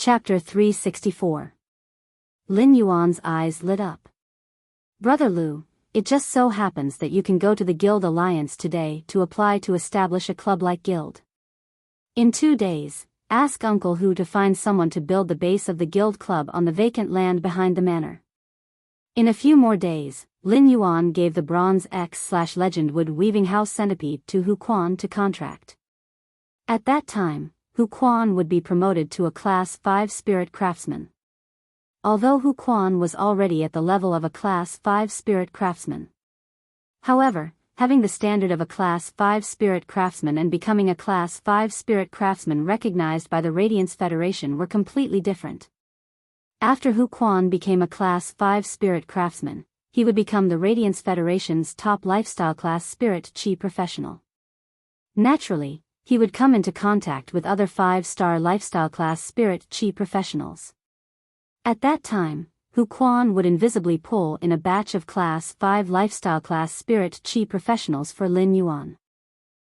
Chapter 364. Lin Yuan's eyes lit up. Brother Lu, it just so happens that you can go to the Guild Alliance today to apply to establish a club-like guild. In 2 days, ask Uncle Hu to find someone to build the base of the guild club on the vacant land behind the manor. In a few more days, Lin Yuan gave the Bronze X/Legend Wood Weaving House Centipede to Hu Quan to contract. At that time, Hu Quan would be promoted to a Class 5 Spirit Craftsman. Although Hu Quan was already at the level of a Class 5 Spirit Craftsman. However, having the standard of a Class 5 Spirit Craftsman and becoming a Class 5 Spirit Craftsman recognized by the Radiance Federation were completely different. After Hu Quan became a Class 5 Spirit Craftsman, he would become the Radiance Federation's top lifestyle class Spirit Chi professional. Naturally, he would come into contact with other 5-star lifestyle class Spirit Chi professionals. At that time, Hu Quan would invisibly pull in a batch of Class 5 lifestyle class Spirit Chi professionals for Lin Yuan.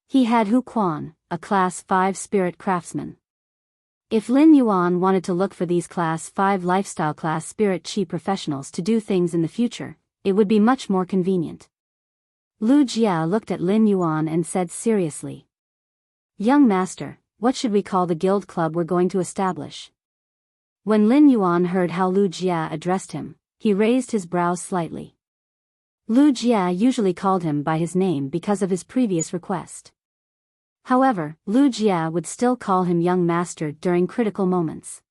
He had Hu Quan, a Class 5 Spirit Craftsman. If Lin Yuan wanted to look for these Class 5 lifestyle class Spirit Chi professionals to do things in the future, it would be much more convenient. Lu Jia looked at Lin Yuan and said seriously, "Young master, what should we call the guild club we're going to establish?" When Lin Yuan heard how Lu Jia addressed him, he raised his brows slightly. Lu Jia usually called him by his name because of his previous request. However, Lu Jia would still call him young master during critical moments.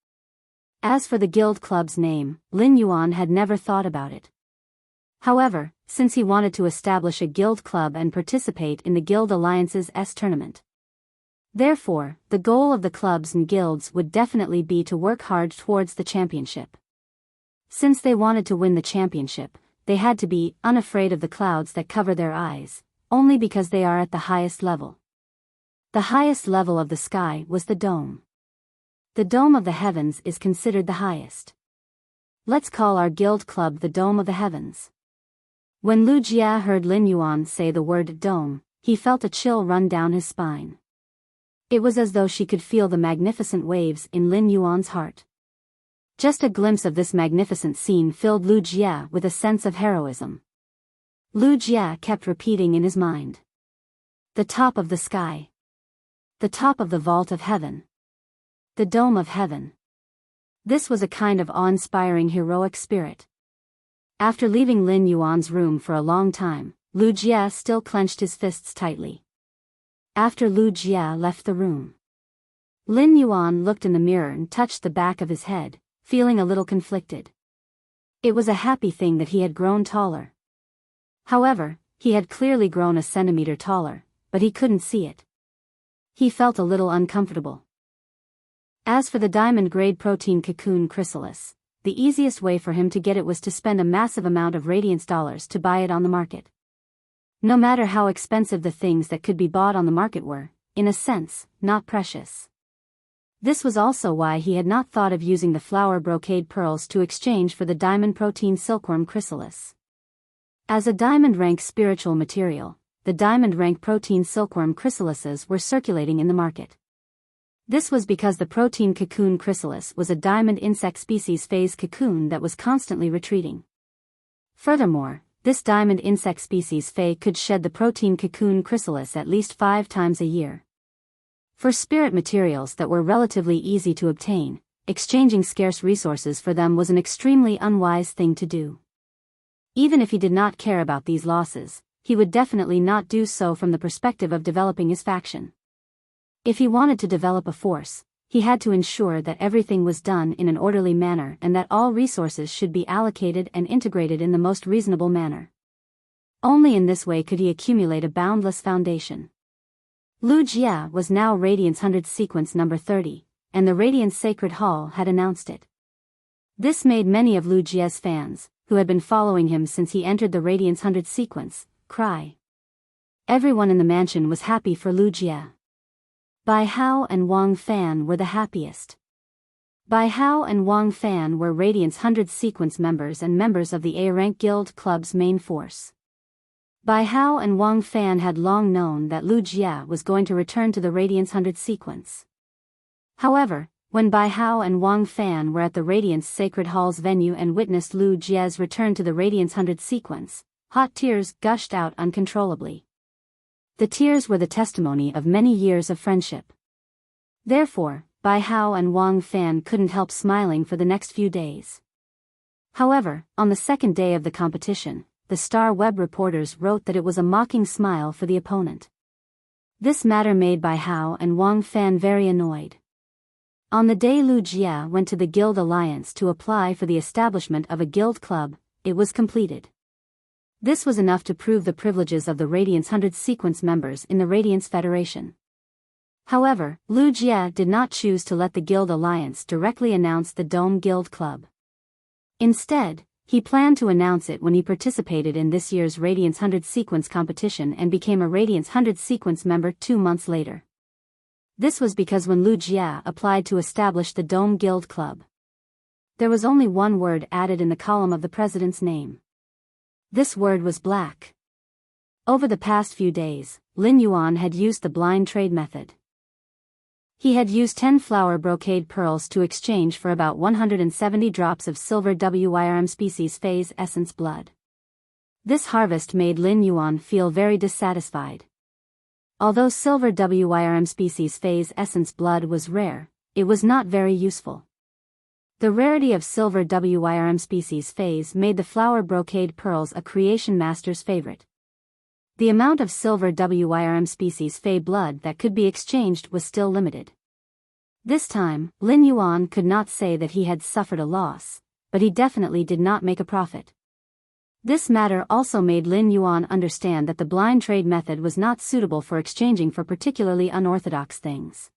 As for the guild club's name, Lin Yuan had never thought about it. However, since he wanted to establish a guild club and participate in the Guild Alliance's tournament. Therefore, the goal of the clubs and guilds would definitely be to work hard towards the championship. Since they wanted to win the championship, they had to be unafraid of the clouds that cover their eyes, only because they are at the highest level. The highest level of the sky was the dome. The dome of the heavens is considered the highest. Let's call our guild club the Dome of the Heavens. When Lu Jia heard Lin Yuan say the word dome, he felt a chill run down his spine. It was as though she could feel the magnificent waves in Lin Yuan's heart. Just a glimpse of this magnificent scene filled Lu Jia with a sense of heroism. Lu Jia kept repeating in his mind. The top of the sky. The top of the vault of heaven. The dome of heaven. This was a kind of awe-inspiring heroic spirit. After leaving Lin Yuan's room for a long time, Lu Jia still clenched his fists tightly. After Lu Jia left the room, Lin Yuan looked in the mirror and touched the back of his head, feeling a little conflicted. It was a happy thing that he had grown taller. However, he had clearly grown a centimeter taller, but he couldn't see it. He felt a little uncomfortable. As for the diamond-grade protein cocoon chrysalis, the easiest way for him to get it was to spend a massive amount of Radiance dollars to buy it on the market. No matter how expensive the things that could be bought on the market were, in a sense, not precious. This was also why he had not thought of using the flower brocade pearls to exchange for the diamond protein silkworm chrysalis. As a diamond-rank spiritual material, the diamond-rank protein silkworm chrysalises were circulating in the market. This was because the protein cocoon chrysalis was a diamond insect species phase cocoon that was constantly retreating. Furthermore, this diamond insect species phase could shed the protein cocoon chrysalis at least 5 times a year. For spirit materials that were relatively easy to obtain, exchanging scarce resources for them was an extremely unwise thing to do. Even if he did not care about these losses, he would definitely not do so from the perspective of developing his faction. If he wanted to develop a force, he had to ensure that everything was done in an orderly manner and that all resources should be allocated and integrated in the most reasonable manner. Only in this way could he accumulate a boundless foundation. Lu Jia was now Radiance 100 Sequence number 30, and the Radiance Sacred Hall had announced it. This made many of Lu Jia's fans, who had been following him since he entered the Radiance 100 Sequence, cry. Everyone in the mansion was happy for Lu Jia. Bai Hao and Wang Fan were the happiest. Bai Hao and Wang Fan were Radiance 100 Sequence members and members of the A-Rank Guild Club's main force. Bai Hao and Wang Fan had long known that Lu Jia was going to return to the Radiance 100 Sequence. However, When Biyao and Wang Fan were at the Radiance Sacred Hall's venue and witnessed Lu Jie's return to the Radiance 100 sequence, hot tears gushed out uncontrollably. The tears were the testimony of many years of friendship. Therefore, Biyao and Wang Fan couldn't help smiling for the next few days. However, on the second day of the competition, the Star Web reporters wrote that it was a mocking smile for the opponent. This matter made Biyao and Wang Fan very annoyed. On the day Lu Jie went to the Guild Alliance to apply for the establishment of a guild club, it was completed. This was enough to prove the privileges of the Radiance 100 sequence members in the Radiance Federation. However, Lu Jie did not choose to let the Guild Alliance directly announce the Dome Guild Club. Instead, he planned to announce it when he participated in this year's Radiance 100 sequence competition and became a Radiance 100 sequence member 2 months later. This was because when Lu Jie applied to establish the Dome Guild Club, there was only one word added in the column of the president's name. This word was black. Over the past few days, Lin Yuan had used the blind trade method. He had used 10 flower brocade pearls to exchange for about 170 drops of silver WYRM species phase essence blood. This harvest made Lin Yuan feel very dissatisfied. Although silver WYRM species phase essence blood was rare, it was not very useful. The rarity of silver WYRM species phase made the flower brocade pearls a creation master's favorite. The amount of silver WYRM species Fey blood that could be exchanged was still limited. This time, Lin Yuan could not say that he had suffered a loss, but he definitely did not make a profit. This matter also made Lin Yuan understand that the blind trade method was not suitable for exchanging for particularly unorthodox things.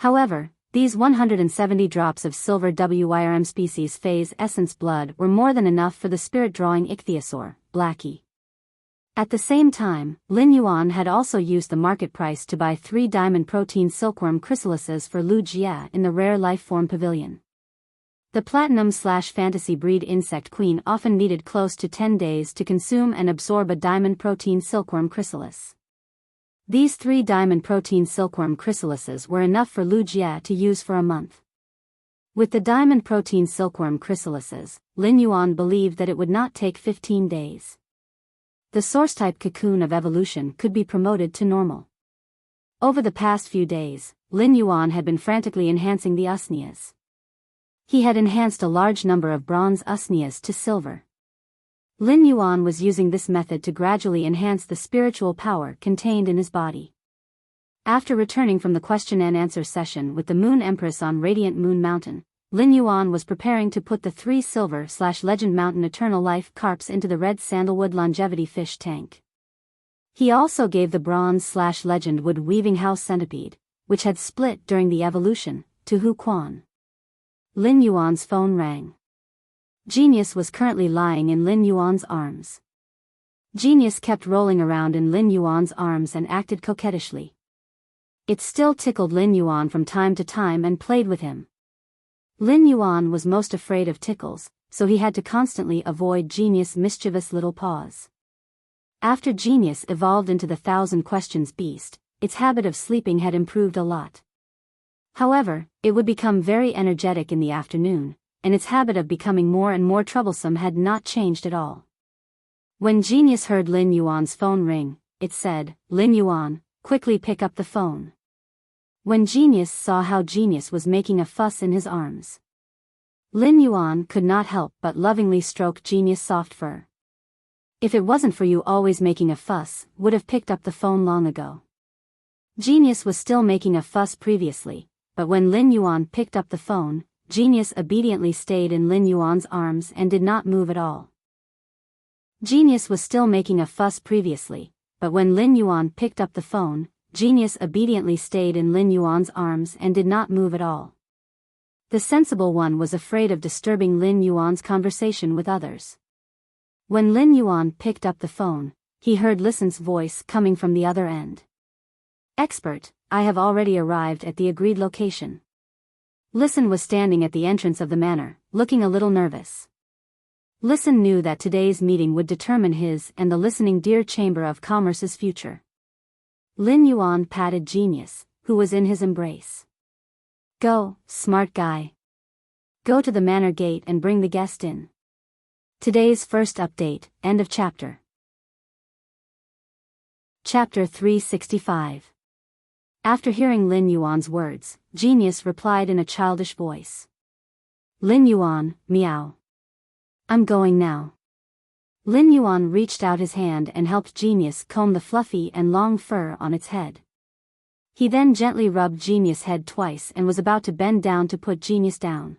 However, these 170 drops of silver WYRM species phase essence blood were more than enough for the spirit-drawing ichthyosaur, Blackie. At the same time, Lin Yuan had also used the market price to buy 3 diamond protein silkworm chrysalises for Lu Jie in the rare life form pavilion. The platinum/fantasy breed insect queen often needed close to 10 days to consume and absorb a diamond protein silkworm chrysalis. These 3 diamond protein silkworm chrysalises were enough for Lu Jie to use for a month. With the diamond protein silkworm chrysalises, Lin Yuan believed that it would not take 15 days. The source-type cocoon of evolution could be promoted to normal. Over the past few days, Lin Yuan had been frantically enhancing the usnias. He had enhanced a large number of bronze usnias to silver. Lin Yuan was using this method to gradually enhance the spiritual power contained in his body. After returning from the question and answer session with the Moon Empress on Radiant Moon Mountain, Lin Yuan was preparing to put the 3 silver/Legend Mountain Eternal Life carps into the red sandalwood longevity fish tank. He also gave the bronze/Legend Wood Weaving House centipede, which had split during the evolution, to Hu Quan. Lin Yuan's phone rang. Genius was currently lying in Lin Yuan's arms. Genius kept rolling around in Lin Yuan's arms and acted coquettishly. It still tickled Lin Yuan from time to time and played with him. Lin Yuan was most afraid of tickles, so he had to constantly avoid Genius' mischievous little paws. After Genius evolved into the 1,000 questions beast, its habit of sleeping had improved a lot. However, it would become very energetic in the afternoon, and its habit of becoming more and more troublesome had not changed at all. When Genius heard Lin Yuan's phone ring, it said, "Lin Yuan, quickly pick up the phone." When Genius saw how Genius was making a fuss in his arms, Lin Yuan could not help but lovingly stroke Genius' soft fur. "If it wasn't for you always making a fuss, would have picked up the phone long ago." Genius was still making a fuss previously, but when Lin Yuan picked up the phone, Genius obediently stayed in Lin Yuan's arms and did not move at all. Genius was still making a fuss previously, but when Lin Yuan picked up the phone, Genius obediently stayed in Lin Yuan's arms and did not move at all. The sensible one was afraid of disturbing Lin Yuan's conversation with others. When Lin Yuan picked up the phone, he heard Listen's voice coming from the other end. "Expert, I have already arrived at the agreed location." Listen was standing at the entrance of the manor, looking a little nervous. Listen knew that today's meeting would determine his and the Listening Deer Chamber of Commerce's future. Lin Yuan patted Genius, who was in his embrace. Go, smart guy. Go to the manor gate and bring the guest in. Today's first update, end of chapter. Chapter 365. After hearing Lin Yuan's words, Genius replied in a childish voice. Lin Yuan, meow. I'm going now. Lin Yuan reached out his hand and helped Genius comb the fluffy and long fur on its head. He then gently rubbed Genius' head twice and was about to bend down to put Genius down.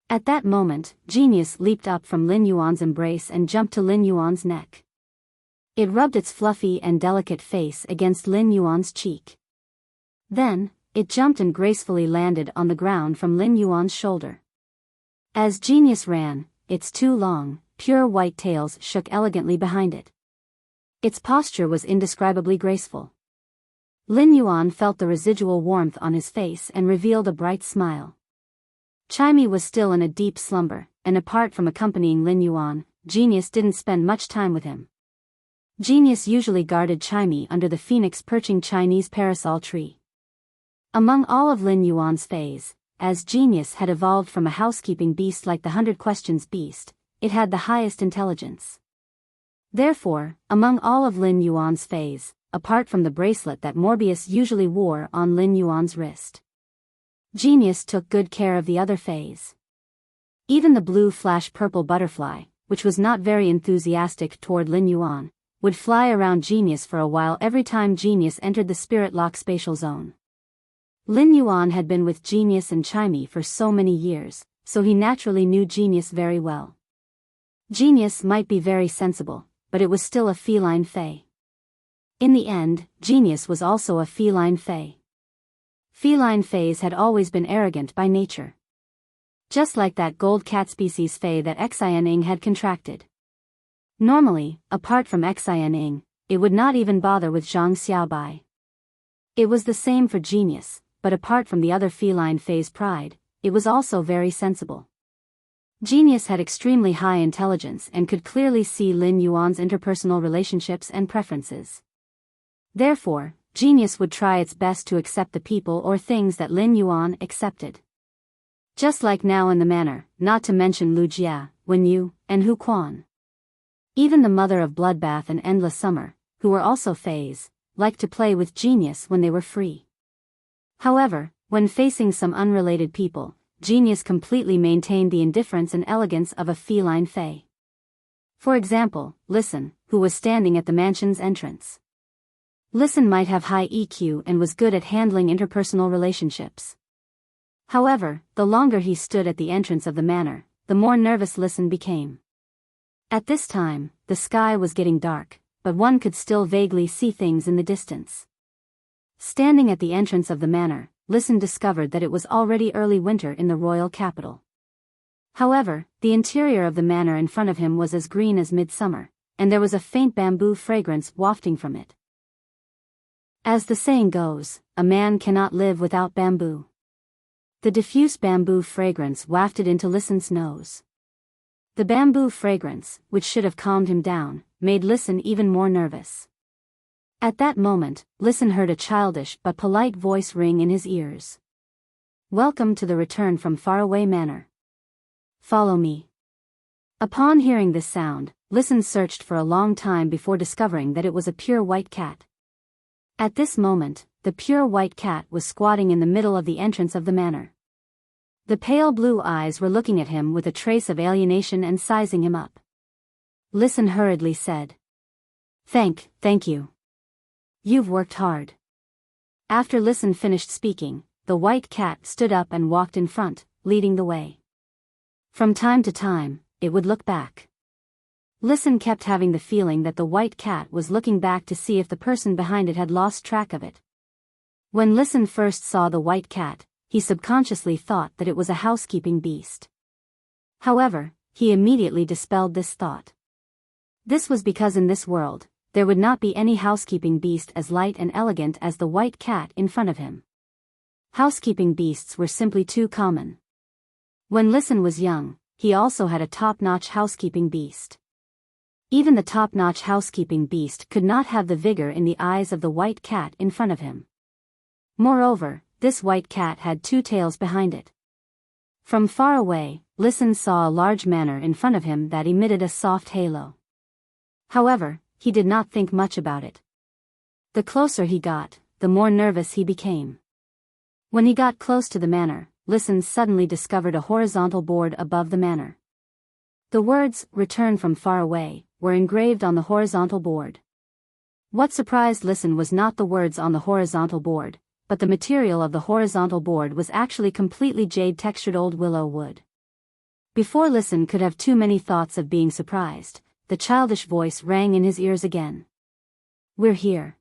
At that moment, Genius leaped up from Lin Yuan's embrace and jumped to Lin Yuan's neck. It rubbed its fluffy and delicate face against Lin Yuan's cheek. Then, it jumped and gracefully landed on the ground from Lin Yuan's shoulder. As Genius ran, its two long, pure white tails shook elegantly behind it. Its posture was indescribably graceful. Lin Yuan felt the residual warmth on his face and revealed a bright smile. Chimey was still in a deep slumber, and apart from accompanying Lin Yuan, Genius didn't spend much time with him. Genius usually guarded Chimey under the phoenix-perching Chinese parasol tree. Among all of Lin Yuan's fays, as Genius had evolved from a housekeeping beast like the 100 Questions beast, it had the highest intelligence. Therefore, among all of Lin Yuan's fays, apart from the bracelet that Morbius usually wore on Lin Yuan's wrist, Genius took good care of the other fays. Even the blue flash-purple butterfly, which was not very enthusiastic toward Lin Yuan, would fly around Genius for a while every time Genius entered the spirit lock spatial zone. Lin Yuan had been with Genius and Chimey for so many years, so he naturally knew Genius very well. Genius might be very sensible, but it was still a feline fae. In the end, Genius was also a feline fae. Feline fays had always been arrogant by nature. Just like that gold cat species fae that Xianing had contracted. Normally, apart from Xianing, it would not even bother with Zhang Xiaobai. It was the same for Genius, but apart from the other feline fae's pride, it was also very sensible. Genius had extremely high intelligence and could clearly see Lin Yuan's interpersonal relationships and preferences. Therefore, Genius would try its best to accept the people or things that Lin Yuan accepted. Just like now in the manor, not to mention Lu Jia, Wen Yu, and Hu Quan. Even the mother of Bloodbath and Endless Summer, who were also fays, liked to play with Genius when they were free. However, when facing some unrelated people, Genius completely maintained the indifference and elegance of a feline fae. For example, Listen, who was standing at the mansion's entrance. Listen might have high EQ and was good at handling interpersonal relationships. However, the longer he stood at the entrance of the manor, the more nervous Listen became. At this time, the sky was getting dark, but one could still vaguely see things in the distance. Standing at the entrance of the manor, Listen discovered that it was already early winter in the royal capital. However, the interior of the manor in front of him was as green as midsummer, and there was a faint bamboo fragrance wafting from it. As the saying goes, a man cannot live without bamboo. The diffuse bamboo fragrance wafted into Listen's nose. The bamboo fragrance, which should have calmed him down, made Listen even more nervous. At that moment, Listen heard a childish but polite voice ring in his ears. Welcome to the return from faraway manor. Follow me. Upon hearing this sound, Listen searched for a long time before discovering that it was a pure white cat. At this moment, the pure white cat was squatting in the middle of the entrance of the manor. The pale blue eyes were looking at him with a trace of alienation and sizing him up. Listen hurriedly said. Thank you. You've worked hard. After Listen finished speaking, the white cat stood up and walked in front, leading the way. From time to time, it would look back. Listen kept having the feeling that the white cat was looking back to see if the person behind it had lost track of it. When Listen first saw the white cat, he subconsciously thought that it was a housekeeping beast. However, he immediately dispelled this thought. This was because in this world, there would not be any housekeeping beast as light and elegant as the white cat in front of him. Housekeeping beasts were simply too common. When Listen was young, he also had a top-notch housekeeping beast. Even the top-notch housekeeping beast could not have the vigor in the eyes of the white cat in front of him. Moreover, this white cat had two tails behind it. From far away, Listen saw a large manor in front of him that emitted a soft halo. However, he did not think much about it. The closer he got, the more nervous he became. When he got close to the manor, Listen suddenly discovered a horizontal board above the manor. The words, "Return from far away," were engraved on the horizontal board. What surprised Listen was not the words on the horizontal board, but the material of the horizontal board was actually completely jade-textured old willow wood. Before Listen could have too many thoughts of being surprised, the childish voice rang in his ears again. "We're here."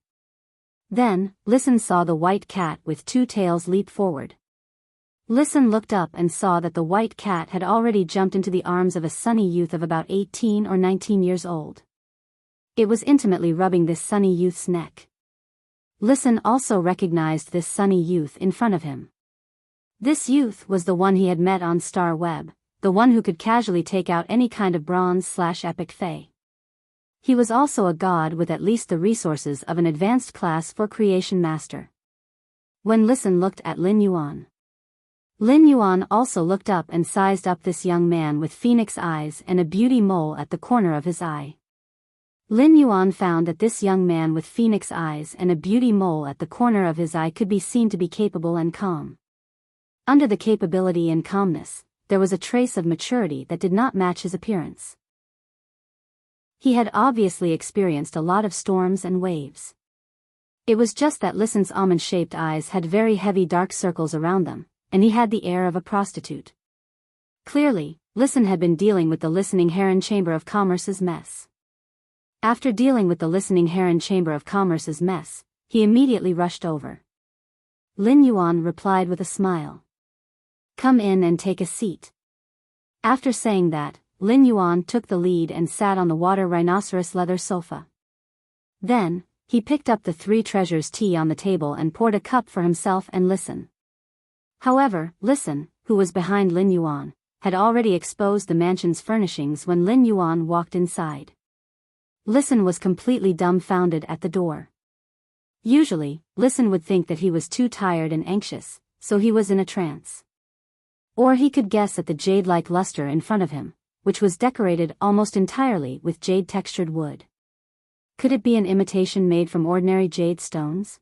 Then, Listen saw the white cat with two tails leap forward. Listen looked up and saw that the white cat had already jumped into the arms of a sunny youth of about 18 or 19 years old. It was intimately rubbing this sunny youth's neck. Listen also recognized this sunny youth in front of him. This youth was the one he had met on Star Web, the one who could casually take out any kind of bronze/epic fae. He was also a god with at least the resources of an advanced class for creation master. When Listen looked at Lin Yuan also looked up and sized up this young man with phoenix eyes and a beauty mole at the corner of his eye. Lin Yuan found that this young man with phoenix eyes and a beauty mole at the corner of his eye could be seen to be capable and calm. Under the capability and calmness, there was a trace of maturity that did not match his appearance. He had obviously experienced a lot of storms and waves. It was just that Listen's almond-shaped eyes had very heavy dark circles around them, and he had the air of a prostitute. Clearly, Listen had been dealing with the Listening Heron Chamber of Commerce's mess. After dealing with the Listening Heron Chamber of Commerce's mess, he immediately rushed over. Lin Yuan replied with a smile. "Come in and take a seat." After saying that, Lin Yuan took the lead and sat on the water rhinoceros leather sofa. Then, he picked up the Three Treasures tea on the table and poured a cup for himself and Listen. However, Listen, who was behind Lin Yuan, had already exposed the mansion's furnishings when Lin Yuan walked inside. Listen was completely dumbfounded at the door. Usually, Listen would think that he was too tired and anxious, so he was in a trance. Or he could guess at the jade-like luster in front of him, which was decorated almost entirely with jade-textured wood. Could it be an imitation made from ordinary jade stones?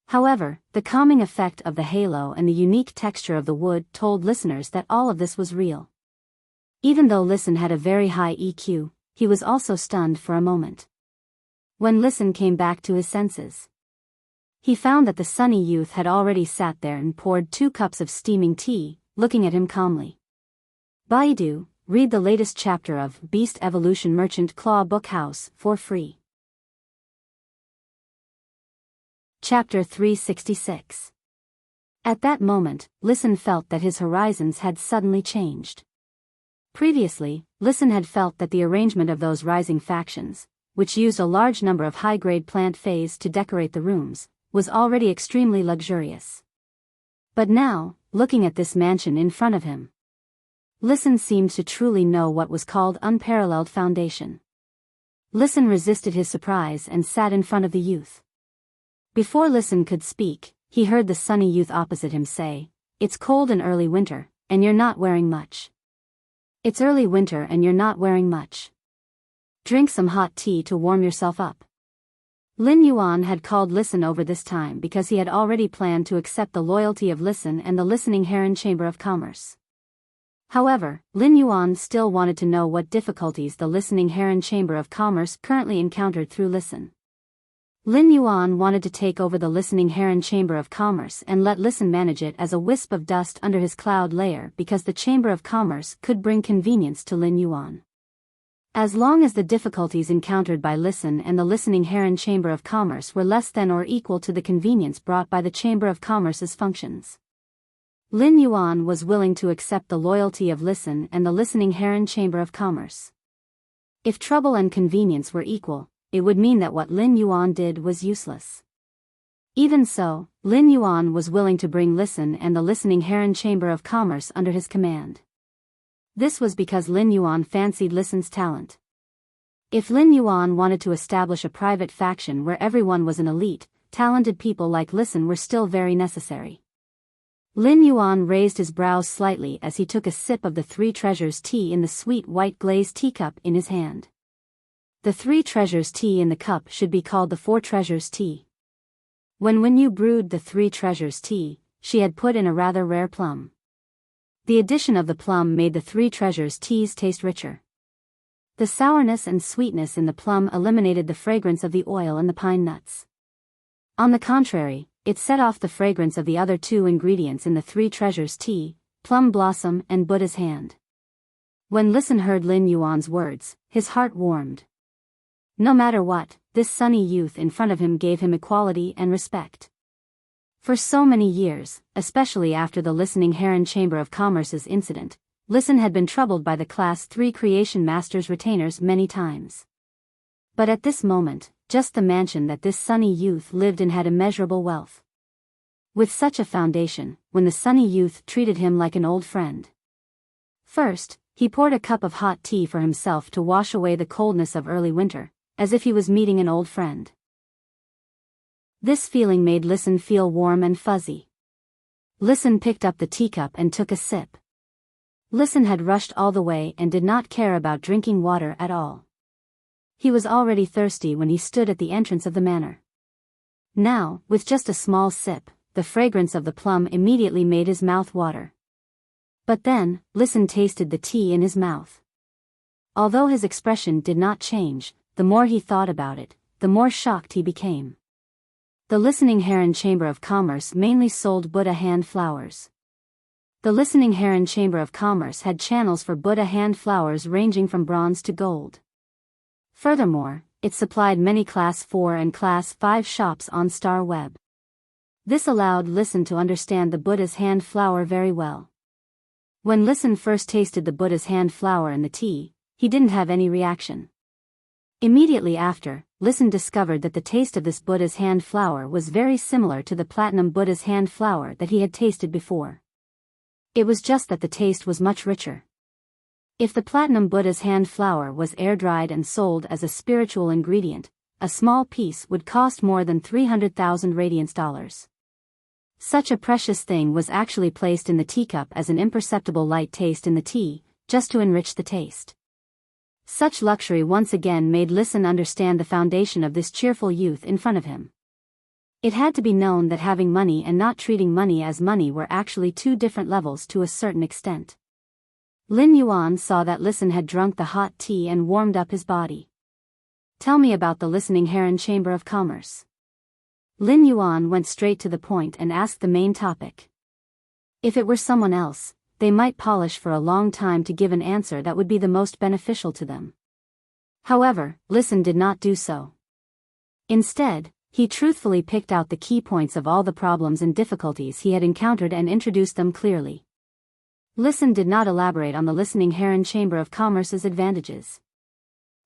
However, the calming effect of the halo and the unique texture of the wood told listeners that all of this was real. Even though Listen had a very high EQ, he was also stunned for a moment. When Listen came back to his senses, he found that the sunny youth had already sat there and poured 2 cups of steaming tea, looking at him calmly. Baidu, read the latest chapter of Beast Evolution Merchant Claw Bookhouse for free. Chapter 366. At that moment, Listen felt that his horizons had suddenly changed. Previously, Listen had felt that the arrangement of those rising factions, which used a large number of high-grade plant fays to decorate the rooms, was already extremely luxurious. But now, looking at this mansion in front of him, Listen seemed to truly know what was called unparalleled foundation. Listen resisted his surprise and sat in front of the youth. Before Listen could speak, he heard the sunny youth opposite him say, "It's cold and early winter, and you're not wearing much. It's early winter and you're not wearing much. Drink some hot tea to warm yourself up." Lin Yuan had called Listen over this time because he had already planned to accept the loyalty of Listen and the Listening Heron Chamber of Commerce. However, Lin Yuan still wanted to know what difficulties the Listening Heron Chamber of Commerce currently encountered through Listen. Lin Yuan wanted to take over the Listening Heron Chamber of Commerce and let Listen manage it as a wisp of dust under his cloud layer because the Chamber of Commerce could bring convenience to Lin Yuan. As long as the difficulties encountered by Listen and the Listening Heron Chamber of Commerce were less than or equal to the convenience brought by the Chamber of Commerce's functions, Lin Yuan was willing to accept the loyalty of Listen and the Listening Heron Chamber of Commerce. If trouble and convenience were equal, it would mean that what Lin Yuan did was useless. Even so, Lin Yuan was willing to bring Listen and the Listening Heron Chamber of Commerce under his command. This was because Lin Yuan fancied Listen's talent. If Lin Yuan wanted to establish a private faction where everyone was an elite, talented people like Listen were still very necessary. Lin Yuan raised his brows slightly as he took a sip of the Three Treasures tea in the sweet white glazed teacup in his hand. The Three Treasures tea in the cup should be called the Four Treasures tea. When Yu brewed the Three Treasures tea, she had put in a rather rare plum. The addition of the plum made the Three Treasures teas taste richer. The sourness and sweetness in the plum eliminated the fragrance of the oil and the pine nuts. On the contrary, it set off the fragrance of the other two ingredients in the Three Treasures tea, plum blossom and Buddha's hand. When Listen heard Lin Yuan's words, his heart warmed. No matter what, this sunny youth in front of him gave him equality and respect. For so many years, especially after the Listening Heron Chamber of Commerce's incident, Listen had been troubled by the Class 3 Creation Master's retainers many times. But at this moment, just the mansion that this sunny youth lived in had immeasurable wealth. With such a foundation, when the sunny youth treated him like an old friend. First, he poured a cup of hot tea for himself to wash away the coldness of early winter, as if he was meeting an old friend. This feeling made Listen feel warm and fuzzy. Listen picked up the teacup and took a sip. Listen had rushed all the way and did not care about drinking water at all. He was already thirsty when he stood at the entrance of the manor. Now, with just a small sip, the fragrance of the plum immediately made his mouth water. But then, Listen tasted the tea in his mouth. Although his expression did not change, the more he thought about it, the more shocked he became. The Listening Heron Chamber of Commerce mainly sold Buddha hand flowers. The Listening Heron Chamber of Commerce had channels for Buddha hand flowers ranging from bronze to gold. Furthermore, it supplied many Class 4 and Class 5 shops on Star Web. This allowed Listen to understand the Buddha's hand flower very well. When Listen first tasted the Buddha's hand flower in the tea, he didn't have any reaction. Immediately after, Listen discovered that the taste of this Buddha's hand flower was very similar to the platinum Buddha's hand flower that he had tasted before. It was just that the taste was much richer. If the platinum Buddha's hand flower was air-dried and sold as a spiritual ingredient, a small piece would cost more than 300,000 radiance dollars. Such a precious thing was actually placed in the teacup as an imperceptible light taste in the tea, just to enrich the taste. Such luxury once again made Listen understand the foundation of this cheerful youth in front of him. It had to be known that having money and not treating money as money were actually two different levels to a certain extent. Lin Yuan saw that Listen had drunk the hot tea and warmed up his body. Tell me about the Listening Heron Chamber of Commerce. Lin Yuan went straight to the point and asked the main topic. If it were someone else, they might polish for a long time to give an answer that would be the most beneficial to them. However, Listen did not do so. Instead, he truthfully picked out the key points of all the problems and difficulties he had encountered and introduced them clearly. Listen did not elaborate on the Listening Heron Chamber of Commerce's advantages.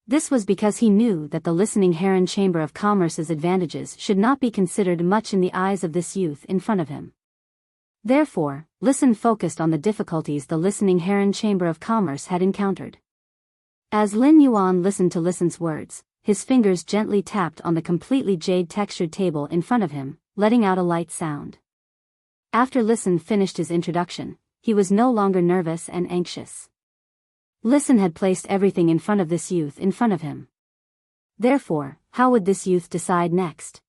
This was because he knew that the Listening Heron Chamber of Commerce's advantages should not be considered much in the eyes of this youth in front of him. Therefore, Listen focused on the difficulties the Listening Heron Chamber of Commerce had encountered. As Lin Yuan listened to Listen's words, his fingers gently tapped on the completely jade-textured table in front of him, letting out a light sound. After Listen finished his introduction, he was no longer nervous and anxious. Listen had placed everything in front of this youth in front of him. Therefore, how would this youth decide next?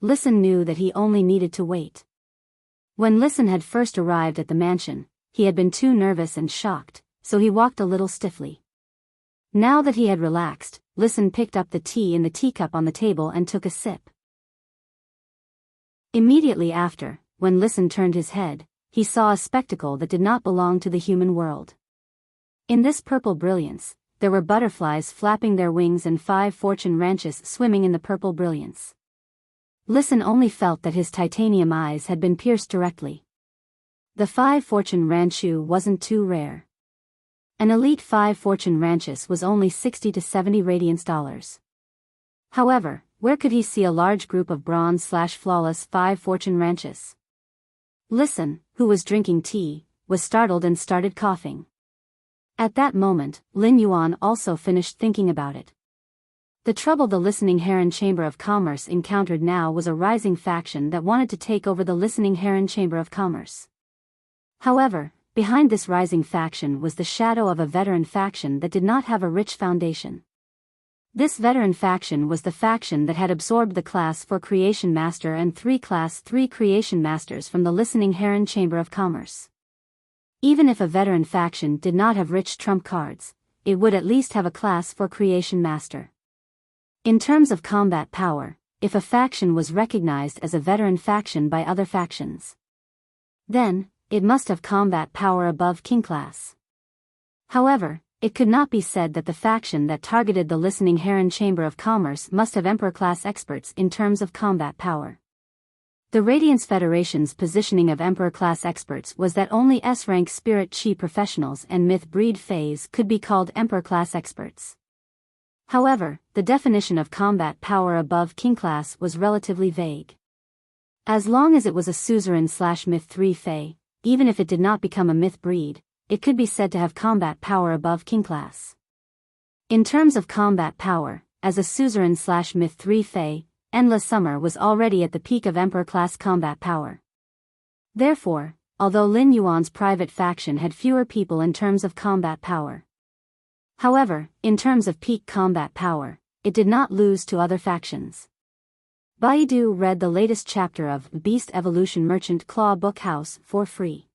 Listen knew that he only needed to wait. When Listen had first arrived at the mansion, he had been too nervous and shocked, so he walked a little stiffly. Now that he had relaxed, Listen picked up the tea in the teacup on the table and took a sip. Immediately after, when Listen turned his head, he saw a spectacle that did not belong to the human world. In this purple brilliance, there were butterflies flapping their wings and 5 fortune ranches swimming in the purple brilliance. Listen only felt that his titanium eyes had been pierced directly. The 5 fortune ranchu wasn't too rare. An elite 5 fortune ranches was only 60 to 70 radiance dollars. However, where could he see a large group of bronze/flawless 5 fortune ranches? Listen, who was drinking tea, was startled and started coughing. At that moment, Lin Yuan also finished thinking about it. The trouble the Listening Heron Chamber of Commerce encountered now was a rising faction that wanted to take over the Listening Heron Chamber of Commerce. However, behind this rising faction was the shadow of a veteran faction that did not have a rich foundation. This veteran faction was the faction that had absorbed the Class 4 Creation Master and 3 Class 3 Creation Masters from the Listening Heron Chamber of Commerce. Even if a veteran faction did not have rich trump cards, it would at least have a Class 4 Creation Master. In terms of combat power, if a faction was recognized as a veteran faction by other factions, then it must have combat power above King Class. However, it could not be said that the faction that targeted the Listening Heron Chamber of Commerce must have Emperor-class experts in terms of combat power. The Radiance Federation's positioning of Emperor-class experts was that only S-rank Spirit Chi professionals and Myth Breed Phase could be called Emperor-class experts. However, the definition of combat power above King Class was relatively vague. As long as it was a Suzerain/Myth 3 Fey, even if it did not become a Myth Breed, it could be said to have combat power above King Class. In terms of combat power, as a Suzerain/Myth 3 Fey, Endless Summer was already at the peak of Emperor-class combat power. Therefore, although Lin Yuan's private faction had fewer people in terms of combat power, however, in terms of peak combat power, it did not lose to other factions. Baidu read the latest chapter of Beast Evolution Merchant Claw Bookhouse for free.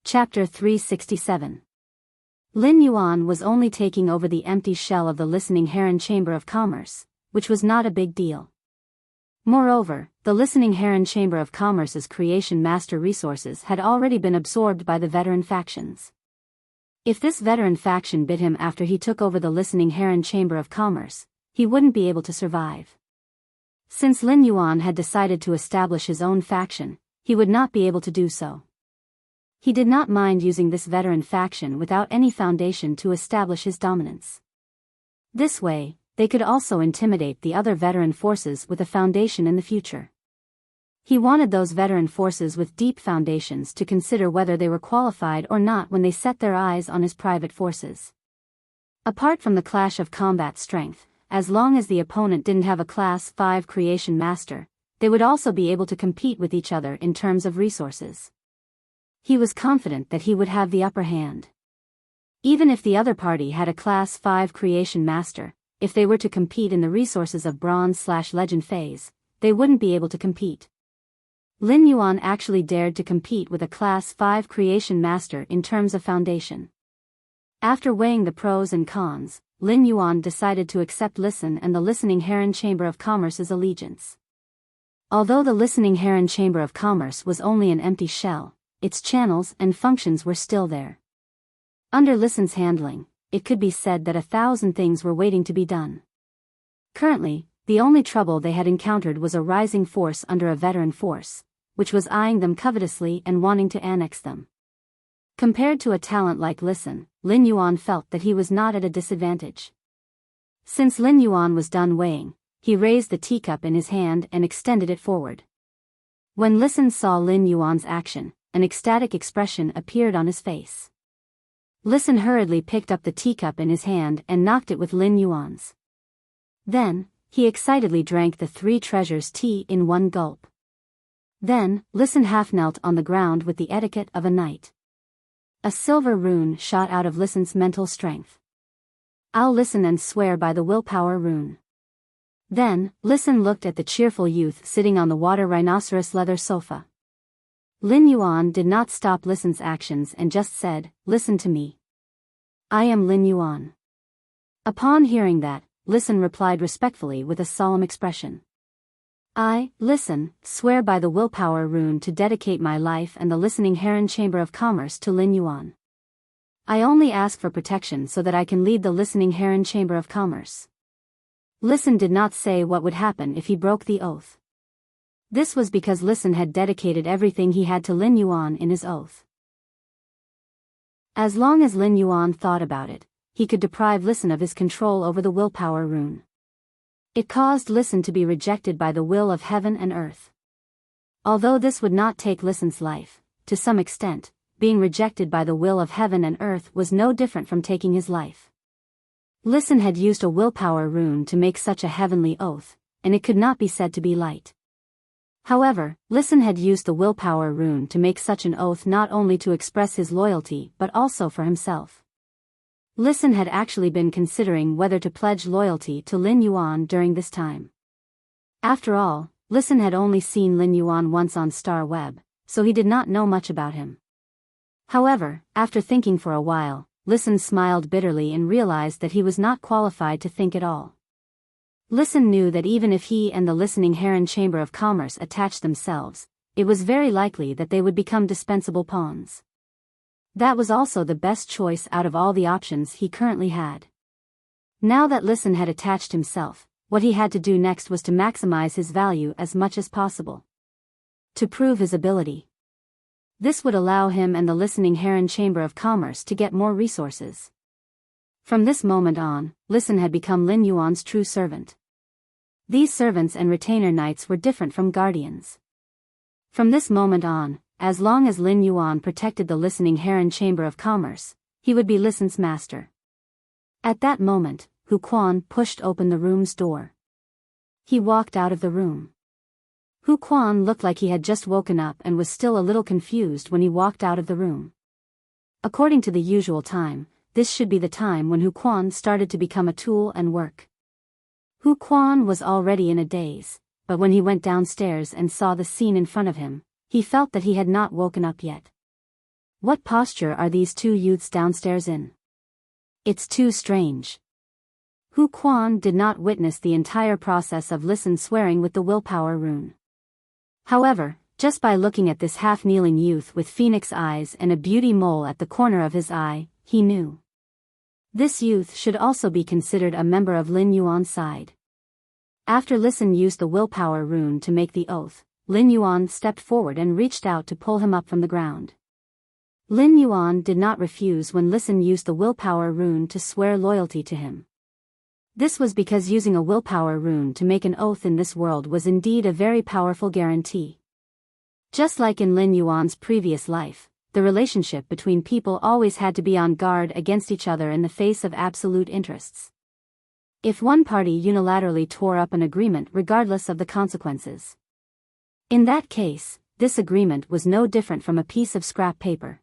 Chapter 367. Lin Yuan was only taking over the empty shell of the Listening Heron Chamber of Commerce, which was not a big deal. Moreover, the Listening Heron Chamber of Commerce's Creation Master resources had already been absorbed by the veteran factions. If this veteran faction bit him after he took over the Listening Heron Chamber of Commerce, he wouldn't be able to survive. Since Lin Yuan had decided to establish his own faction, he would not be able to do so. He did not mind using this veteran faction without any foundation to establish his dominance. This way, they could also intimidate the other veteran forces with a foundation in the future. He wanted those veteran forces with deep foundations to consider whether they were qualified or not when they set their eyes on his private forces. Apart from the clash of combat strength, as long as the opponent didn't have a Class 5 Creation Master, they would also be able to compete with each other in terms of resources. He was confident that he would have the upper hand. Even if the other party had a Class 5 Creation Master, if they were to compete in the resources of Bronze/Legend phase, they wouldn't be able to compete. Lin Yuan actually dared to compete with a Class 5 Creation Master in terms of foundation. After weighing the pros and cons, Lin Yuan decided to accept Listen and the Listening Heron Chamber of Commerce's allegiance. Although the Listening Heron Chamber of Commerce was only an empty shell, its channels and functions were still there. Under Listen's handling, it could be said that 1,000 things were waiting to be done. Currently, the only trouble they had encountered was a rising force under a veteran force, which was eyeing them covetously and wanting to annex them. Compared to a talent like Listen, Lin Yuan felt that he was not at a disadvantage. Since Lin Yuan was done weighing, he raised the teacup in his hand and extended it forward. When Listen saw Lin Yuan's action, an ecstatic expression appeared on his face. Listen hurriedly picked up the teacup in his hand and knocked it with Lin Yuan's. Then, he excitedly drank the 3 treasures tea in one gulp. Then, Listen half-knelt on the ground with the etiquette of a knight. A silver rune shot out of Listen's mental strength. I'll listen and swear by the willpower rune. Then, Listen looked at the cheerful youth sitting on the water rhinoceros leather sofa. Lin Yuan did not stop Listen's actions and just said, "Listen to me. I am Lin Yuan." Upon hearing that, Listen replied respectfully with a solemn expression. I, Listen, swear by the willpower rune to dedicate my life and the Listening Heron Chamber of Commerce to Lin Yuan. I only ask for protection so that I can lead the Listening Heron Chamber of Commerce. Listen did not say what would happen if he broke the oath. This was because Listen had dedicated everything he had to Lin Yuan in his oath. As long as Lin Yuan thought about it, he could deprive Listen of his control over the willpower rune. It caused Listen to be rejected by the will of heaven and earth. Although this would not take Listen's life, to some extent, being rejected by the will of heaven and earth was no different from taking his life. Listen had used a willpower rune to make such a heavenly oath, and it could not be said to be light. However, Listen had used the willpower rune to make such an oath not only to express his loyalty but also for himself. Listen had actually been considering whether to pledge loyalty to Lin Yuan during this time. After all, Listen had only seen Lin Yuan once on Star Web, so he did not know much about him. However, after thinking for a while, Listen smiled bitterly and realized that he was not qualified to think at all. Listen knew that even if he and the listening Heron Chamber of Commerce attached themselves, it was very likely that they would become dispensable pawns. That was also the best choice out of all the options he currently had. Now that Listen had attached himself, what he had to do next was to maximize his value as much as possible. To prove his ability. This would allow him and the listening Heron Chamber of Commerce to get more resources. From this moment on, Listen had become Lin Yuan's true servant. These servants and retainer knights were different from guardians. From this moment on, as long as Lin Yuan protected the listening Heron Chamber of Commerce, he would be Listen's master. At that moment, Hu Quan pushed open the room's door. He walked out of the room. Hu Quan looked like he had just woken up and was still a little confused when he walked out of the room. According to the usual time, this should be the time when Hu Quan started to become a tool and work. Hu Quan was already in a daze, but when he went downstairs and saw the scene in front of him, he felt that he had not woken up yet. What posture are these two youths downstairs in? It's too strange. Hu Quan did not witness the entire process of Listen swearing with the willpower rune. However, just by looking at this half-kneeling youth with phoenix eyes and a beauty mole at the corner of his eye, he knew. This youth should also be considered a member of Lin Yuan's side. After Listen used the willpower rune to make the oath, Lin Yuan stepped forward and reached out to pull him up from the ground. Lin Yuan did not refuse when Listen used the willpower rune to swear loyalty to him. This was because using a willpower rune to make an oath in this world was indeed a very powerful guarantee. Just like in Lin Yuan's previous life, the relationship between people always had to be on guard against each other in the face of absolute interests. If one party unilaterally tore up an agreement regardless of the consequences. In that case, this agreement was no different from a piece of scrap paper.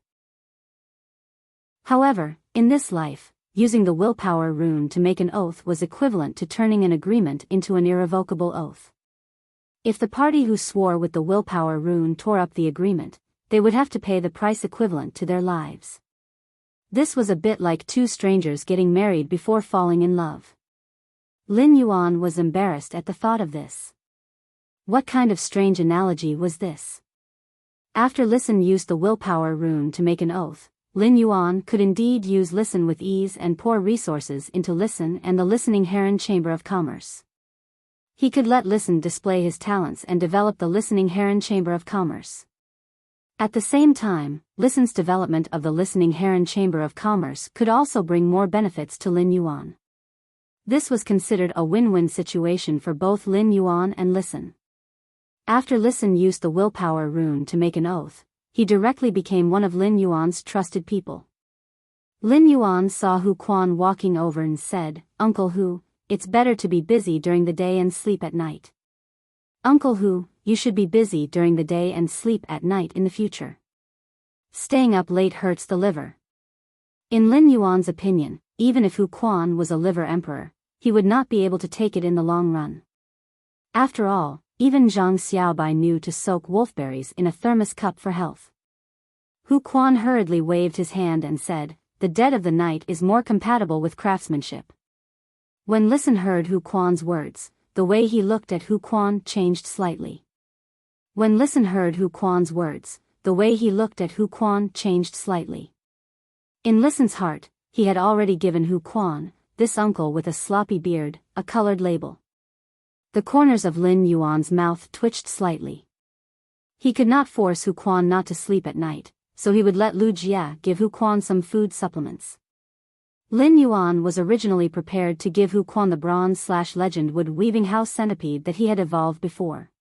However, in this life, using the willpower rune to make an oath was equivalent to turning an agreement into an irrevocable oath. If the party who swore with the willpower rune tore up the agreement, they would have to pay the price equivalent to their lives. This was a bit like two strangers getting married before falling in love. Lin Yuan was embarrassed at the thought of this. What kind of strange analogy was this? After Listen used the willpower rune to make an oath, Lin Yuan could indeed use Listen with ease and pour resources into Listen and the listening Heron Chamber of Commerce. He could let Listen display his talents and develop the listening Heron Chamber of Commerce. At the same time, Listen's development of the listening Heron Chamber of Commerce could also bring more benefits to Lin Yuan. This was considered a win-win situation for both Lin Yuan and Listen. After Listen used the willpower rune to make an oath, he directly became one of Lin Yuan's trusted people. Lin Yuan saw Hu Quan walking over and said, "Uncle Hu, it's better to be busy during the day and sleep at night. Uncle Hu, you should be busy during the day and sleep at night in the future. Staying up late hurts the liver." In Lin Yuan's opinion, even if Hu Quan was a liver emperor, he would not be able to take it in the long run. After all, even Zhang Xiaobai knew to soak wolfberries in a thermos cup for health. Hu Quan hurriedly waved his hand and said, "The dead of the night is more compatible with craftsmanship." When Listen heard Hu Quan's words, the way he looked at Hu Quan changed slightly. When Listen heard Hu Quan's words, the way he looked at Hu Quan changed slightly. In Listen's heart, he had already given Hu Quan, this uncle with a sloppy beard, a colored label. The corners of Lin Yuan's mouth twitched slightly. He could not force Hu Quan not to sleep at night, so he would let Lu Jia give Hu Quan some food supplements. Lin Yuan was originally prepared to give Hu Quan the bronze/legend wood weaving house centipede that he had evolved before.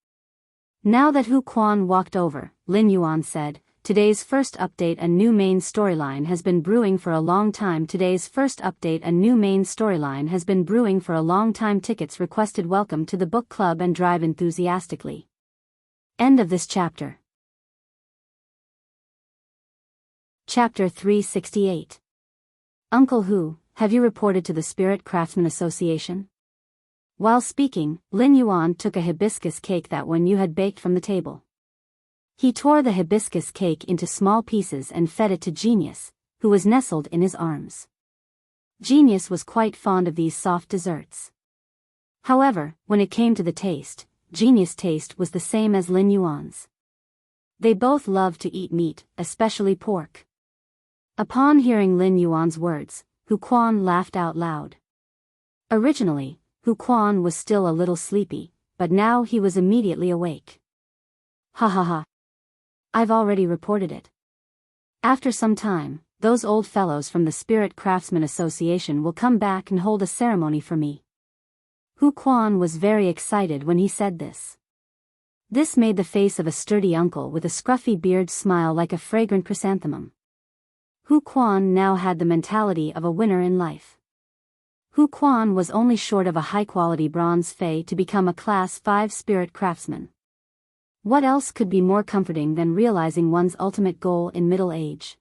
Now that Hu Quan walked over, Lin Yuan said, Today's first update, a new main storyline has been brewing for a long time. Today's first update, a new main storyline has been brewing for a long time. Tickets requested. Welcome to the book club and drive enthusiastically. End of this chapter. Chapter 368. Uncle Hu, have you reported to the Spirit Craftsman Association? While speaking, Lin Yuan took a hibiscus cake that Wen Yu had baked from the table. He tore the hibiscus cake into small pieces and fed it to Genius, who was nestled in his arms. Genius was quite fond of these soft desserts. However, when it came to the taste, Genius' taste was the same as Lin Yuan's. They both loved to eat meat, especially pork. Upon hearing Lin Yuan's words, Hu Quan laughed out loud. Originally, Hu Quan was still a little sleepy, but now he was immediately awake. Ha ha ha. I've already reported it. After some time, those old fellows from the Spirit Craftsman Association will come back and hold a ceremony for me. Hu Quan was very excited when he said this. This made the face of a sturdy uncle with a scruffy beard smile like a fragrant chrysanthemum. Hu Quan now had the mentality of a winner in life. Hu Quan was only short of a high-quality bronze fei to become a Class 5 Spirit Craftsman. What else could be more comforting than realizing one's ultimate goal in middle age?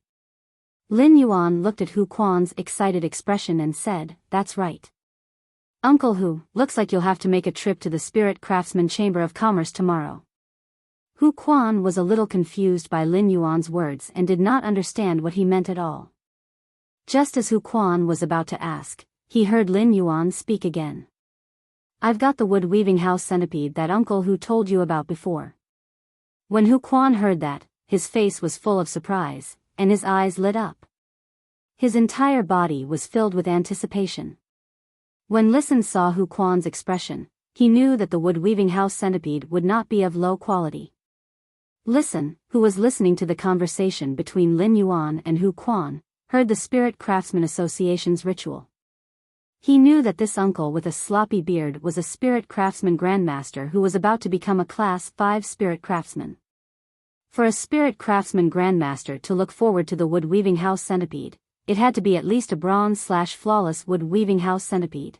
Lin Yuan looked at Hu Quan's excited expression and said, "That's right. Uncle Hu, looks like you'll have to make a trip to the Spirit Craftsman Chamber of Commerce tomorrow." Hu Quan was a little confused by Lin Yuan's words and did not understand what he meant at all. Just as Hu Quan was about to ask, he heard Lin Yuan speak again. "I've got the wood-weaving house centipede that Uncle Hu told you about before." When Hu Quan heard that, his face was full of surprise, and his eyes lit up. His entire body was filled with anticipation. When Listen saw Hu Quan's expression, he knew that the wood-weaving house centipede would not be of low quality. Listen, who was listening to the conversation between Lin Yuan and Hu Quan, heard the Spirit Craftsman Association's ritual. He knew that this uncle with a sloppy beard was a Spirit Craftsman Grandmaster who was about to become a Class 5 Spirit Craftsman. For a Spirit Craftsman Grandmaster to look forward to the wood-weaving house centipede, it had to be at least a bronze/flawless wood-weaving house centipede.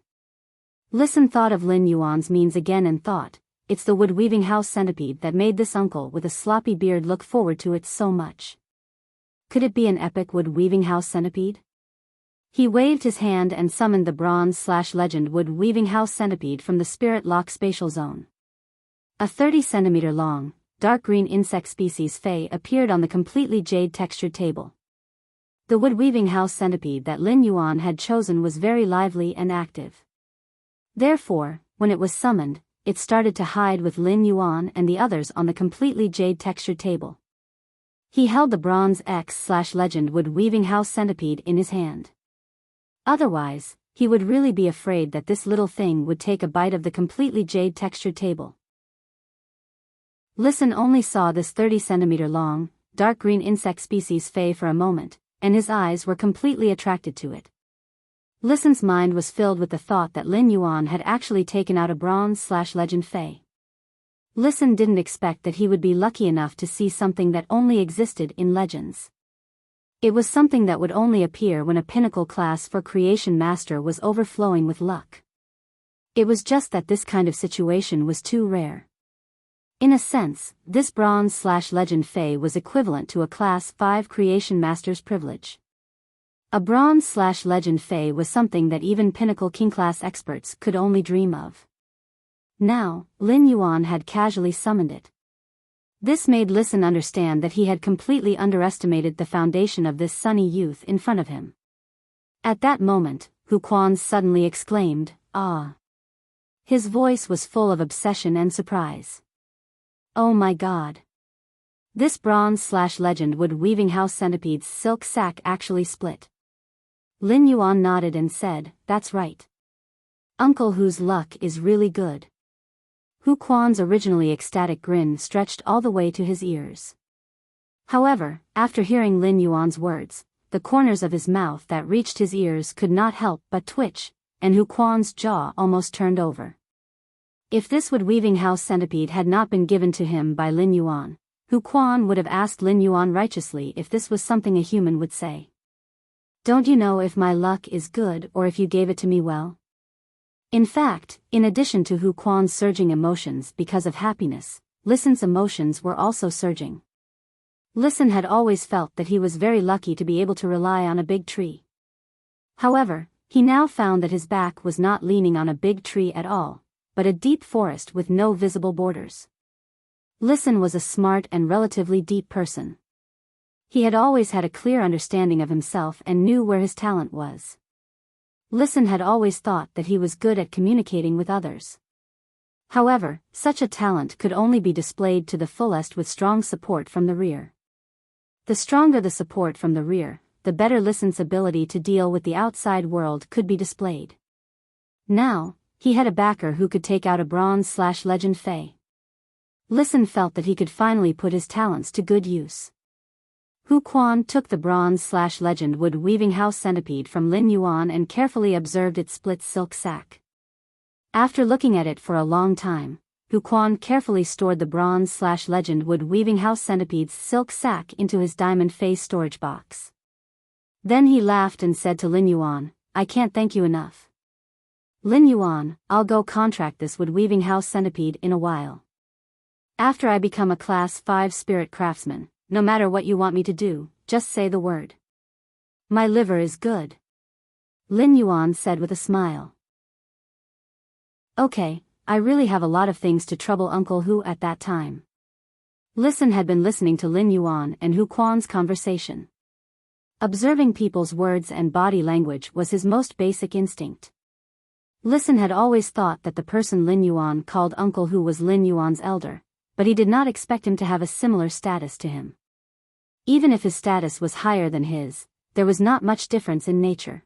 Listen thought of Lin Yuan's means again and thought, it's the wood-weaving house centipede that made this uncle with a sloppy beard look forward to it so much. Could it be an epic wood-weaving house centipede? He waved his hand and summoned the bronze/legend wood-weaving house centipede from the Spirit Lock spatial zone. A 30-centimeter long, dark green insect species fei appeared on the completely jade-textured table. The wood-weaving house centipede that Lin Yuan had chosen was very lively and active. Therefore, when it was summoned, it started to hide with Lin Yuan and the others on the completely jade-textured table. He held the bronze X/legend wood-weaving house centipede in his hand. Otherwise, he would really be afraid that this little thing would take a bite of the completely jade-textured table. Listen only saw this 30-centimeter long, dark green insect species fei for a moment, and his eyes were completely attracted to it. Listen's mind was filled with the thought that Lin Yuan had actually taken out a bronze/legend fei. Listen didn't expect that he would be lucky enough to see something that only existed in legends. It was something that would only appear when a pinnacle class for creation master was overflowing with luck. It was just that this kind of situation was too rare. In a sense, this bronze/legend fei was equivalent to a Class 5 creation master's privilege. A bronze/legend fei was something that even pinnacle king class experts could only dream of. Now, Lin Yuan had casually summoned it. This made Listen understand that he had completely underestimated the foundation of this sunny youth in front of him. At that moment, Hu Quan suddenly exclaimed, "Ah!" His voice was full of obsession and surprise. "Oh my God! This bronze/legend wood-weaving house centipede's silk sac actually split." Lin Yuan nodded and said, "That's right. Uncle Hu's luck is really good." Hu Quan's originally ecstatic grin stretched all the way to his ears. However, after hearing Lin Yuan's words, the corners of his mouth that reached his ears could not help but twitch, and Hu Quan's jaw almost turned over. If this wood-weaving house centipede had not been given to him by Lin Yuan, Hu Quan would have asked Lin Yuan righteously if this was something a human would say. Don't you know if my luck is good or if you gave it to me well? In fact, in addition to Hu Quan's surging emotions because of happiness, Listen's emotions were also surging. Listen had always felt that he was very lucky to be able to rely on a big tree. However, he now found that his back was not leaning on a big tree at all, but a deep forest with no visible borders. Listen was a smart and relatively deep person. He had always had a clear understanding of himself and knew where his talent was. Listen had always thought that he was good at communicating with others. However, such a talent could only be displayed to the fullest with strong support from the rear. The stronger the support from the rear, the better Listen's ability to deal with the outside world could be displayed. Now, he had a backer who could take out a bronze/legend Fey. Listen felt that he could finally put his talents to good use. Hu Quan took the bronze/legend wood weaving house centipede from Lin Yuan and carefully observed its split silk sack. After looking at it for a long time, Hu Quan carefully stored the bronze/legend wood weaving house centipede's silk sack into his diamond Fey storage box. Then he laughed and said to Lin Yuan, "I can't thank you enough. Lin Yuan, I'll go contract this wood weaving house centipede in a while. After I become a class 5 spirit craftsman, no matter what you want me to do, just say the word. My liver is good." Lin Yuan said with a smile. "Okay, I really have a lot of things to trouble Uncle Hu at that time." Listen had been listening to Lin Yuan and Hu Quan's conversation. Observing people's words and body language was his most basic instinct. Listen had always thought that the person Lin Yuan called Uncle Hu was Lin Yuan's elder, but he did not expect him to have a similar status to him. Even if his status was higher than his, there was not much difference in nature.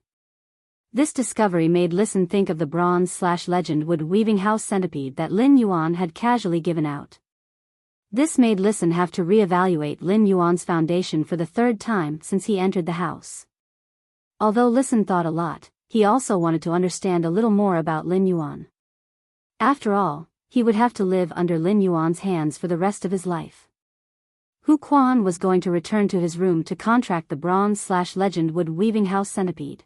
This discovery made Listen think of the bronze/legend wood weaving house centipede that Lin Yuan had casually given out. This made Listen have to re-evaluate Lin Yuan's foundation for the third time since he entered the house. Although Listen thought a lot, he also wanted to understand a little more about Lin Yuan. After all, he would have to live under Lin Yuan's hands for the rest of his life. Hu Quan was going to return to his room to contract the bronze/legend wood weaving house centipede.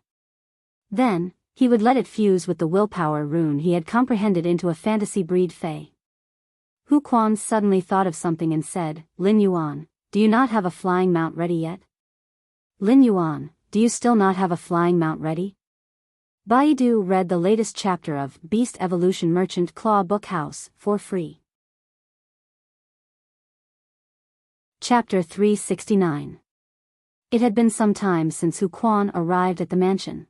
Then, he would let it fuse with the willpower rune he had comprehended into a fantasy breed Fey. Hu Quan suddenly thought of something and said, "Lin Yuan, do you not have a flying mount ready yet? Lin Yuan, do you still not have a flying mount ready?" Baidu read the latest chapter of Beast Evolution Merchant Claw Book House for free. Chapter 369. It had been some time since Hu Quan arrived at the mansion.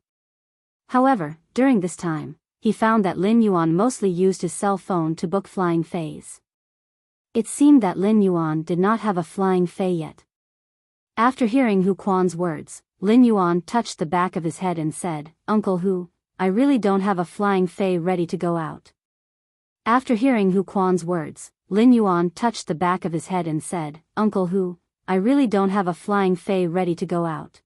However, during this time, he found that Lin Yuan mostly used his cell phone to book flying Feys. It seemed that Lin Yuan did not have a flying Fey yet. After hearing Hu Quan's words, Lin Yuan touched the back of his head and said, "Uncle Hu, I really don't have a flying Fey ready to go out." After hearing Hu Quan's words, Lin Yuan touched the back of his head and said, "Uncle Hu, I really don't have a flying Fey ready to go out."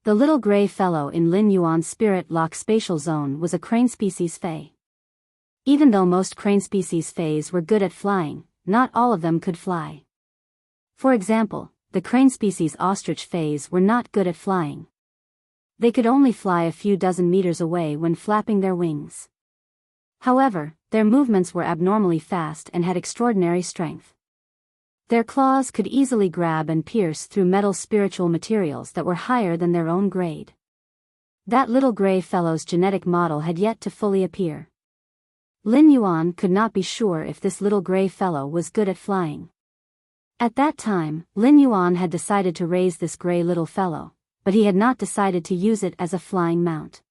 The little gray fellow in Lin Yuan's spirit lock spatial zone was a crane species Fey. Even though most crane species Feys were good at flying, not all of them could fly. For example, the crane species ostrich Feys were not good at flying. They could only fly a few dozen meters away when flapping their wings. However, their movements were abnormally fast and had extraordinary strength. Their claws could easily grab and pierce through metal spiritual materials that were higher than their own grade. That little gray fellow's genetic model had yet to fully appear. Lin Yuan could not be sure if this little gray fellow was good at flying. At that time, Lin Yuan had decided to raise this gray little fellow, but he had not decided to use it as a flying mount.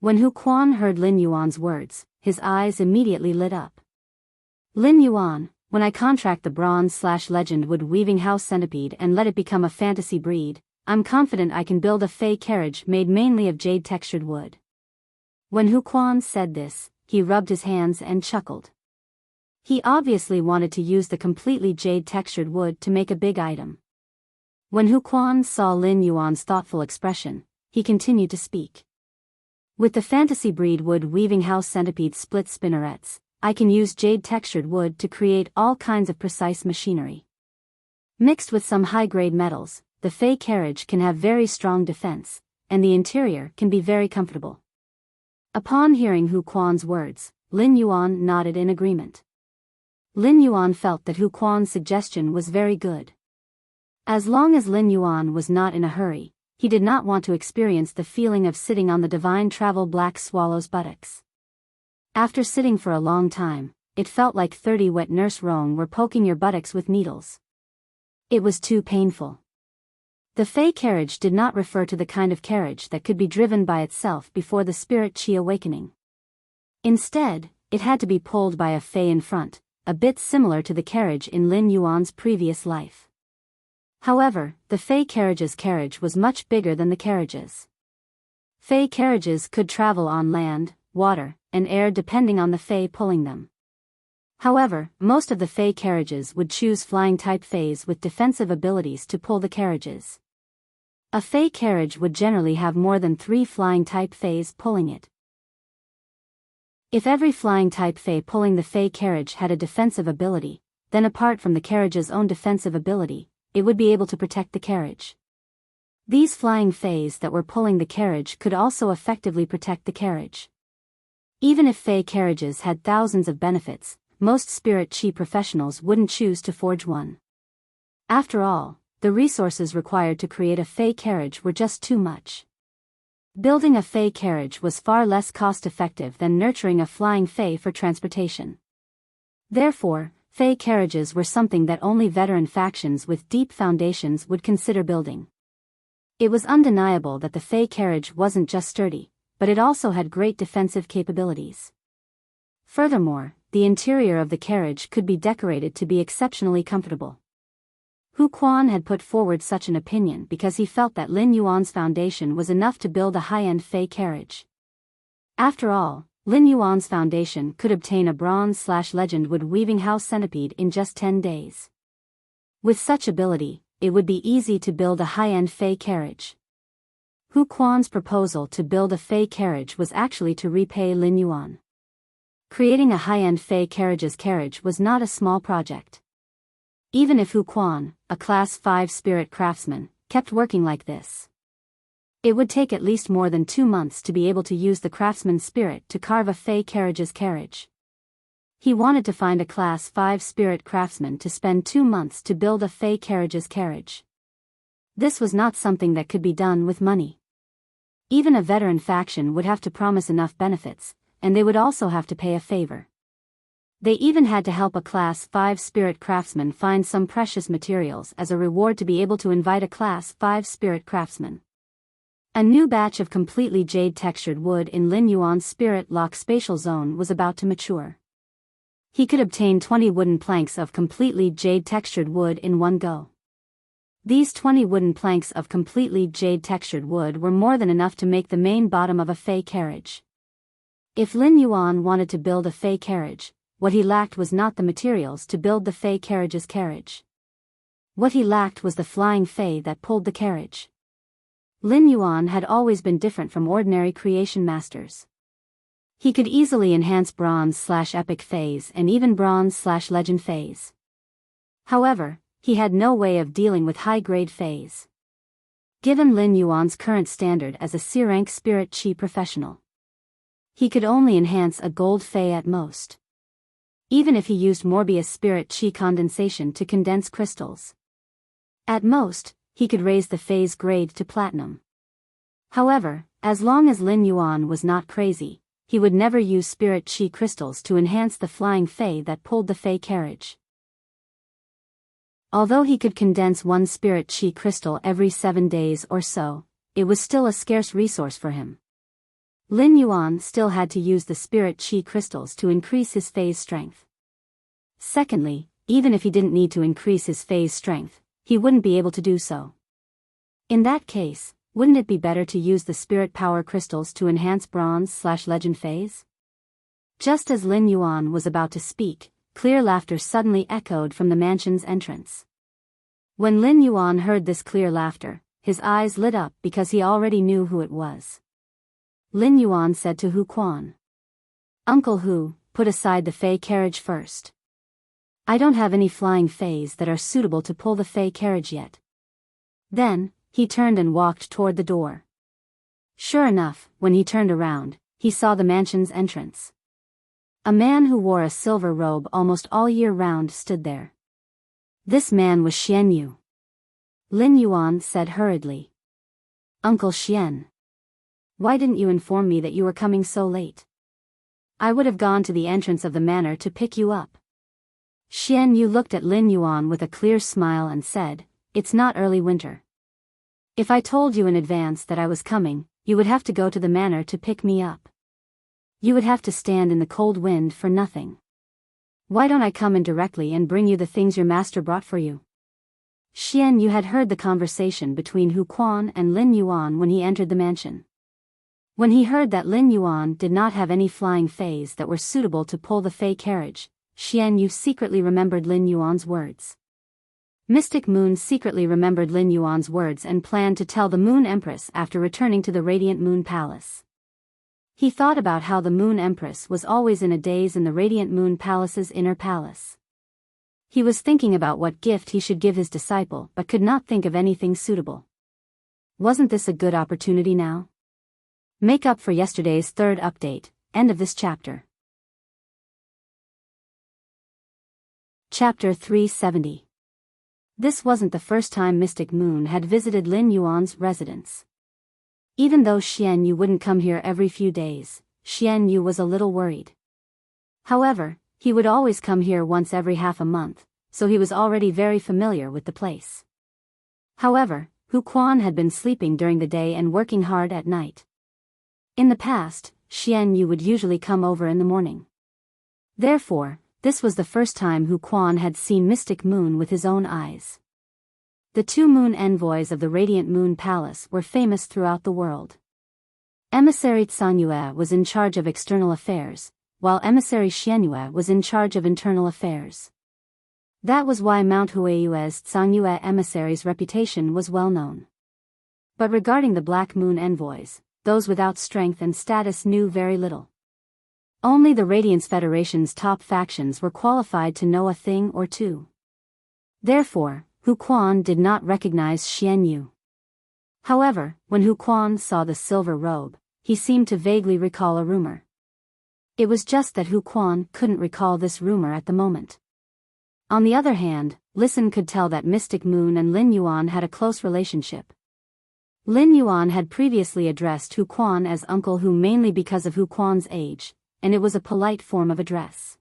When Hu Quan heard Lin Yuan's words, his eyes immediately lit up. "Lin Yuan, when I contract the bronze/legend wood weaving house centipede and let it become a fantasy breed, I'm confident I can build a Fey carriage made mainly of jade-textured wood." When Hu Quan said this, he rubbed his hands and chuckled. He obviously wanted to use the completely jade-textured wood to make a big item. When Hu Quan saw Lin Yuan's thoughtful expression, he continued to speak. "With the fantasy breed wood weaving house centipede split spinnerets, I can use jade-textured wood to create all kinds of precise machinery. Mixed with some high-grade metals, the Fey carriage can have very strong defense, and the interior can be very comfortable. Upon hearing Hu Quan's words, Lin Yuan nodded in agreement. Lin Yuan felt that Hu Quan's suggestion was very good. As long as Lin Yuan was not in a hurry, he did not want to experience the feeling of sitting on the divine travel black swallow's buttocks. After sitting for a long time, it felt like 30 wet nurse Rong were poking your buttocks with needles. It was too painful. The Fey carriage did not refer to the kind of carriage that could be driven by itself before the spirit chi awakening. Instead, it had to be pulled by a Fey in front, a bit similar to the carriage in Lin Yuan's previous life. However, the Fey carriage's carriage was much bigger than the carriages. Fey carriages could travel on land, water, and air depending on the Fey pulling them. However, most of the Fey carriages would choose flying-type Feys with defensive abilities to pull the carriages. A Fey carriage would generally have more than 3 flying-type Feys pulling it. If every flying-type Fey pulling the Fey carriage had a defensive ability, then apart from the carriage's own defensive ability, it would be able to protect the carriage. These flying Feys that were pulling the carriage could also effectively protect the carriage. Even if Fey carriages had thousands of benefits, most spirit chi professionals wouldn't choose to forge one. After all, the resources required to create a Fey carriage were just too much. Building a Fey carriage was far less cost-effective than nurturing a flying Fey for transportation. Therefore, Fey carriages were something that only veteran factions with deep foundations would consider building. It was undeniable that the Fey carriage wasn't just sturdy, but it also had great defensive capabilities. Furthermore, the interior of the carriage could be decorated to be exceptionally comfortable. Hu Quan had put forward such an opinion because he felt that Lin Yuan's foundation was enough to build a high-end Fey carriage. After all, Lin Yuan's foundation could obtain a bronze/legend wood-weaving house centipede in just 10 days. With such ability, it would be easy to build a high-end Fey carriage. Hu Quan's proposal to build a Fey carriage was actually to repay Lin Yuan. Creating a high-end Fey carriage's carriage was not a small project. Even if Hu Quan, a Class 5 spirit craftsman, kept working like this, it would take at least more than 2 months to be able to use the craftsman's spirit to carve a Fey carriage's carriage. He wanted to find a Class 5 spirit craftsman to spend 2 months to build a Fey carriage's carriage. This was not something that could be done with money. Even a veteran faction would have to promise enough benefits, and they would also have to pay a favor. They even had to help a Class 5 spirit craftsman find some precious materials as a reward to be able to invite a Class 5 spirit craftsman. A new batch of completely jade-textured wood in Lin Yuan's spirit lock spatial zone was about to mature. He could obtain 20 wooden planks of completely jade-textured wood in one go. These 20 wooden planks of completely jade-textured wood were more than enough to make the main bottom of a Fey carriage. If Lin Yuan wanted to build a Fey carriage, what he lacked was not the materials to build the Fey carriage's carriage. What he lacked was the flying Fey that pulled the carriage. Lin Yuan had always been different from ordinary creation masters. He could easily enhance bronze/epic Feys and even bronze/legend Feys. However, he had no way of dealing with high-grade Feys. Given Lin Yuan's current standard as a C-rank spirit chi professional, he could only enhance a gold Fey at most. Even if he used Morbius spirit chi condensation to condense crystals, at most, he could raise the Fey's grade to platinum. However, as long as Lin Yuan was not crazy, he would never use spirit chi crystals to enhance the flying Fey that pulled the Fey carriage. Although he could condense one spirit chi crystal every 7 days or so, it was still a scarce resource for him. Lin Yuan still had to use the spirit chi crystals to increase his Fey's strength. Secondly, even if he didn't need to increase his Fey's strength, he wouldn't be able to do so. In that case, wouldn't it be better to use the spirit power crystals to enhance bronze/legend Feys? Just as Lin Yuan was about to speak, clear laughter suddenly echoed from the mansion's entrance. When Lin Yuan heard this clear laughter, his eyes lit up because he already knew who it was. Lin Yuan said to Hu Quan, "Uncle Hu, put aside the Fey carriage first." I don't have any flying fays that are suitable to pull the fey carriage yet. Then, he turned and walked toward the door. Sure enough, when he turned around, he saw the mansion's entrance. A man who wore a silver robe almost all year round stood there. This man was Xian Yu. Lin Yuan said hurriedly. Uncle Xian. Why didn't you inform me that you were coming so late? I would have gone to the entrance of the manor to pick you up. Xian Yu looked at Lin Yuan with a clear smile and said, It's not early winter. If I told you in advance that I was coming, you would have to go to the manor to pick me up. You would have to stand in the cold wind for nothing. Why don't I come in directly and bring you the things your master brought for you? Xian Yu had heard the conversation between Hu Quan and Lin Yuan when he entered the mansion. When he heard that Lin Yuan did not have any flying fays that were suitable to pull the fey carriage, Xian Yu secretly remembered Lin Yuan's words. Mystic Moon secretly remembered Lin Yuan's words and planned to tell the Moon Empress after returning to the Radiant Moon Palace. He thought about how the Moon Empress was always in a daze in the Radiant Moon Palace's inner palace. He was thinking about what gift he should give his disciple but could not think of anything suitable. Wasn't this a good opportunity now? Make up for yesterday's third update, end of this chapter. Chapter 370. This wasn't the first time Mystic Moon had visited Lin Yuan's residence. Even though Xian Yu wouldn't come here every few days, Xian Yu was a little worried. However, he would always come here once every half a month, so he was already very familiar with the place. However, Hu Quan had been sleeping during the day and working hard at night. In the past, Xian Yu would usually come over in the morning. Therefore, this was the first time Hu Quan had seen Mystic Moon with his own eyes. The two moon envoys of the Radiant Moon Palace were famous throughout the world. Emissary Tsang was in charge of external affairs, while Emissary Xianyue was in charge of internal affairs. That was why Mount Huayue's Tsang emissary's reputation was well known. But regarding the Black Moon envoys, those without strength and status knew very little. Only the Radiance Federation's top factions were qualified to know a thing or two. Therefore, Hu Quan did not recognize Xian Yu. However, when Hu Quan saw the silver robe, he seemed to vaguely recall a rumor. It was just that Hu Quan couldn't recall this rumor at the moment. On the other hand, Listen could tell that Mystic Moon and Lin Yuan had a close relationship. Lin Yuan had previously addressed Hu Quan as Uncle Hu mainly because of Hu Quan's age, and it was a polite form of address.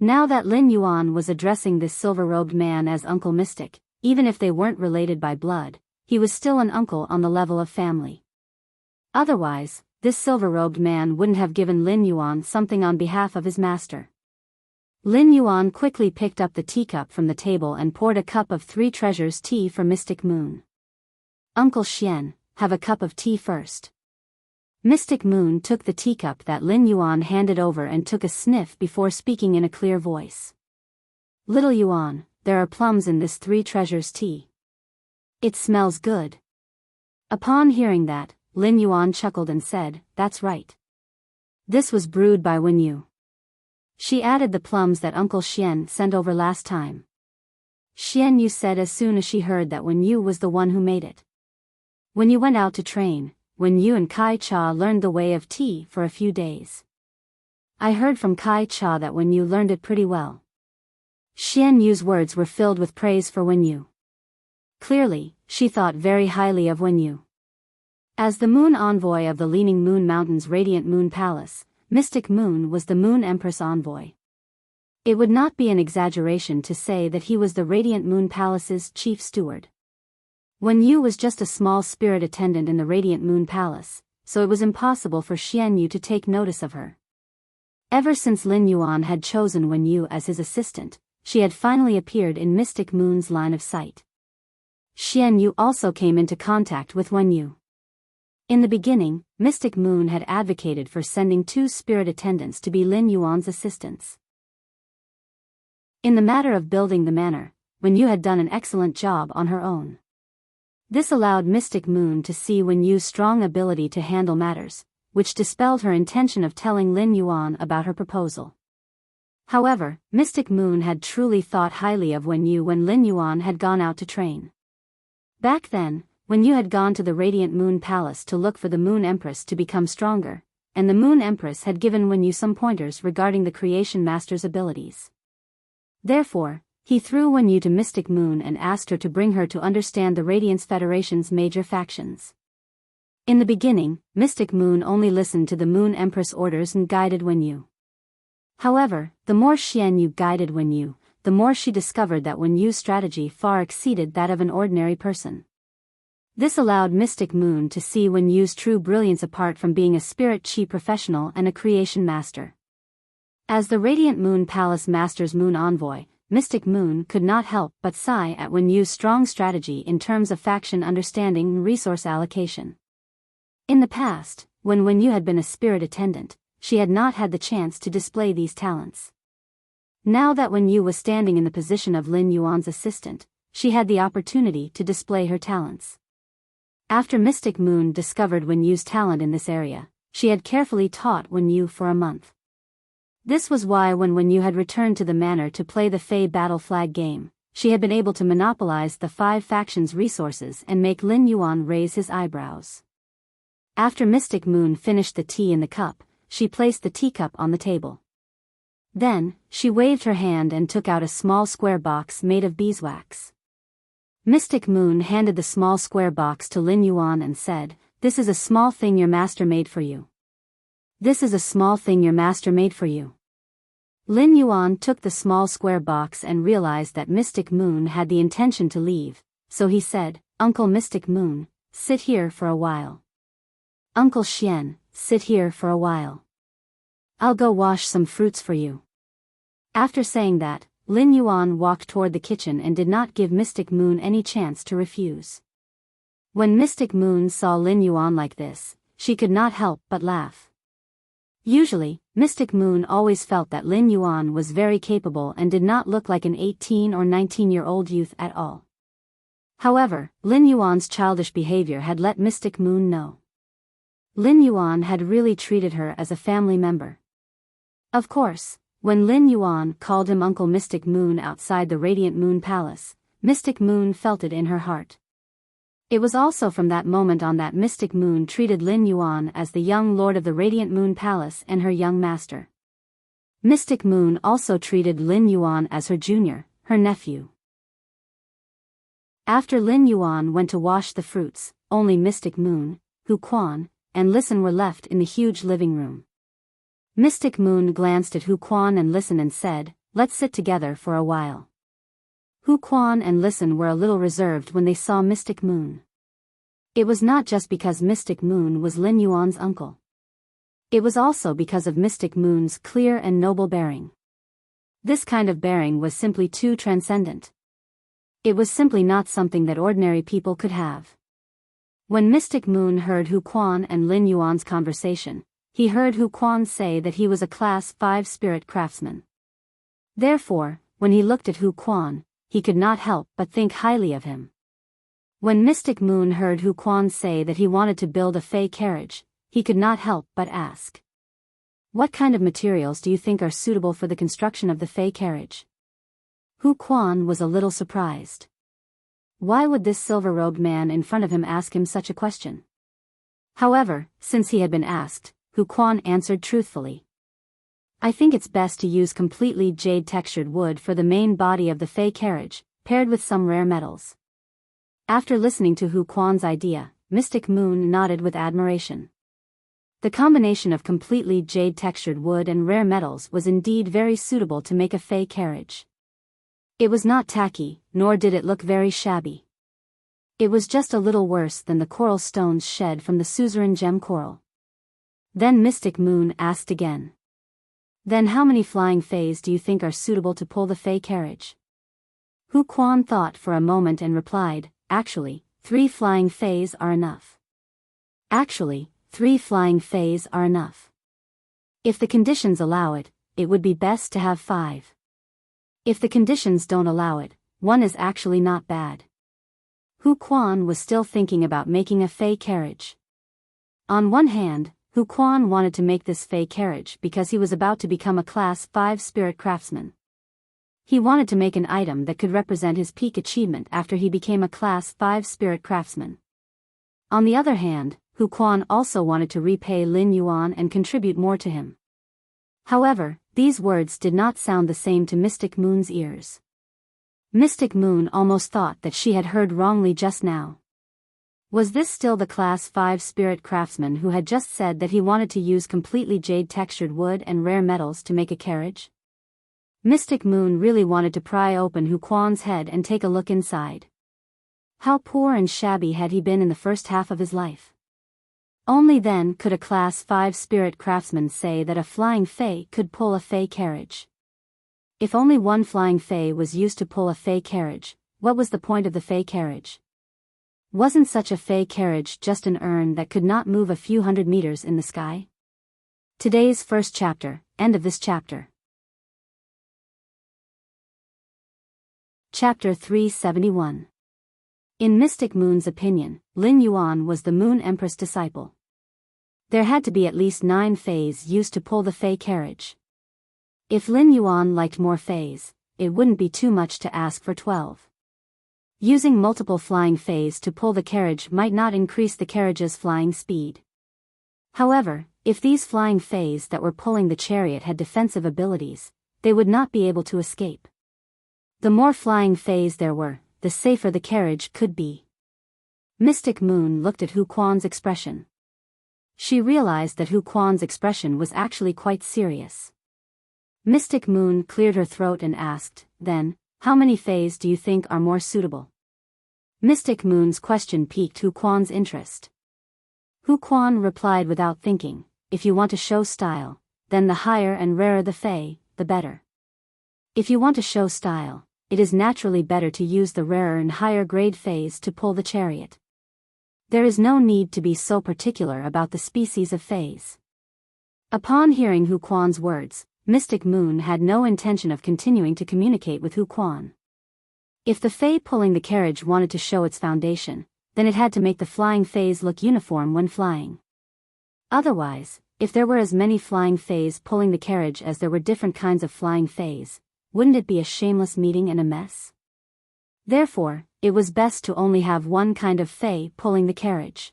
Now that Lin Yuan was addressing this silver-robed man as Uncle Mystic, even if they weren't related by blood, he was still an uncle on the level of family. Otherwise, this silver-robed man wouldn't have given Lin Yuan something on behalf of his master. Lin Yuan quickly picked up the teacup from the table and poured a cup of 3 treasures tea for Mystic Moon. Uncle Xian, have a cup of tea first. Mystic Moon took the teacup that Lin Yuan handed over and took a sniff before speaking in a clear voice. Little Yuan, there are plums in this 3 treasures tea. It smells good. Upon hearing that, Lin Yuan chuckled and said, That's right. This was brewed by Wen Yu. She added the plums that Uncle Xian sent over last time. Xian Yu said as soon as she heard that Wen Yu was the one who made it. When you went out to train, Wen Yu and Kai Cha learned the way of tea for a few days. I heard from Kai Cha that Wen Yu learned it pretty well. Xian Yu's words were filled with praise for Wen Yu. Clearly, she thought very highly of Wen Yu. As the moon envoy of the Leaning Moon Mountain's Radiant Moon Palace, Mystic Moon was the Moon Empress envoy. It would not be an exaggeration to say that he was the Radiant Moon Palace's chief steward. Wen Yu was just a small spirit attendant in the Radiant Moon Palace, so it was impossible for Xian Yu to take notice of her. Ever since Lin Yuan had chosen Wen Yu as his assistant, she had finally appeared in Mystic Moon's line of sight. Xian Yu also came into contact with Wen Yu. In the beginning, Mystic Moon had advocated for sending 2 spirit attendants to be Lin Yuan's assistants. In the matter of building the manor, Wen Yu had done an excellent job on her own. This allowed Mystic Moon to see Wen Yu's strong ability to handle matters, which dispelled her intention of telling Lin Yuan about her proposal. However, Mystic Moon had truly thought highly of Wen Yu when Lin Yuan had gone out to train. Back then, Wen Yu had gone to the Radiant Moon Palace to look for the Moon Empress to become stronger, and the Moon Empress had given Wen Yu some pointers regarding the Creation Master's abilities. Therefore, he threw Wen Yu to Mystic Moon and asked her to bring her to understand the Radiance Federation's major factions. In the beginning, Mystic Moon only listened to the Moon Empress orders and guided Wen Yu. However, the more Xian Yu guided Wen Yu, the more she discovered that Wen Yu's strategy far exceeded that of an ordinary person. This allowed Mystic Moon to see Wen Yu's true brilliance apart from being a spirit chi professional and a creation master. As the Radiant Moon Palace Master's Moon Envoy, Mystic Moon could not help but sigh at Wen Yu's strong strategy in terms of faction understanding and resource allocation. In the past, when Wen Yu had been a spirit attendant, she had not had the chance to display these talents. Now that Wen Yu was standing in the position of Lin Yuan's assistant, she had the opportunity to display her talents. After Mystic Moon discovered Wen Yu's talent in this area, she had carefully taught Wen Yu for a month. This was why when Wen Yu had returned to the manor to play the Fey Battle Flag game, she had been able to monopolize the 5 factions' resources and make Lin Yuan raise his eyebrows. After Mystic Moon finished the tea in the cup, she placed the teacup on the table. Then, she waved her hand and took out a small square box made of beeswax. Mystic Moon handed the small square box to Lin Yuan and said, "This is a small thing your master made for you. This is a small thing your master made for you." Lin Yuan took the small square box and realized that Mystic Moon had the intention to leave, so he said, "Uncle Mystic Moon, sit here for a while. Uncle Xian, sit here for a while. I'll go wash some fruits for you." After saying that, Lin Yuan walked toward the kitchen and did not give Mystic Moon any chance to refuse. When Mystic Moon saw Lin Yuan like this, she could not help but laugh. Usually, Mystic Moon always felt that Lin Yuan was very capable and did not look like an 18 or 19-year-old youth at all. However, Lin Yuan's childish behavior had let Mystic Moon know. Lin Yuan had really treated her as a family member. Of course, when Lin Yuan called him Uncle Mystic Moon outside the Radiant Moon Palace, Mystic Moon felt it in her heart. It was also from that moment on that Mystic Moon treated Lin Yuan as the young lord of the Radiant Moon Palace and her young master. Mystic Moon also treated Lin Yuan as her junior, her nephew. After Lin Yuan went to wash the fruits, only Mystic Moon, Hu Quan, and Listen were left in the huge living room. Mystic Moon glanced at Hu Quan and Listen and said, "Let's sit together for a while." Hu Quan and Listen were a little reserved when they saw Mystic Moon. It was not just because Mystic Moon was Lin Yuan's uncle. It was also because of Mystic Moon's clear and noble bearing. This kind of bearing was simply too transcendent. It was simply not something that ordinary people could have. When Mystic Moon heard Hu Quan and Lin Yuan's conversation, he heard Hu Quan say that he was a Class 5 spirit craftsman. Therefore, when he looked at Hu Quan, he could not help but think highly of him. When Mystic Moon heard Hu Quan say that he wanted to build a Fey carriage, he could not help but ask, "What kind of materials do you think are suitable for the construction of the Fey carriage?" Hu Quan was a little surprised. Why would this silver-robed man in front of him ask him such a question? However, since he had been asked, Hu Quan answered truthfully. "I think it's best to use completely jade-textured wood for the main body of the Fey carriage, paired with some rare metals." After listening to Hu Quan's idea, Mystic Moon nodded with admiration. The combination of completely jade-textured wood and rare metals was indeed very suitable to make a Fey carriage. It was not tacky, nor did it look very shabby. It was just a little worse than the coral stones shed from the suzerain gem coral. Then Mystic Moon asked again, "Then how many flying Fays do you think are suitable to pull the Fey carriage?" Hu Quan thought for a moment and replied, "Actually, 3 flying Fays are enough. Actually, 3 flying Fays are enough. If the conditions allow it, it would be best to have 5. If the conditions don't allow it, 1 is actually not bad." Hu Quan was still thinking about making a Fey carriage. On one hand, Hu Quan wanted to make this Fey carriage because he was about to become a Class 5 spirit craftsman. He wanted to make an item that could represent his peak achievement after he became a Class 5 spirit craftsman. On the other hand, Hu Quan also wanted to repay Lin Yuan and contribute more to him. However, these words did not sound the same to Mystic Moon's ears. Mystic Moon almost thought that she had heard wrongly just now. Was this still the Class 5 spirit craftsman who had just said that he wanted to use completely jade-textured wood and rare metals to make a carriage? Mystic Moon really wanted to pry open Hu Quan's head and take a look inside. How poor and shabby had he been in the first half of his life? Only then could a Class 5 spirit craftsman say that a flying Fey could pull a Fey carriage. If only one flying Fey was used to pull a Fey carriage, what was the point of the Fey carriage? Wasn't such a Fey carriage just an urn that could not move a few hundred meters in the sky? Today's first chapter, end of this chapter. Chapter 371. In Mystic Moon's opinion, Lin Yuan was the Moon Empress disciple. There had to be at least 9 Feys used to pull the Fey carriage. If Lin Yuan liked more Feys, it wouldn't be too much to ask for 12. Using multiple flying Feys to pull the carriage might not increase the carriage's flying speed. However, if these flying Feys that were pulling the chariot had defensive abilities, they would not be able to escape. The more flying Feys there were, the safer the carriage could be. Mystic Moon looked at Hu Quan's expression. She realized that Hu Quan's expression was actually quite serious. Mystic Moon cleared her throat and asked, "Then, how many Feys do you think are more suitable?" Mystic Moon's question piqued Hu Quan's interest. Hu Quan replied without thinking, "If you want to show style, then the higher and rarer the Fey, the better. If you want to show style, it is naturally better to use the rarer and higher grade Feys to pull the chariot. There is no need to be so particular about the species of Feys." Upon hearing Hu Quan's words, Mystic Moon had no intention of continuing to communicate with Hu Quan. If the Fey pulling the carriage wanted to show its foundation, then it had to make the flying Feys look uniform when flying. Otherwise, if there were as many flying Feys pulling the carriage as there were different kinds of flying Feys, wouldn't it be a shameless meeting and a mess? Therefore, it was best to only have one kind of Fey pulling the carriage.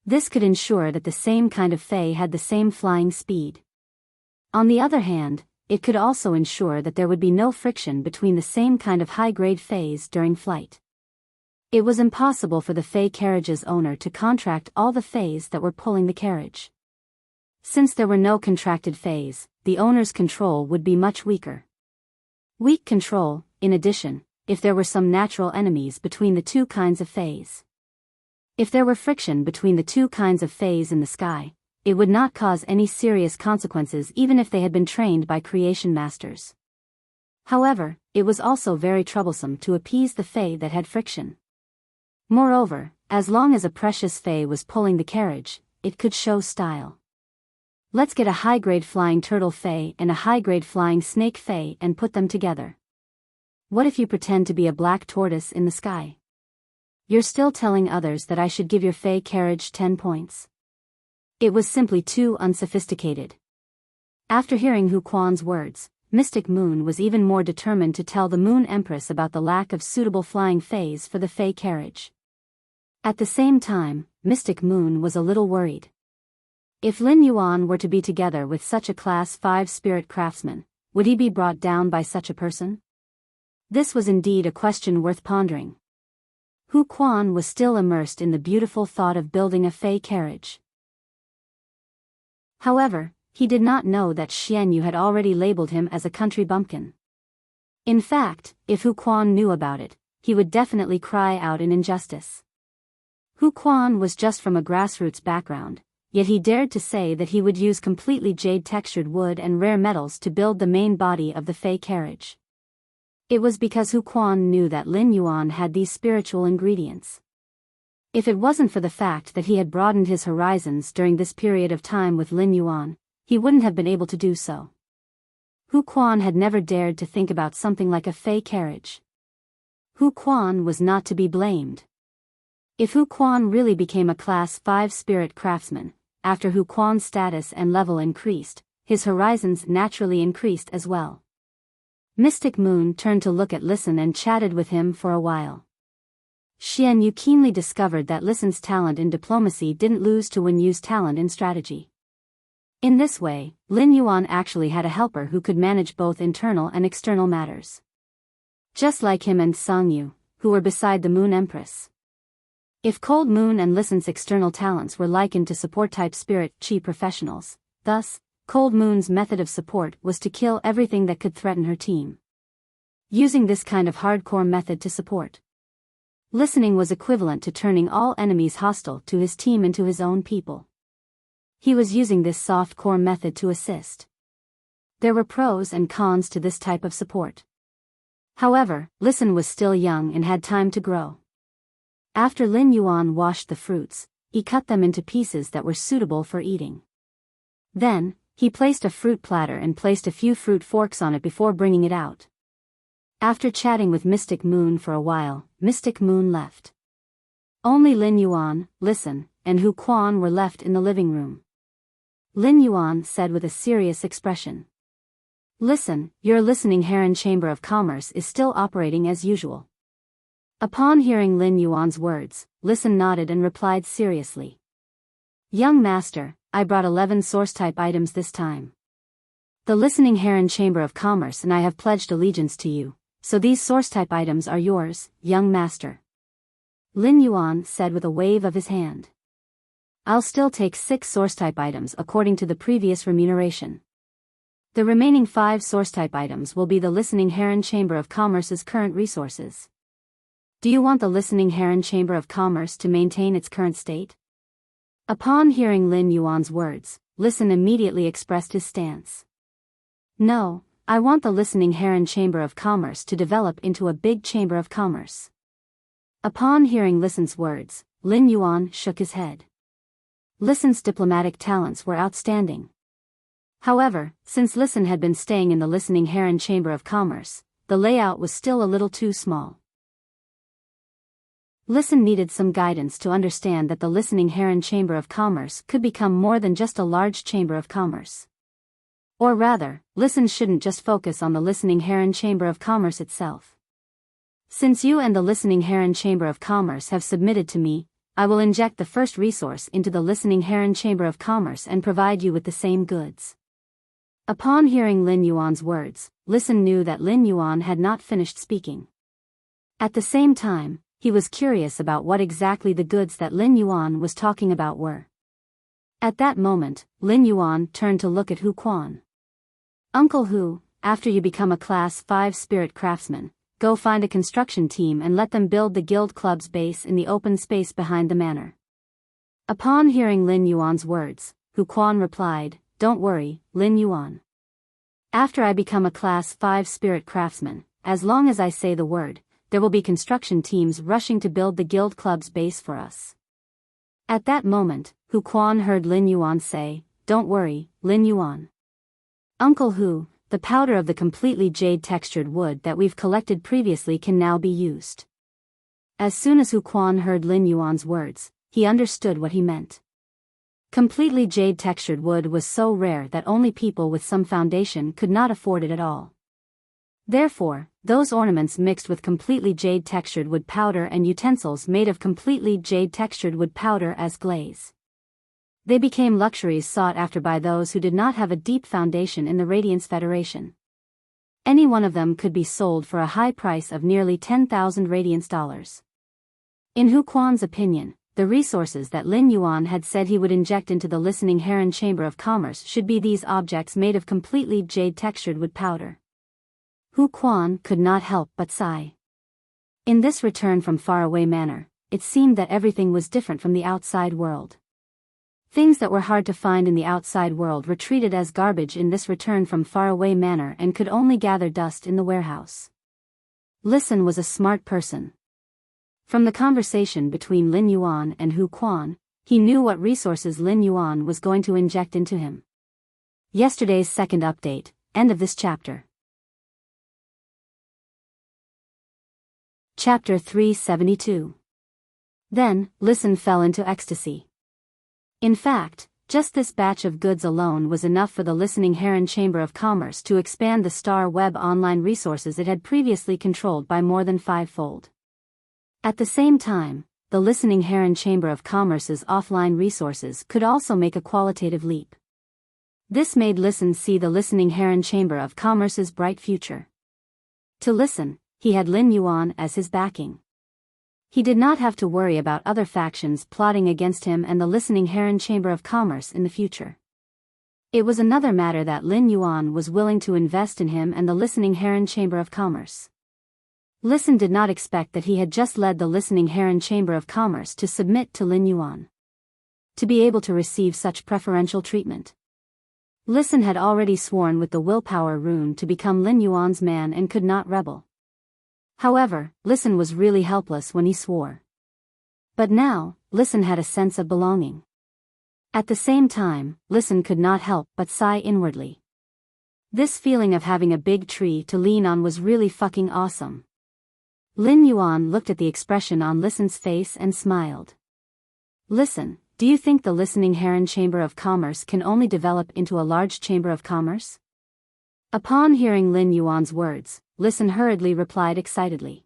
This could ensure that the same kind of Fey had the same flying speed. On the other hand, it could also ensure that there would be no friction between the same kind of high-grade Feys during flight. It was impossible for the Fey carriage's owner to contract all the Feys that were pulling the carriage. Since there were no contracted Feys, the owner's control would be much weaker. Weak control, in addition, if there were some natural enemies between the two kinds of Feys. If there were friction between the two kinds of Feys in the sky, it would not cause any serious consequences even if they had been trained by creation masters. However, it was also very troublesome to appease the Fey that had friction. Moreover, as long as a precious Fey was pulling the carriage, it could show style. Let's get a high-grade flying turtle Fey and a high-grade flying snake Fey and put them together. What if you pretend to be a black tortoise in the sky? You're still telling others that I should give your Fey carriage 10 points. It was simply too unsophisticated. After hearing Hu Quan's words, Mystic Moon was even more determined to tell the Moon Empress about the lack of suitable flying Feys for the Fey carriage. At the same time, Mystic Moon was a little worried. If Lin Yuan were to be together with such a Class 5 spirit craftsman, would he be brought down by such a person? This was indeed a question worth pondering. Hu Quan was still immersed in the beautiful thought of building a Fey carriage. However, he did not know that Xian Yu had already labeled him as a country bumpkin. In fact, if Hu Quan knew about it, he would definitely cry out in injustice. Hu Quan was just from a grassroots background, yet he dared to say that he would use completely jade-textured wood and rare metals to build the main body of the Fey carriage. It was because Hu Quan knew that Lin Yuan had these spiritual ingredients. If it wasn't for the fact that he had broadened his horizons during this period of time with Lin Yuan, he wouldn't have been able to do so. Hu Quan had never dared to think about something like a Fey carriage. Hu Quan was not to be blamed. If Hu Quan really became a Class 5 spirit craftsman, after Hu Quan's status and level increased, his horizons naturally increased as well. Mystic Moon turned to look at Listen and chatted with him for a while. Xian Yu keenly discovered that Listen's talent in diplomacy didn't lose to Wen Yu's talent in strategy. In this way, Lin Yuan actually had a helper who could manage both internal and external matters. Just like him and Song Yu, who were beside the Moon Empress. If Cold Moon and Listen's external talents were likened to support-type spirit Qi professionals, thus, Cold Moon's method of support was to kill everything that could threaten her team. Using this kind of hardcore method to support. Listening was equivalent to turning all enemies hostile to his team into his own people. He was using this soft-core method to assist. There were pros and cons to this type of support. However, Listen was still young and had time to grow. After Lin Yuan washed the fruits, he cut them into pieces that were suitable for eating. Then, he placed a fruit platter and placed a few fruit forks on it before bringing it out. After chatting with Mystic Moon for a while, Mystic Moon left. Only Lin Yuan, Listen, and Hu Quan were left in the living room. Lin Yuan said with a serious expression. Listen, your listening Heron Chamber of Commerce is still operating as usual. Upon hearing Lin Yuan's words, Listen nodded and replied seriously. Young master, I brought 11 source-type items this time. The listening Heron Chamber of Commerce and I have pledged allegiance to you, so these source-type items are yours, young master. Lin Yuan said with a wave of his hand. I'll still take 6 source-type items according to the previous remuneration. The remaining 5 source-type items will be the listening Heron Chamber of Commerce's current resources. Do you want the listening Heron Chamber of Commerce to maintain its current state? Upon hearing Lin Yuan's words, Listen immediately expressed his stance. No, I want the listening Heron Chamber of Commerce to develop into a big chamber of commerce. Upon hearing Listen's words, Lin Yuan shook his head. Listen's diplomatic talents were outstanding. However, since Listen had been staying in the listening Heron Chamber of Commerce, the layout was still a little too small. Listen needed some guidance to understand that the listening Heron Chamber of Commerce could become more than just a large chamber of commerce. Or rather, Listen shouldn't just focus on the listening Heron Chamber of Commerce itself. Since you and the listening Heron Chamber of Commerce have submitted to me, I will inject the first resource into the listening Heron Chamber of Commerce and provide you with the same goods. Upon hearing Lin Yuan's words, Listen knew that Lin Yuan had not finished speaking. At the same time, he was curious about what exactly the goods that Lin Yuan was talking about were. At that moment, Lin Yuan turned to look at Hu Quan. Uncle Hu, after you become a Class 5 spirit craftsman, go find a construction team and let them build the guild club's base in the open space behind the manor. Upon hearing Lin Yuan's words, Hu Quan replied, Don't worry, Lin Yuan. After I become a Class 5 spirit craftsman, as long as I say the word, there will be construction teams rushing to build the guild club's base for us. At that moment, Hu Quan heard Lin Yuan say, Don't worry, Lin Yuan. Uncle Hu, the powder of the completely jade-textured wood that we've collected previously can now be used. As soon as Hu Quan heard Lin Yuan's words, he understood what he meant. Completely jade-textured wood was so rare that only people with some foundation could not afford it at all. Therefore, those ornaments mixed with completely jade-textured wood powder and utensils made of completely jade-textured wood powder as glaze. They became luxuries sought after by those who did not have a deep foundation in the Radiance Federation. Any one of them could be sold for a high price of nearly 10,000 Radiance dollars. In Hu Quan's opinion, the resources that Lin Yuan had said he would inject into the listening Heron Chamber of Commerce should be these objects made of completely jade-textured wood powder. Hu Quan could not help but sigh. In this return from faraway manor, it seemed that everything was different from the outside world. Things that were hard to find in the outside world were treated as garbage in this return from faraway manor and could only gather dust in the warehouse. Listen was a smart person. From the conversation between Lin Yuan and Hu Quan, he knew what resources Lin Yuan was going to inject into him. Yesterday's second update, end of this chapter. Chapter 372. Then, Listen fell into ecstasy. In fact, Just this batch of goods alone was enough for the listening Heron Chamber of Commerce to expand the Star Web online resources it had previously controlled by more than fivefold. At the same time, the listening Heron Chamber of Commerce's offline resources could also make a qualitative leap. This made Listen see the listening Heron Chamber of Commerce's bright future. To Listen, he had Lin Yuan as his backing. He did not have to worry about other factions plotting against him and the listening Heron Chamber of Commerce in the future. It was another matter that Lin Yuan was willing to invest in him and the listening Heron Chamber of Commerce. Listen did not expect that he had just led the listening Heron Chamber of Commerce to submit to Lin Yuan. To be able to receive such preferential treatment. Listen had already sworn with the willpower rune to become Lin Yuan's man and could not rebel. However, Listen was really helpless when he swore. But now, Listen had a sense of belonging. At the same time, Listen could not help but sigh inwardly. This feeling of having a big tree to lean on was really fucking awesome. Lin Yuan looked at the expression on Listen's face and smiled. Listen, do you think the listening Heron Chamber of Commerce can only develop into a large chamber of commerce? Upon hearing Lin Yuan's words, Listen hurriedly replied excitedly.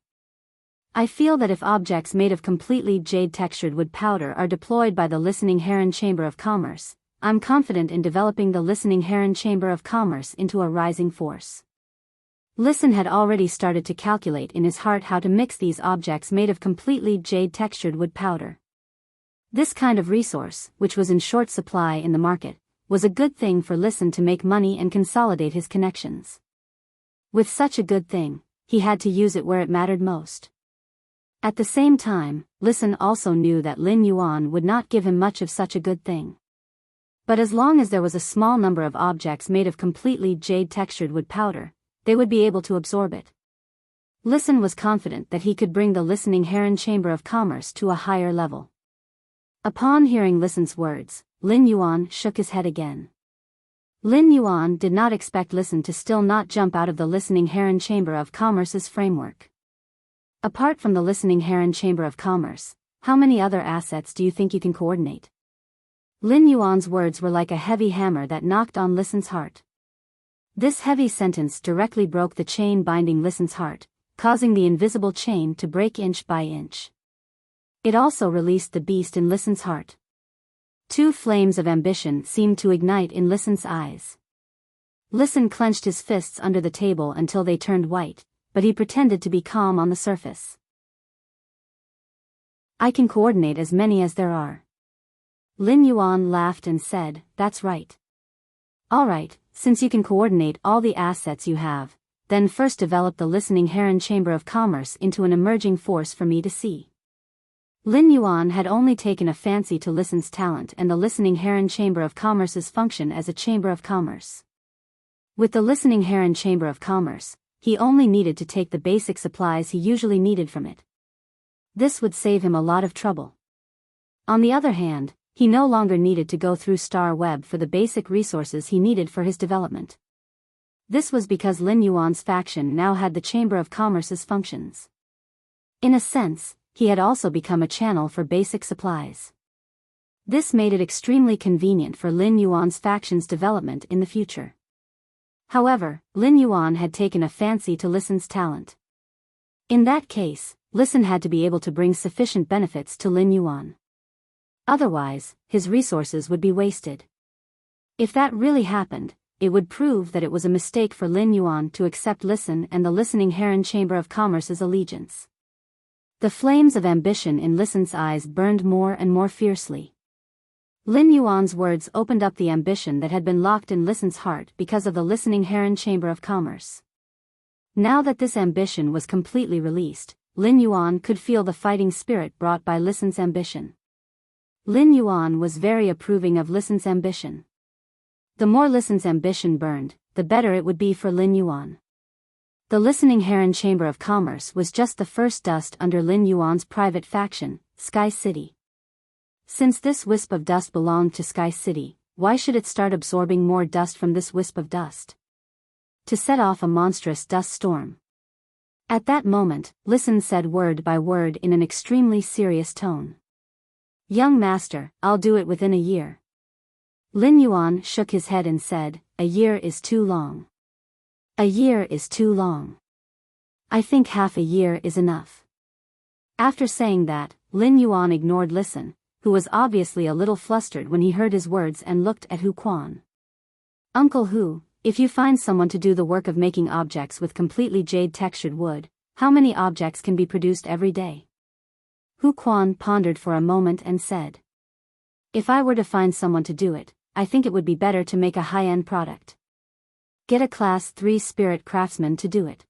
I feel that if objects made of completely jade-textured wood powder are deployed by the listening Heron Chamber of Commerce, I'm confident in developing the listening Heron Chamber of Commerce into a rising force. Listen had already started to calculate in his heart how to mix these objects made of completely jade-textured wood powder. This kind of resource, which was in short supply in the market, was a good thing for Listen to make money and consolidate his connections. With such a good thing, he had to use it where it mattered most. At the same time, Listen also knew that Lin Yuan would not give him much of such a good thing. But as long as there was a small number of objects made of completely jade-textured wood powder, they would be able to absorb it. Listen was confident that he could bring the listening Heron Chamber of Commerce to a higher level. Upon hearing Listen's words, Lin Yuan shook his head again. Lin Yuan did not expect Listen to still not jump out of the listening Heron Chamber of Commerce's framework. Apart from the listening Heron Chamber of Commerce, how many other assets do you think you can coordinate? Lin Yuan's words were like a heavy hammer that knocked on Listen's heart. This heavy sentence directly broke the chain binding Listen's heart, causing the invisible chain to break inch by inch. It also released the beast in Listen's heart. Two flames of ambition seemed to ignite in Listen's eyes. Listen clenched his fists under the table until they turned white, but he pretended to be calm on the surface. I can coordinate as many as there are. Lin Yuan laughed and said, that's right. All right, since you can coordinate all the assets you have, then first develop the listening Heron Chamber of Commerce into an emerging force for me to see. Lin Yuan had only taken a fancy to Listen's talent and the listening Heron Chamber of Commerce's function as a chamber of commerce. With the listening Heron Chamber of Commerce, he only needed to take the basic supplies he usually needed from it. This would save him a lot of trouble. On the other hand, he no longer needed to go through Star Web for the basic resources he needed for his development. This was because Lin Yuan's faction now had the Chamber of Commerce's functions. In a sense, he had also become a channel for basic supplies. This made it extremely convenient for Lin Yuan's faction's development in the future. However, Lin Yuan had taken a fancy to Listen's talent. In that case, Listen had to be able to bring sufficient benefits to Lin Yuan. Otherwise, his resources would be wasted. If that really happened, it would prove that it was a mistake for Lin Yuan to accept Listen and the listening Heron Chamber of Commerce's allegiance. The flames of ambition in Listen's eyes burned more and more fiercely. Lin Yuan's words opened up the ambition that had been locked in Listen's heart because of the listening Heron Chamber of Commerce. Now that this ambition was completely released, Lin Yuan could feel the fighting spirit brought by Listen's ambition. Lin Yuan was very approving of Listen's ambition. The more Listen's ambition burned, the better it would be for Lin Yuan. The listening Heron Chamber of Commerce was just the first dust under Lin Yuan's private faction, Sky City. Since this wisp of dust belonged to Sky City, why should it start absorbing more dust from this wisp of dust? To set off a monstrous dust storm. At that moment, Listen said word by word in an extremely serious tone. Young master, I'll do it within a year. Lin Yuan shook his head and said, "A year is too long. A year is too long. I think half a year is enough." After saying that, Lin Yuan ignored Listen, who was obviously a little flustered when he heard his words, and looked at Hu Quan. "Uncle Hu, if you find someone to do the work of making objects with completely jade-textured wood, how many objects can be produced every day?" Hu Quan pondered for a moment and said, "If I were to find someone to do it, I think it would be better to make a high-end product. Get a Class 3 spirit craftsman to do it.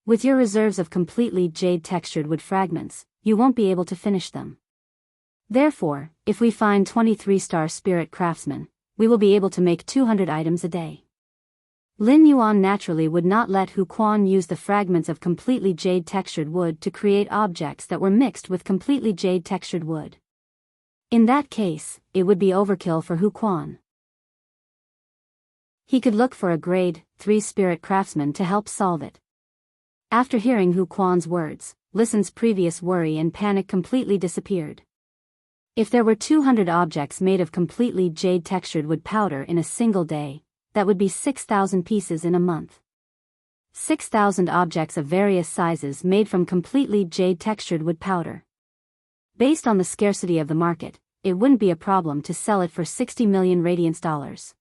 With your reserves of completely jade-textured wood fragments, you won't be able to finish them. Therefore, if we find 23-star spirit craftsmen, we will be able to make 200 items a day." Lin Yuan naturally would not let Hu Quan use the fragments of completely jade-textured wood to create objects that were mixed with completely jade-textured wood. In that case, it would be overkill for Hu Quan. He could look for a grade 3 spirit craftsman to help solve it. After hearing Hu Quan's words, Listen's previous worry and panic completely disappeared. If there were 200 objects made of completely jade-textured wood powder in a single day, that would be 6,000 pieces in a month. 6,000 objects of various sizes made from completely jade-textured wood powder. Based on the scarcity of the market, it wouldn't be a problem to sell it for 60 million radiance dollars.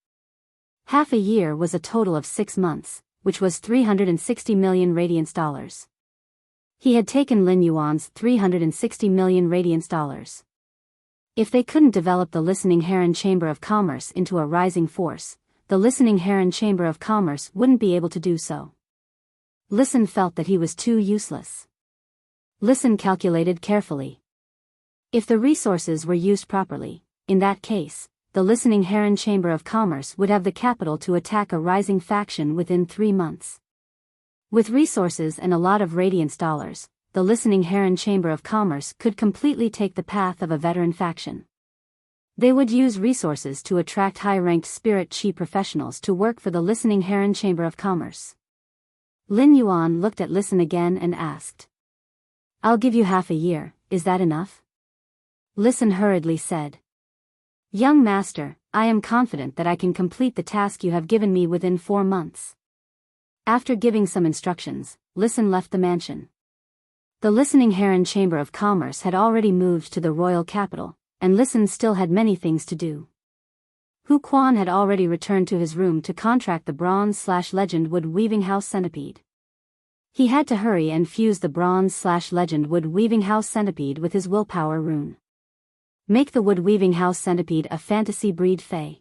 Half a year was a total of 6 months, which was 360 million radiance dollars. He had taken Lin Yuan's 360 million radiance dollars. If they couldn't develop the Listening Heron Chamber of Commerce into a rising force, the Listening Heron Chamber of Commerce wouldn't be able to do so. Listen felt that he was too useless. Listen calculated carefully. If the resources were used properly, in that case, the Listening Heron Chamber of Commerce would have the capital to attack a rising faction within 3 months. With resources and a lot of radiance dollars, the Listening Heron Chamber of Commerce could completely take the path of a veteran faction. They would use resources to attract high-ranked spirit chi professionals to work for the Listening Heron Chamber of Commerce. Lin Yuan looked at Listen again and asked, "I'll give you half a year, is that enough?" Listen hurriedly said, "Young master, I am confident that I can complete the task you have given me within 4 months." After giving some instructions, Listen left the mansion. The Listening Heron Chamber of Commerce had already moved to the royal capital, and Listen still had many things to do. Hu Quan had already returned to his room to contract the bronze/legend wood weaving house centipede. He had to hurry and fuse the bronze/legend wood weaving house centipede with his willpower rune. Make the wood weaving house centipede a fantasy breed fae.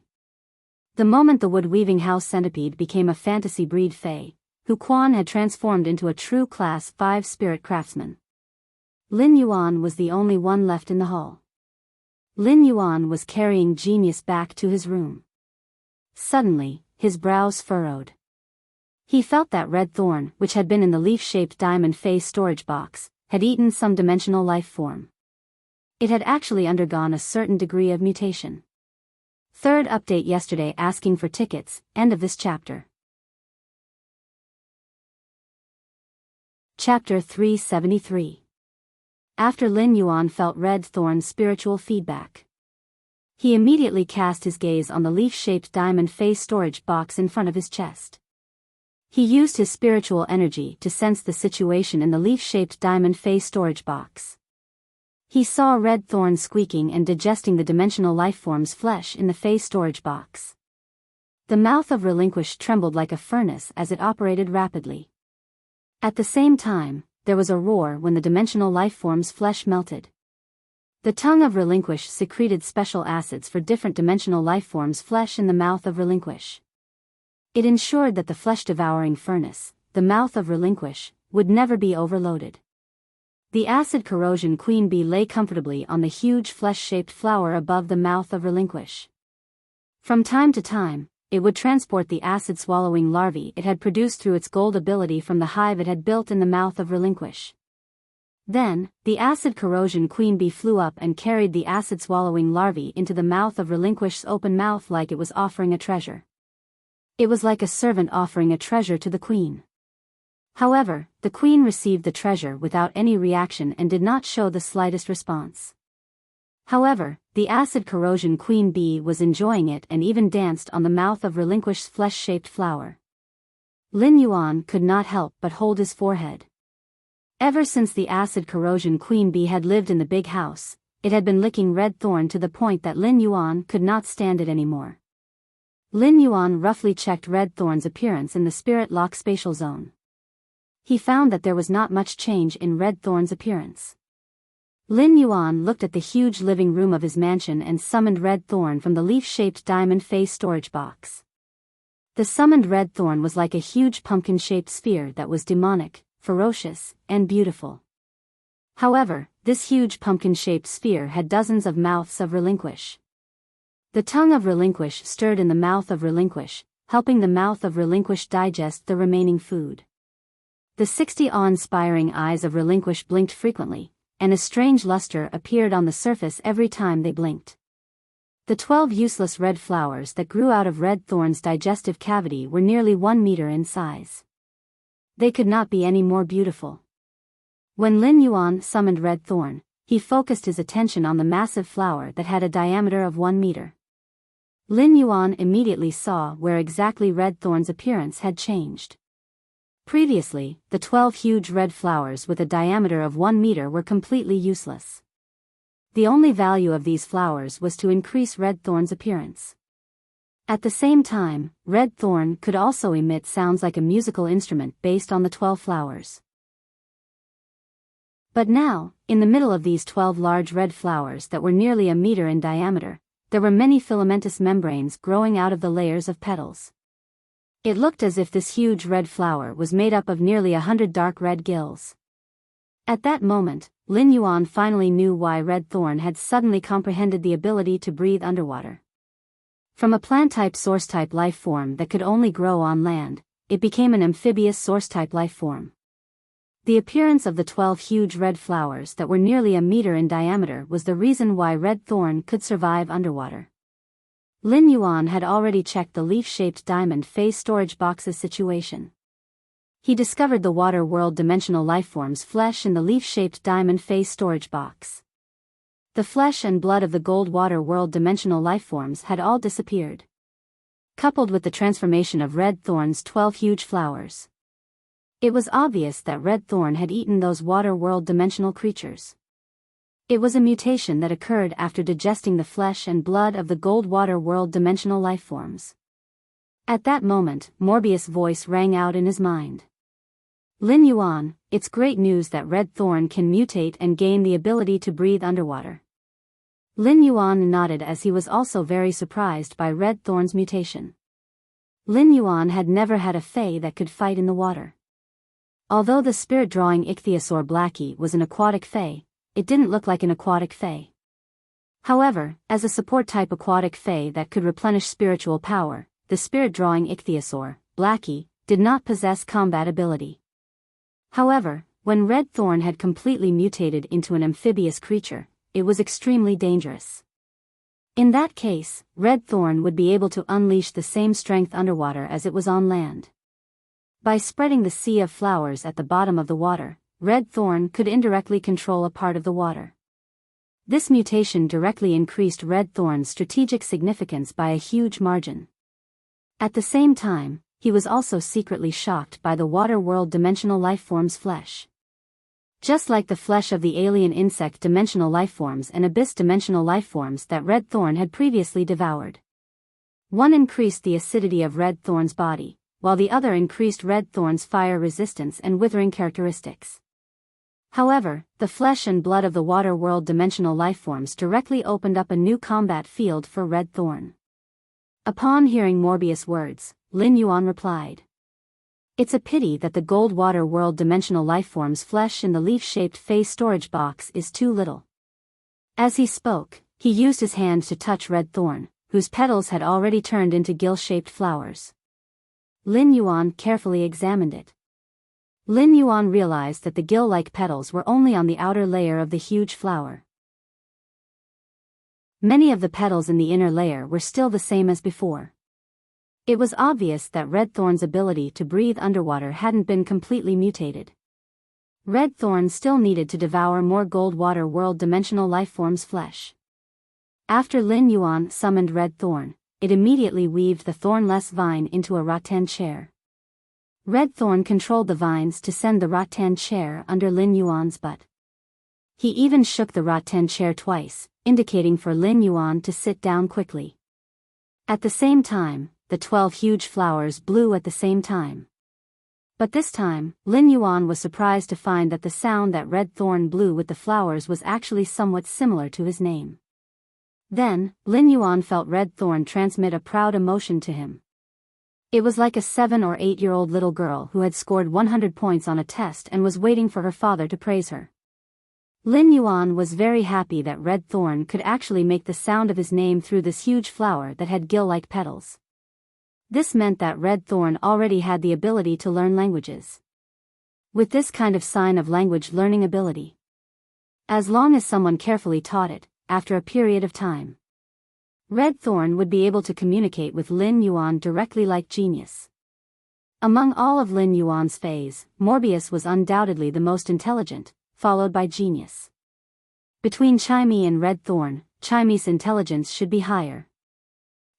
The moment the wood weaving house centipede became a fantasy breed fae, Hu Quan had transformed into a true Class 5 spirit craftsman. Lin Yuan was the only one left in the hall. Lin Yuan was carrying Genius back to his room. Suddenly, his brows furrowed. He felt that red thorn, which had been in the leaf-shaped diamond face storage box, had eaten some dimensional life form. It had actually undergone a certain degree of mutation. Third update yesterday asking for tickets, end of this chapter. Chapter 373. After Lin Yuan felt Red Thorn's spiritual feedback, he immediately cast his gaze on the leaf-shaped diamond face storage box in front of his chest. He used his spiritual energy to sense the situation in the leaf-shaped diamond face storage box. He saw Red Thorn squeaking and digesting the dimensional lifeform's flesh in the face storage box. The mouth of Relinquish trembled like a furnace as it operated rapidly. At the same time, there was a roar when the dimensional lifeform's flesh melted. The tongue of Relinquish secreted special acids for different dimensional lifeforms' flesh in the mouth of Relinquish. It ensured that the flesh-devouring furnace, the mouth of Relinquish, would never be overloaded. The acid corrosion queen bee lay comfortably on the huge flesh-shaped flower above the mouth of Relinquish. From time to time, it would transport the acid-swallowing larvae it had produced through its gold ability from the hive it had built in the mouth of Relinquish. Then, the acid corrosion queen bee flew up and carried the acid-swallowing larvae into the mouth of Relinquish's open mouth like it was offering a treasure. It was like a servant offering a treasure to the queen. However, the queen received the treasure without any reaction and did not show the slightest response. However, the acid corrosion queen bee was enjoying it and even danced on the mouth of relinquished flesh-shaped flower. Lin Yuan could not help but hold his forehead. Ever since the acid corrosion queen bee had lived in the big house, it had been licking red thorn to the point that Lin Yuan could not stand it anymore. Lin Yuan roughly checked red thorn's appearance in the spirit lock spatial zone. He found that there was not much change in red thorn's appearance. Lin Yuan looked at the huge living room of his mansion and summoned red thorn from the leaf-shaped diamond face storage box. The summoned red thorn was like a huge pumpkin-shaped sphere that was demonic, ferocious, and beautiful. However, this huge pumpkin-shaped sphere had dozens of mouths of relinquish. The tongue of relinquish stirred in the mouth of relinquish, helping the mouth of relinquish digest the remaining food. The 60 awe-inspiring eyes of relinquish blinked frequently, and a strange luster appeared on the surface every time they blinked. The 12 useless red flowers that grew out of red thorn's digestive cavity were nearly 1 meter in size. They could not be any more beautiful. When Lin Yuan summoned red thorn, he focused his attention on the massive flower that had a diameter of 1 meter. Lin Yuan immediately saw where exactly red thorn's appearance had changed. Previously, the 12 huge red flowers with a diameter of 1 meter were completely useless. The only value of these flowers was to increase red thorn's appearance. At the same time, red thorn could also emit sounds like a musical instrument based on the 12 flowers. But now, in the middle of these 12 large red flowers that were nearly a meter in diameter, there were many filamentous membranes growing out of the layers of petals. It looked as if this huge red flower was made up of nearly 100 dark red gills. At that moment, Lin Yuan finally knew why red thorn had suddenly comprehended the ability to breathe underwater. From a plant-type source-type life form that could only grow on land, it became an amphibious source-type life form. The appearance of the 12 huge red flowers that were nearly a meter in diameter was the reason why red thorn could survive underwater. Lin Yuan had already checked the leaf-shaped diamond phase storage box's situation. He discovered the water world dimensional lifeform's flesh in the leaf-shaped diamond phase storage box. The flesh and blood of the gold water world dimensional lifeforms had all disappeared. Coupled with the transformation of red thorn's 12 huge flowers, it was obvious that red thorn had eaten those water world dimensional creatures. It was a mutation that occurred after digesting the flesh and blood of the gold water world dimensional lifeforms. At that moment, Morbius' voice rang out in his mind. Lin Yuan, it's great news that red thorn can mutate and gain the ability to breathe underwater. Lin Yuan nodded as he was also very surprised by red thorn's mutation. Lin Yuan had never had a fae that could fight in the water. Although the spirit-drawing ichthyosaur Blackie was an aquatic fae, it didn't look like an aquatic fae. However, as a support-type aquatic fae that could replenish spiritual power, the spirit-drawing ichthyosaur, Blackie, did not possess combat ability. However, when red thorn had completely mutated into an amphibious creature, it was extremely dangerous. In that case, red thorn would be able to unleash the same strength underwater as it was on land. By spreading the sea of flowers at the bottom of the water, red thorn could indirectly control a part of the water. This mutation directly increased red thorn's strategic significance by a huge margin. At the same time, he was also secretly shocked by the water world dimensional lifeform's flesh. Just like the flesh of the alien insect dimensional lifeforms and abyss dimensional lifeforms that red thorn had previously devoured. One increased the acidity of red thorn's body, while the other increased red thorn's fire resistance and withering characteristics. However, the flesh and blood of the water world dimensional lifeforms directly opened up a new combat field for red thorn. Upon hearing Morbius' words, Lin Yuan replied. It's a pity that the gold water world dimensional lifeform's flesh in the leaf-shaped phase storage box is too little. As he spoke, he used his hand to touch red thorn, whose petals had already turned into gill-shaped flowers. Lin Yuan carefully examined it. Lin Yuan realized that the gill-like petals were only on the outer layer of the huge flower. Many of the petals in the inner layer were still the same as before. It was obvious that red thorn's ability to breathe underwater hadn't been completely mutated. Red thorn still needed to devour more gold water world dimensional lifeforms' flesh. After Lin Yuan summoned Red Thorn, it immediately weaved the thornless vine into a rattan chair. Red Thorn controlled the vines to send the rattan chair under Lin Yuan's butt. He even shook the rattan chair twice, indicating for Lin Yuan to sit down quickly. At the same time, the 12 huge flowers blew at the same time. But this time, Lin Yuan was surprised to find that the sound that Red Thorn blew with the flowers was actually somewhat similar to his name. Then, Lin Yuan felt Red Thorn transmit a proud emotion to him. It was like a 7 or 8-year-old little girl who had scored 100 points on a test and was waiting for her father to praise her. Lin Yuan was very happy that Red Thorn could actually make the sound of his name through this huge flower that had gill-like petals. This meant that Red Thorn already had the ability to learn languages. With this kind of sign of language learning ability, as long as someone carefully taught it, after a period of time, Red Thorn would be able to communicate with Lin Yuan directly like genius. Among all of Lin Yuan's fays, Morbius was undoubtedly the most intelligent, followed by genius. Between Chimie and Red Thorn, Chimie's intelligence should be higher.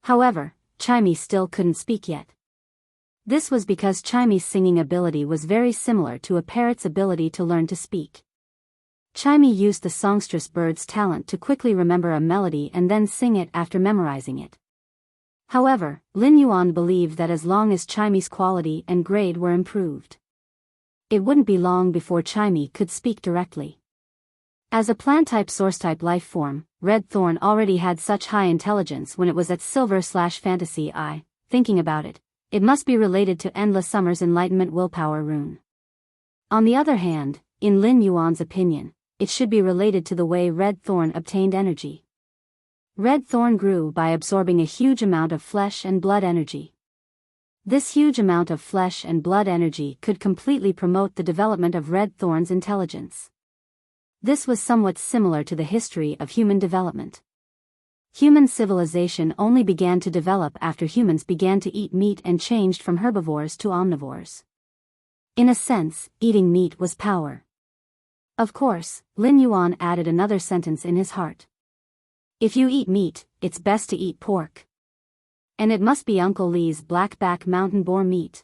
However, Chimie still couldn't speak yet. This was because Chimie's singing ability was very similar to a parrot's ability to learn to speak. Chimie used the songstress bird's talent to quickly remember a melody and then sing it after memorizing it. However, Lin Yuan believed that as long as Chimie's quality and grade were improved, it wouldn't be long before Chimie could speak directly. As a plant-type source-type life form, Red Thorn already had such high intelligence when it was at Silver/Fantasy I. Thinking about it, it must be related to Endless Summer's Enlightenment Willpower rune. On the other hand, in Lin Yuan's opinion, it should be related to the way Red Thorn obtained energy. Red Thorn grew by absorbing a huge amount of flesh and blood energy. This huge amount of flesh and blood energy could completely promote the development of Red Thorn's intelligence. This was somewhat similar to the history of human development. Human civilization only began to develop after humans began to eat meat and changed from herbivores to omnivores. In a sense, eating meat was power. Of course, Lin Yuan added another sentence in his heart. If you eat meat, it's best to eat pork. And it must be Uncle Lee's blackback mountain boar meat.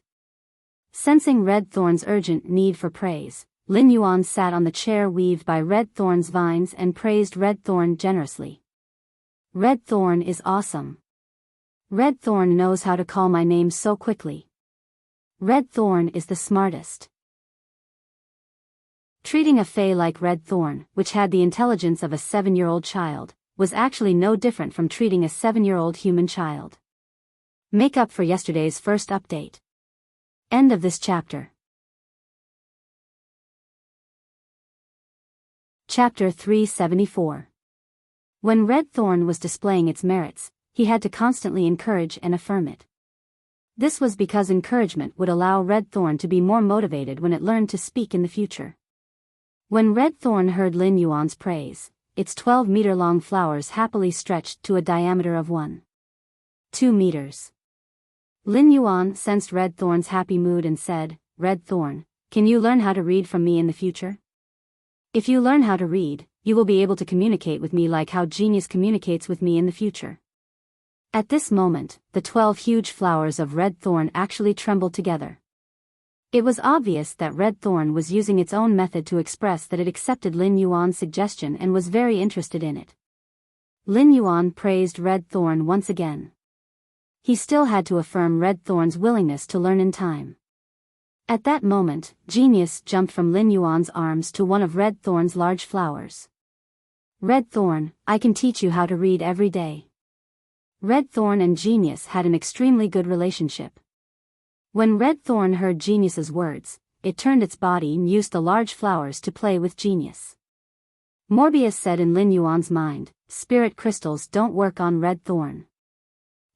Sensing Red Thorn's urgent need for praise, Lin Yuan sat on the chair weaved by Red Thorn's vines and praised Red Thorn generously. Red Thorn is awesome. Red Thorn knows how to call my name so quickly. Red Thorn is the smartest. Treating a fae like Red Thorn, which had the intelligence of a 7-year-old child, was actually no different from treating a 7-year-old human child. Make up for yesterday's first update. End of this chapter. Chapter 374. When Red Thorn was displaying its merits, he had to constantly encourage and affirm it. This was because encouragement would allow Red Thorn to be more motivated when it learned to speak in the future. When Red Thorn heard Lin Yuan's praise, its 12-meter-long flowers happily stretched to a diameter of 1.2 meters. Lin Yuan sensed Red Thorn's happy mood and said, "Red Thorn, can you learn how to read from me in the future? If you learn how to read, you will be able to communicate with me like how Genius communicates with me in the future." At this moment, the 12 huge flowers of Red Thorn actually trembled together. It was obvious that Red Thorn was using its own method to express that it accepted Lin Yuan's suggestion and was very interested in it. Lin Yuan praised Red Thorn once again. He still had to affirm Red Thorn's willingness to learn in time. At that moment, Genius jumped from Lin Yuan's arms to one of Red Thorn's large flowers. "Red Thorn, I can teach you how to read every day." Red Thorn and Genius had an extremely good relationship. When Red Thorn heard Genius's words, it turned its body and used the large flowers to play with Genius. Morbius said in Lin Yuan's mind, "Spirit crystals don't work on Red Thorn."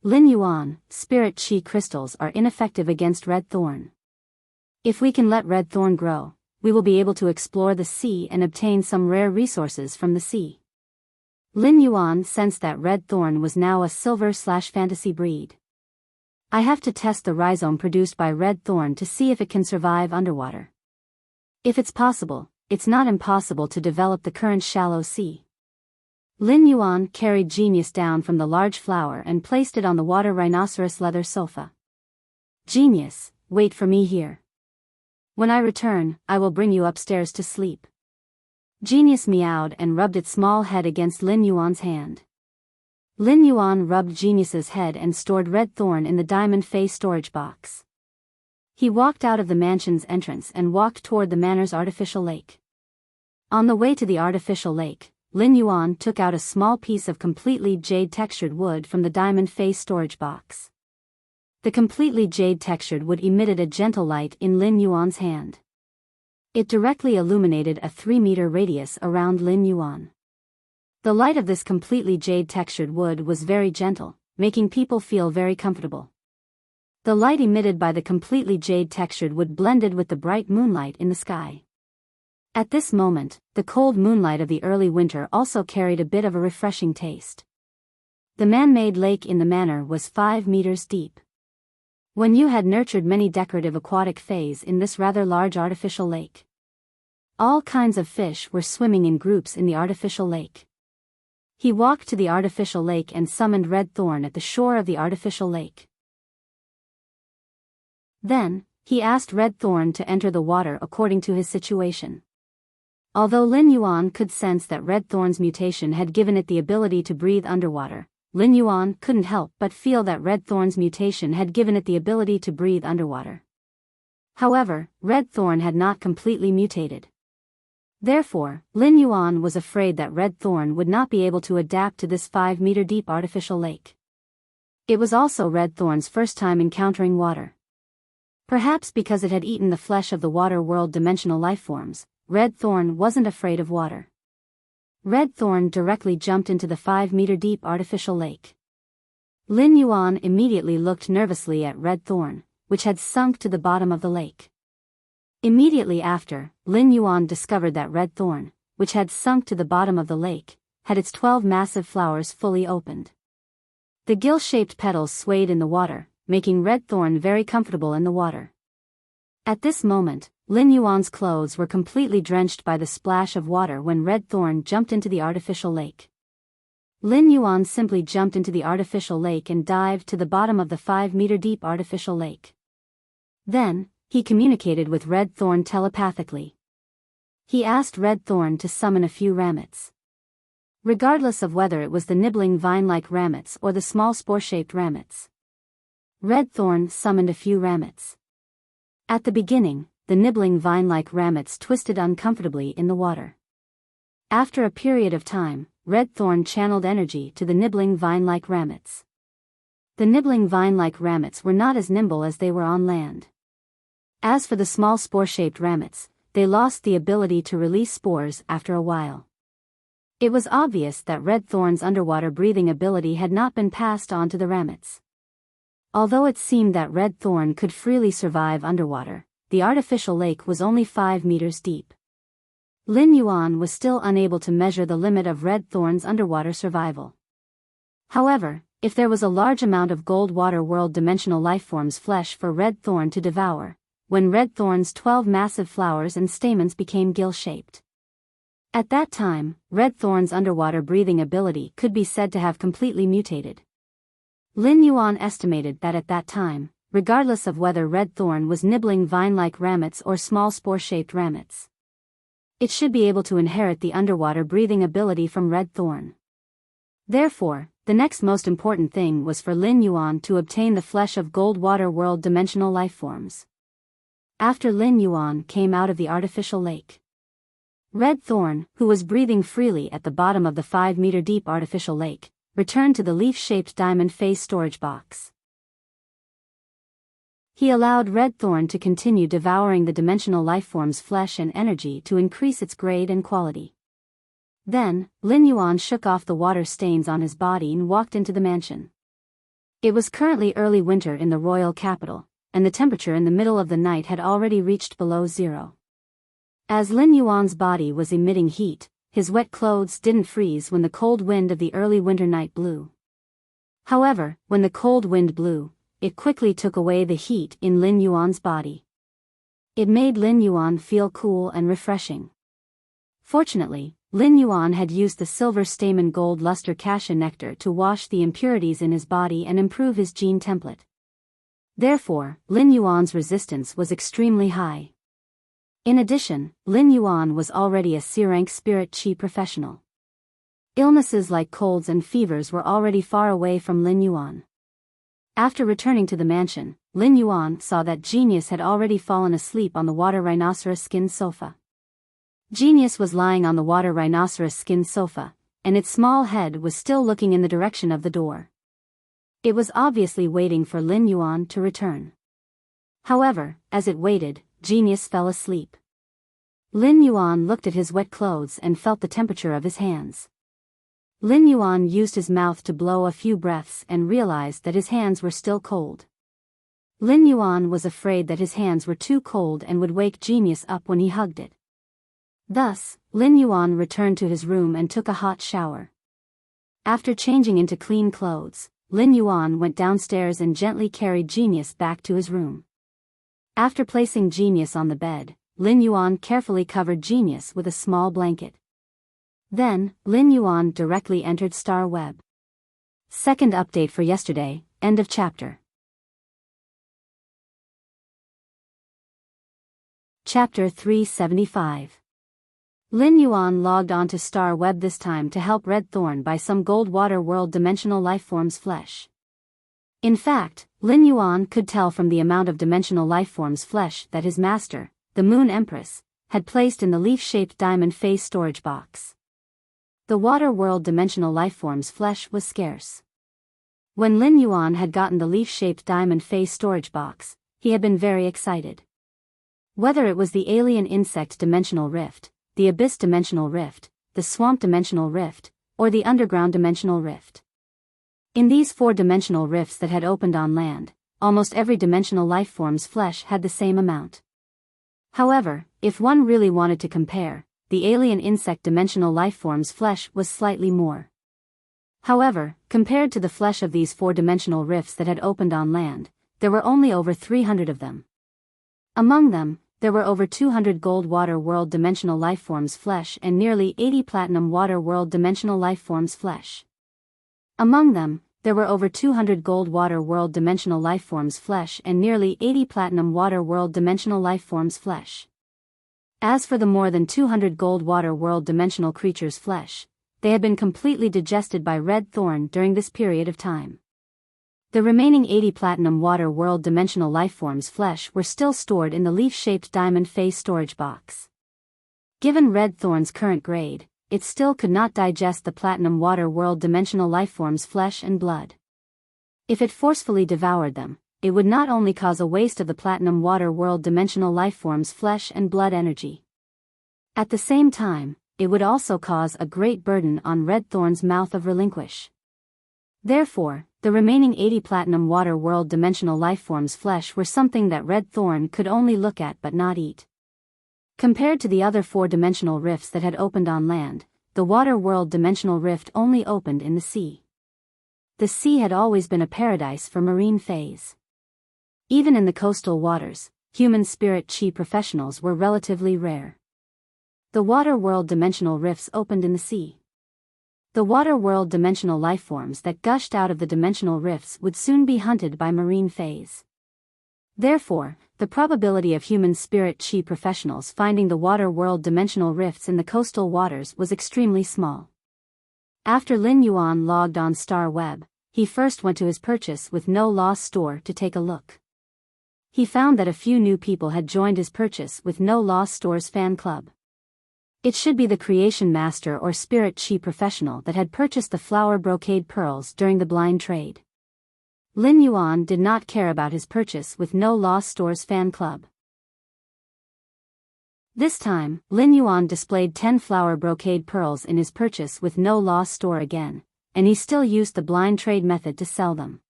Lin Yuan, spirit chi crystals are ineffective against Red Thorn. If we can let Red Thorn grow, we will be able to explore the sea and obtain some rare resources from the sea. Lin Yuan sensed that Red Thorn was now a Silver/Fantasy breed. I have to test the rhizome produced by Red Thorn to see if it can survive underwater. If it's possible, it's not impossible to develop the current shallow sea. Lin Yuan carried Genius down from the large flower and placed it on the water rhinoceros leather sofa. Genius, wait for me here. When I return, I will bring you upstairs to sleep. Genius meowed and rubbed its small head against Lin Yuan's hand. Lin Yuan rubbed Genius's head and stored Red Thorn in the diamond face storage box. He walked out of the mansion's entrance and walked toward the manor's artificial lake. On the way to the artificial lake, Lin Yuan took out a small piece of completely jade-textured wood from the diamond face storage box. The completely jade-textured wood emitted a gentle light in Lin Yuan's hand. It directly illuminated a 3-meter radius around Lin Yuan. The light of this completely jade-textured wood was very gentle, making people feel very comfortable. The light emitted by the completely jade-textured wood blended with the bright moonlight in the sky. At this moment, the cold moonlight of the early winter also carried a bit of a refreshing taste. The man-made lake in the manor was 5 meters deep. When Yu had nurtured many decorative aquatic fays in this rather large artificial lake. All kinds of fish were swimming in groups in the artificial lake. He walked to the artificial lake and summoned Red Thorn at the shore of the artificial lake. Then, he asked Red Thorn to enter the water according to his situation. Although Lin Yuan could sense that Red Thorn's mutation had given it the ability to breathe underwater, Lin Yuan couldn't help but feel that Red Thorn's mutation had given it the ability to breathe underwater. However, Red Thorn had not completely mutated. Therefore, Lin Yuan was afraid that Red Thorn would not be able to adapt to this 5-meter deep artificial lake. It was also Red Thorn's first time encountering water. Perhaps because it had eaten the flesh of the water world dimensional lifeforms, Red Thorn wasn't afraid of water. Red Thorn directly jumped into the 5-meter deep artificial lake. Lin Yuan immediately looked nervously at Red Thorn, which had sunk to the bottom of the lake. Immediately after, Lin Yuan discovered that Red Thorn, which had sunk to the bottom of the lake, had its 12 massive flowers fully opened. The gill-shaped petals swayed in the water, making Red Thorn very comfortable in the water. At this moment, Lin Yuan's clothes were completely drenched by the splash of water when Red Thorn jumped into the artificial lake. Lin Yuan simply jumped into the artificial lake and dived to the bottom of the 5-meter deep artificial lake. Then, he communicated with Red Thorn telepathically. He asked Red Thorn to summon a few ramets. Regardless of whether it was the nibbling vine-like ramets or the small spore-shaped ramets. Red Thorn summoned a few ramets. At the beginning, the nibbling vine-like ramets twisted uncomfortably in the water. After a period of time, Red Thorn channeled energy to the nibbling vine-like ramets. The nibbling vine-like ramets were not as nimble as they were on land. As for the small spore-shaped ramets, they lost the ability to release spores after a while. It was obvious that Red Thorn's underwater breathing ability had not been passed on to the ramets. Although it seemed that Red Thorn could freely survive underwater, the artificial lake was only 5 meters deep. Lin Yuan was still unable to measure the limit of Red Thorn's underwater survival. However, if there was a large amount of gold water world dimensional lifeforms flesh for Red Thorn to devour, when Red Thorn's 12 massive flowers and stamens became gill-shaped. At that time, Red Thorn's underwater breathing ability could be said to have completely mutated. Lin Yuan estimated that at that time, regardless of whether Red Thorn was nibbling vine-like ramets or small spore-shaped ramets, it should be able to inherit the underwater breathing ability from Red Thorn. Therefore, the next most important thing was for Lin Yuan to obtain the flesh of gold water world dimensional lifeforms. After Lin Yuan came out of the artificial lake, Red Thorn, who was breathing freely at the bottom of the 5-meter deep artificial lake, returned to the leaf-shaped diamond face storage box. He allowed Red Thorn to continue devouring the dimensional lifeform's flesh and energy to increase its grade and quality. Then, Lin Yuan shook off the water stains on his body and walked into the mansion. It was currently early winter in the royal capital, and the temperature in the middle of the night had already reached below zero. As Lin Yuan's body was emitting heat, his wet clothes didn't freeze when the cold wind of the early winter night blew. However, when the cold wind blew, it quickly took away the heat in Lin Yuan's body. It made Lin Yuan feel cool and refreshing. Fortunately, Lin Yuan had used the silver stamen gold luster cassia nectar to wash the impurities in his body and improve his gene template. Therefore, Lin Yuan's resistance was extremely high. In addition, Lin Yuan was already a C-rank spirit qi professional. Illnesses like colds and fevers were already far away from Lin Yuan. After returning to the mansion, Lin Yuan saw that Genius had already fallen asleep on the water rhinoceros skin sofa. Genius was lying on the water rhinoceros skin sofa, and its small head was still looking in the direction of the door. It was obviously waiting for Lin Yuan to return. However, as it waited, Genius fell asleep. Lin Yuan looked at his wet clothes and felt the temperature of his hands. Lin Yuan used his mouth to blow a few breaths and realized that his hands were still cold. Lin Yuan was afraid that his hands were too cold and would wake Genius up when he hugged it. Thus, Lin Yuan returned to his room and took a hot shower. After changing into clean clothes, Lin Yuan went downstairs and gently carried Genius back to his room. After placing Genius on the bed, Lin Yuan carefully covered Genius with a small blanket. Then, Lin Yuan directly entered Star Web. Second update for yesterday, end of chapter. Chapter 375. Lin Yuan logged onto Star Web this time to help Red Thorn buy some gold water world dimensional lifeforms flesh. In fact, Lin Yuan could tell from the amount of dimensional lifeforms flesh that his master, the Moon Empress, had placed in the leaf-shaped diamond face storage box. The water world dimensional lifeforms flesh was scarce. When Lin Yuan had gotten the leaf-shaped diamond face storage box, he had been very excited. Whether it was the alien insect dimensional rift, the abyss dimensional rift, the swamp dimensional rift, or the underground dimensional rift. In these 4 dimensional rifts that had opened on land, almost every dimensional lifeform's flesh had the same amount. However, if one really wanted to compare, the alien insect dimensional lifeform's flesh was slightly more. However, compared to the flesh of these 4 dimensional rifts that had opened on land, there were only over 300 of them. Among them, there were over 200 gold water world dimensional lifeforms flesh and nearly 80 platinum water world dimensional lifeforms flesh. Among them, there were over 200 gold water world dimensional lifeforms flesh and nearly 80 platinum water world dimensional lifeforms flesh. As for the more than 200 gold water world dimensional creatures' flesh, they had been completely digested by Red Thorn during this period of time. The remaining 80 platinum water world dimensional lifeforms flesh were still stored in the leaf-shaped diamond face storage box. Given Red Thorn's current grade, it still could not digest the platinum water world dimensional lifeforms flesh and blood. If it forcefully devoured them, it would not only cause a waste of the platinum water world dimensional lifeforms flesh and blood energy. At the same time, it would also cause a great burden on Red Thorn's mouth of relinquish. Therefore, the remaining 80 platinum water world dimensional lifeforms flesh were something that Red Thorn could only look at but not eat. Compared to the other 4 dimensional rifts that had opened on land, the water world dimensional rift only opened in the sea. The sea had always been a paradise for marine fays. Even in the coastal waters, human spirit qi professionals were relatively rare. The water world dimensional rifts opened in the sea. The water world dimensional lifeforms that gushed out of the dimensional rifts would soon be hunted by marine fays. Therefore, the probability of human spirit qi professionals finding the water world dimensional rifts in the coastal waters was extremely small. After Lin Yuan logged on Star Web, he first went to his purchase with no loss store to take a look. He found that a few new people had joined his purchase with no loss store's fan club. It should be the creation master or spirit qi professional that had purchased the flower brocade pearls during the blind trade. Lin Yuan did not care about his purchase with no loss store's fan club. This time, Lin Yuan displayed 10 flower brocade pearls in his purchase with no loss store again, and he still used the blind trade method to sell them.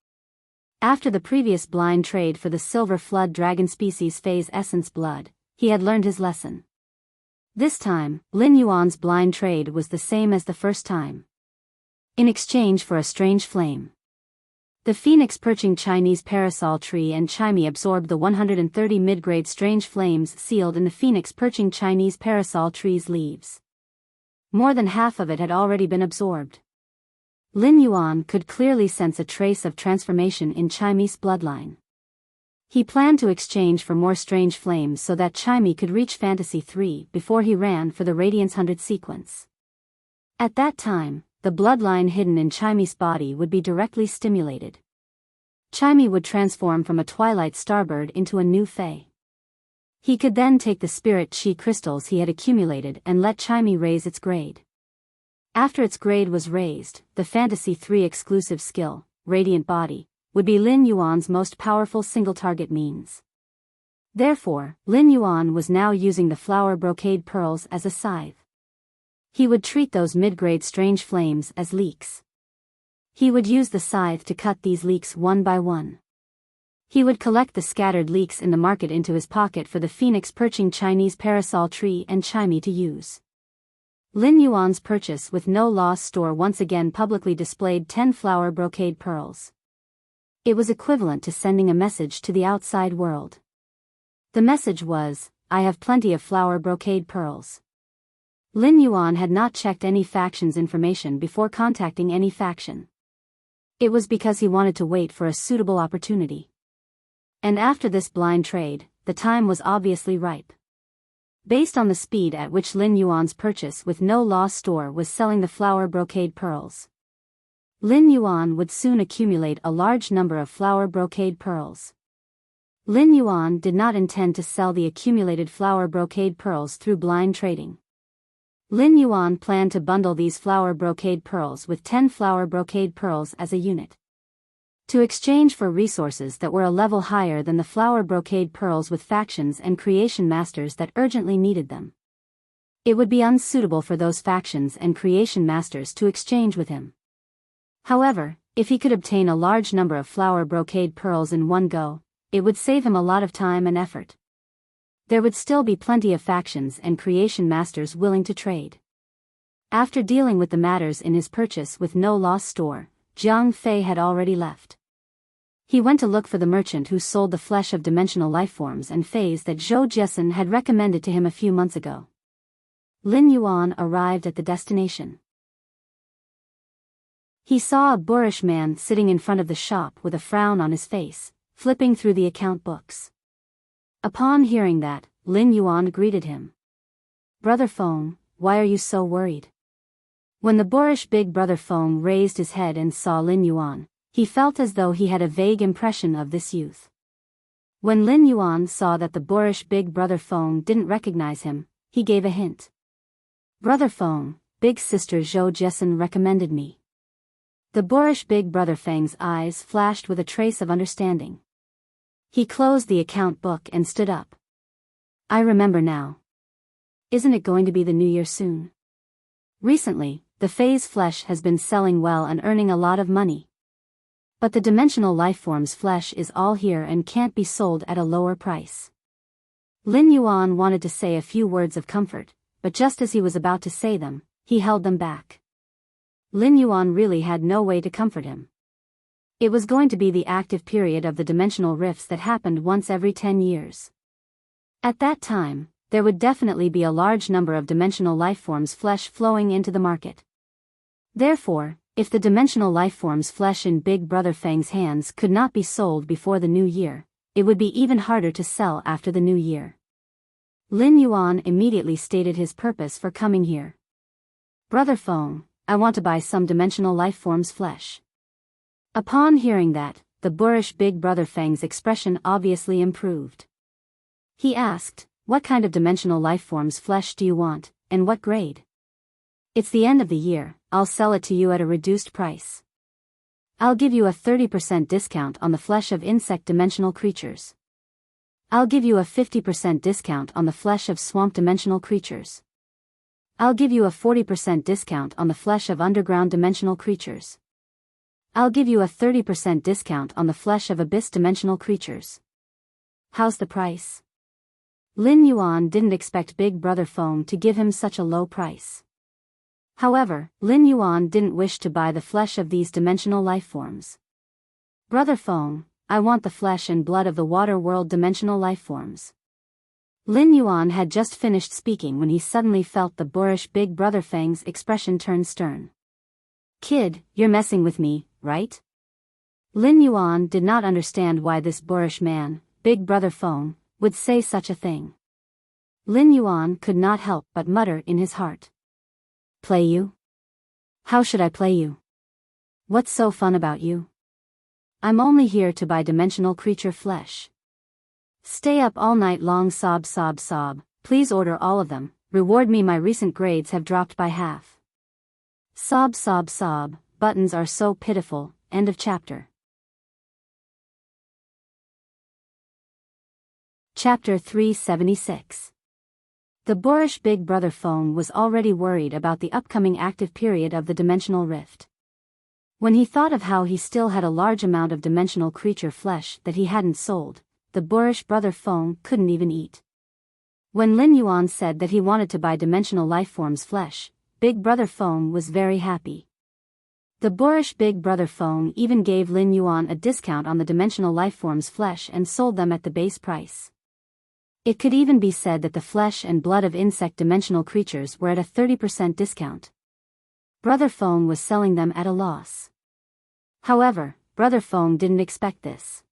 After the previous blind trade for the silver flood dragon species phase essence blood, he had learned his lesson. This time, Lin Yuan's blind trade was the same as the first time. In exchange for a strange flame. The phoenix perching Chinese parasol tree and Chimey absorbed the 130 mid-grade strange flames sealed in the phoenix perching Chinese parasol tree's leaves. More than half of it had already been absorbed. Lin Yuan could clearly sense a trace of transformation in Chaime's bloodline. He planned to exchange for more strange flames so that Chaime could reach Fantasy 3 before he ran for the Radiance 100 sequence. At that time, the bloodline hidden in Chaime's body would be directly stimulated. Chaime would transform from a twilight starbird into a new fae. He could then take the spirit chi crystals he had accumulated and let Chaime raise its grade. After its grade was raised, the Fantasy 3 exclusive skill, Radiant Body, would be Lin Yuan's most powerful single-target means. Therefore, Lin Yuan was now using the flower brocade pearls as a scythe. He would treat those mid-grade strange flames as leeks. He would use the scythe to cut these leeks one by one. He would collect the scattered leeks in the market into his pocket for the phoenix perching Chinese parasol tree and Chaime to use. Lin Yuan's purchase with no loss store once again publicly displayed 10 flower brocade pearls. It was equivalent to sending a message to the outside world. The message was, "I have plenty of flower brocade pearls." Lin Yuan had not checked any faction's information before contacting any faction. It was because he wanted to wait for a suitable opportunity. And after this blind trade, the time was obviously ripe. Based on the speed at which Lin Yuan's purchase with no loss store was selling the flower brocade pearls, Lin Yuan would soon accumulate a large number of flower brocade pearls. Lin Yuan did not intend to sell the accumulated flower brocade pearls through blind trading. Lin Yuan planned to bundle these flower brocade pearls with 10 flower brocade pearls as a unit, to exchange for resources that were a level higher than the flower brocade pearls with factions and creation masters that urgently needed them. It would be unsuitable for those factions and creation masters to exchange with him. However, if he could obtain a large number of flower brocade pearls in one go, it would save him a lot of time and effort. There would still be plenty of factions and creation masters willing to trade. After dealing with the matters in his purchase with no loss store, Jiang Fei had already left. He went to look for the merchant who sold the flesh of dimensional lifeforms and fays that Zhou Jiesun had recommended to him a few months ago. Lin Yuan arrived at the destination. He saw a boorish man sitting in front of the shop with a frown on his face, flipping through the account books. Upon hearing that, Lin Yuan greeted him. "Brother Feng, why are you so worried?" When the boorish big brother Feng raised his head and saw Lin Yuan, he felt as though he had a vague impression of this youth. When Lin Yuan saw that the boorish big brother Feng didn't recognize him, he gave a hint. "Brother Feng, big sister Zhou Jiesun recommended me." The boorish big brother Feng's eyes flashed with a trace of understanding. He closed the account book and stood up. "I remember now. Isn't it going to be the new year soon? Recently, the Fae's flesh has been selling well and earning a lot of money. But the dimensional lifeform's flesh is all here and can't be sold at a lower price." Lin Yuan wanted to say a few words of comfort, but just as he was about to say them, he held them back. Lin Yuan really had no way to comfort him. It was going to be the active period of the dimensional rifts that happened once every 10 years. At that time, there would definitely be a large number of dimensional lifeforms' flesh flowing into the market. Therefore, if the dimensional lifeform's flesh in Big Brother Feng's hands could not be sold before the new year, it would be even harder to sell after the new year. Lin Yuan immediately stated his purpose for coming here. "Brother Feng, I want to buy some dimensional lifeform's flesh." Upon hearing that, the boorish Big Brother Feng's expression obviously improved. He asked, "What kind of dimensional lifeform's flesh do you want, and what grade?" "It's the end of the year, I'll sell it to you at a reduced price. I'll give you a 30% discount on the flesh of insect dimensional creatures. I'll give you a 50% discount on the flesh of swamp dimensional creatures. I'll give you a 40% discount on the flesh of underground dimensional creatures. I'll give you a 30% discount on the flesh of abyss dimensional creatures. How's the price?" Lin Yuan didn't expect Big Brother Feng to give him such a low price. However, Lin Yuan didn't wish to buy the flesh of these dimensional lifeforms. "Brother Feng, I want the flesh and blood of the water world dimensional lifeforms." Lin Yuan had just finished speaking when he suddenly felt the boorish Big Brother Feng's expression turn stern. "Kid, you're messing with me, right?" Lin Yuan did not understand why this boorish man, Big Brother Feng, would say such a thing. Lin Yuan could not help but mutter in his heart. "Play you? How should I play you? What's so fun about you? I'm only here to buy dimensional creature flesh. Stay up all night long, sob sob sob, please order all of them, reward me, my recent grades have dropped by half. Sob sob sob, buttons are so pitiful." End of chapter. Chapter 376. The boorish Big Brother Feng was already worried about the upcoming active period of the dimensional rift. When he thought of how he still had a large amount of dimensional creature flesh that he hadn't sold, the boorish Brother Feng couldn't even eat. When Lin Yuan said that he wanted to buy dimensional lifeforms flesh, Big Brother Feng was very happy. The boorish Big Brother Feng even gave Lin Yuan a discount on the dimensional lifeforms flesh and sold them at the base price. It could even be said that the flesh and blood of insect dimensional creatures were at a 30% discount. Brother Feng was selling them at a loss. However, Brother Feng didn't expect this.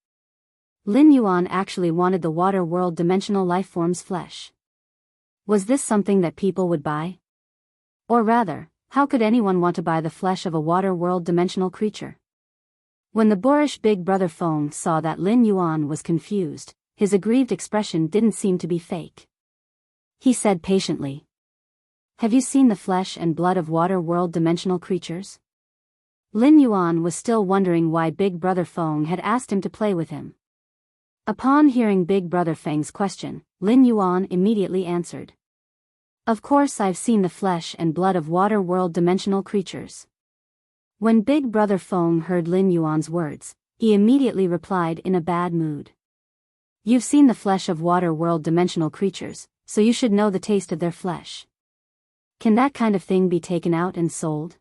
Lin Yuan actually wanted the water world dimensional lifeforms flesh. Was this something that people would buy? Or rather, how could anyone want to buy the flesh of a water world dimensional creature? When the boorish Big Brother Feng saw that Lin Yuan was confused, his aggrieved expression didn't seem to be fake. He said patiently, "Have you seen the flesh and blood of water world dimensional creatures?" Lin Yuan was still wondering why Big Brother Feng had asked him to play with him. Upon hearing Big Brother Feng's question, Lin Yuan immediately answered, "Of course I've seen the flesh and blood of water world dimensional creatures." When Big Brother Feng heard Lin Yuan's words, he immediately replied in a bad mood. "You've seen the flesh of water world dimensional creatures, so you should know the taste of their flesh. Can that kind of thing be taken out and sold?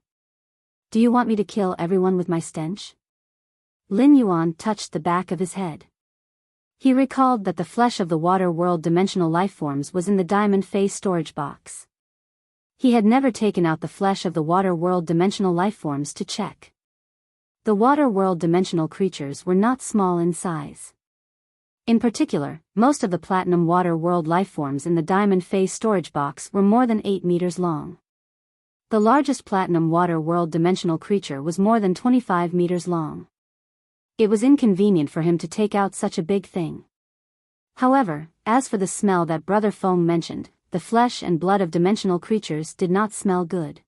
Do you want me to kill everyone with my stench?" Lin Yuan touched the back of his head. He recalled that the flesh of the water world dimensional lifeforms was in the diamond phase storage box. He had never taken out the flesh of the water world dimensional lifeforms to check. The water world dimensional creatures were not small in size. In particular, most of the platinum water world lifeforms in the diamond phase storage box were more than 8 meters long. The largest platinum water world dimensional creature was more than 25 meters long. It was inconvenient for him to take out such a big thing. However, as for the smell that Brother Feng mentioned, the flesh and blood of dimensional creatures did not smell good.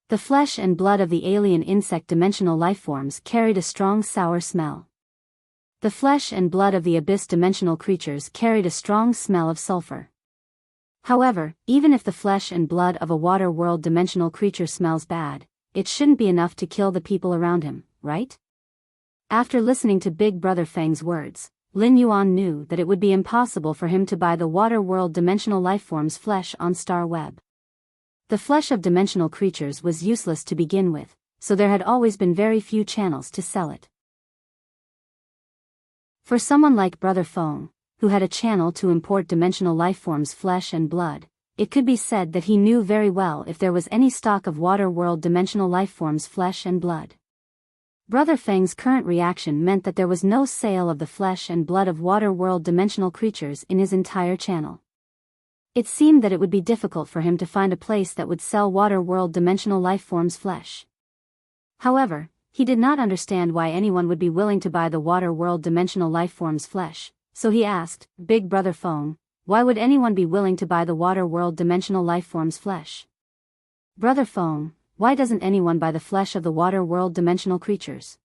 The flesh and blood of the alien insect dimensional lifeforms carried a strong sour smell. The flesh and blood of the abyss dimensional creatures carried a strong smell of sulfur. However, even if the flesh and blood of a water world dimensional creature smells bad, it shouldn't be enough to kill the people around him, right? After listening to Big Brother Feng's words, Lin Yuan knew that it would be impossible for him to buy the water world dimensional lifeforms flesh on Star Web. The flesh of dimensional creatures was useless to begin with, so there had always been very few channels to sell it. For someone like Brother Feng, who had a channel to import dimensional lifeforms flesh and blood, it could be said that he knew very well if there was any stock of water world dimensional lifeforms flesh and blood. Brother Feng's current reaction meant that there was no sale of the flesh and blood of water world dimensional creatures in his entire channel. It seemed that it would be difficult for him to find a place that would sell water world dimensional lifeforms flesh. However, he did not understand why anyone would be willing to buy the water world dimensional lifeforms flesh, so he asked, "Big Brother Feng, why would anyone be willing to buy the water world dimensional lifeforms flesh?" "Brother Feng, why doesn't anyone buy the flesh of the water world dimensional creatures?"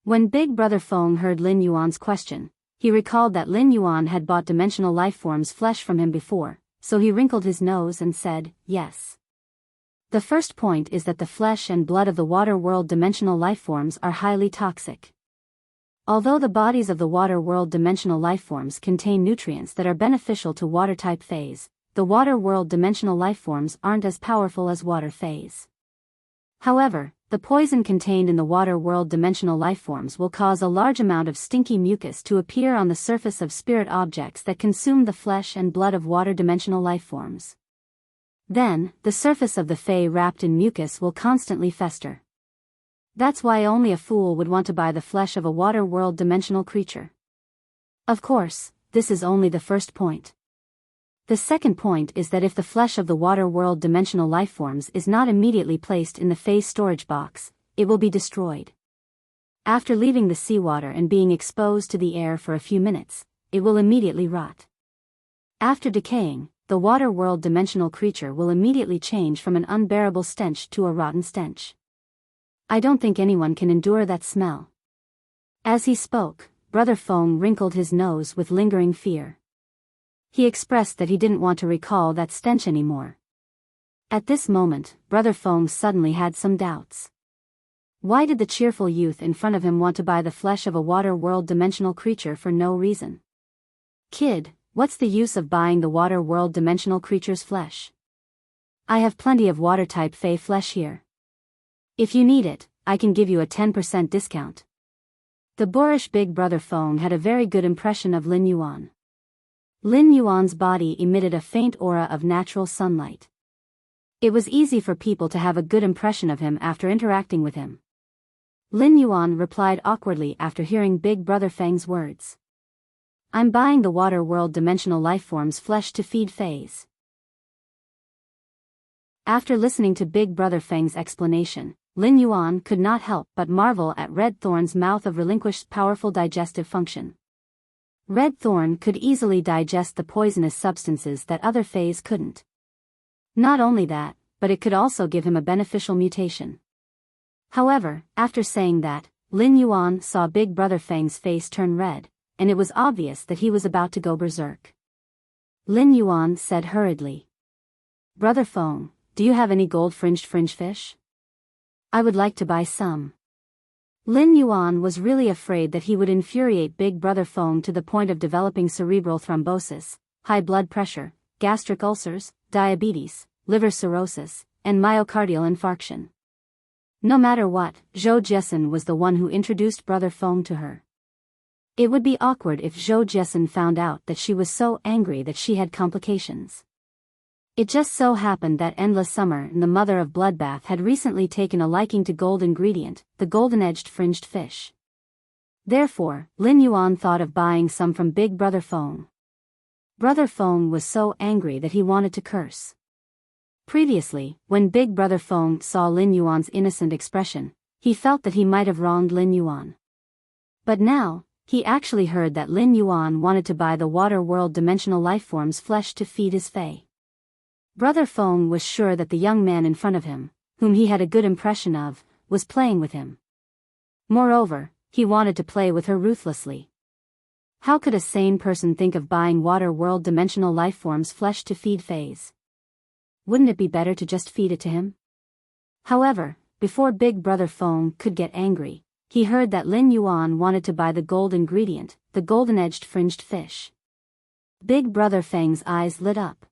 When Big Brother Feng heard Lin Yuan's question, he recalled that Lin Yuan had bought dimensional lifeforms flesh from him before, so he wrinkled his nose and said, "Yes. The first point is that the flesh and blood of the water world dimensional lifeforms are highly toxic. Although the bodies of the water world dimensional lifeforms contain nutrients that are beneficial to water type phase, the water world dimensional lifeforms aren't as powerful as water phase. However, the poison contained in the water world dimensional lifeforms will cause a large amount of stinky mucus to appear on the surface of spirit objects that consume the flesh and blood of water dimensional lifeforms. Then, the surface of the Fae wrapped in mucus will constantly fester. That's why only a fool would want to buy the flesh of a water world dimensional creature. Of course, this is only the first point. The second point is that if the flesh of the water world dimensional lifeforms is not immediately placed in the Fae's storage box, it will be destroyed. After leaving the seawater and being exposed to the air for a few minutes, it will immediately rot. After decaying, the water world dimensional creature will immediately change from an unbearable stench to a rotten stench. I don't think anyone can endure that smell. As he spoke, Brother Feng wrinkled his nose with lingering fear. He expressed that he didn't want to recall that stench anymore. At this moment, Brother Feng suddenly had some doubts. Why did the cheerful youth in front of him want to buy the flesh of a water world dimensional creature for no reason? Kid, what's the use of buying the water world dimensional creature's flesh? I have plenty of water-type Fae flesh here. If you need it, I can give you a 10% discount. The boorish big Brother Feng had a very good impression of Lin Yuan. Lin Yuan's body emitted a faint aura of natural sunlight. It was easy for people to have a good impression of him after interacting with him. Lin Yuan replied awkwardly after hearing Big Brother Feng's words. I'm buying the water world dimensional lifeform's flesh to feed Faes. After listening to Big Brother Feng's explanation, Lin Yuan could not help but marvel at Red Thorn's mouth of relinquished powerful digestive function. Red Thorn could easily digest the poisonous substances that other Faes couldn't. Not only that, but it could also give him a beneficial mutation. However, after saying that, Lin Yuan saw Big Brother Feng's face turn red, and it was obvious that he was about to go berserk. Lin Yuan said hurriedly, Brother Feng, do you have any gold-fringed fringe fish? I would like to buy some. Lin Yuan was really afraid that he would infuriate Big Brother Feng to the point of developing cerebral thrombosis, high blood pressure, gastric ulcers, diabetes, liver cirrhosis, and myocardial infarction. No matter what, Zhou Jiesin was the one who introduced Brother Feng to her. It would be awkward if Zhou Jiesin found out that she was so angry that she had complications. It just so happened that Endless Summer and the mother of Bloodbath had recently taken a liking to gold ingredient, the golden-edged fringed fish. Therefore, Lin Yuan thought of buying some from Big Brother Feng. Brother Feng was so angry that he wanted to curse. Previously, when Big Brother Feng saw Lin Yuan's innocent expression, he felt that he might have wronged Lin Yuan. But now, he actually heard that Lin Yuan wanted to buy the water world dimensional lifeform's flesh to feed his Fae. Brother Feng was sure that the young man in front of him, whom he had a good impression of, was playing with him. Moreover, he wanted to play with her ruthlessly. How could a sane person think of buying water world dimensional lifeform's flesh to feed Faes? Wouldn't it be better to just feed it to him? However, before Big Brother Feng could get angry, he heard that Lin Yuan wanted to buy the gold ingredient, the golden-edged fringed fish. Big Brother Feng's eyes lit up.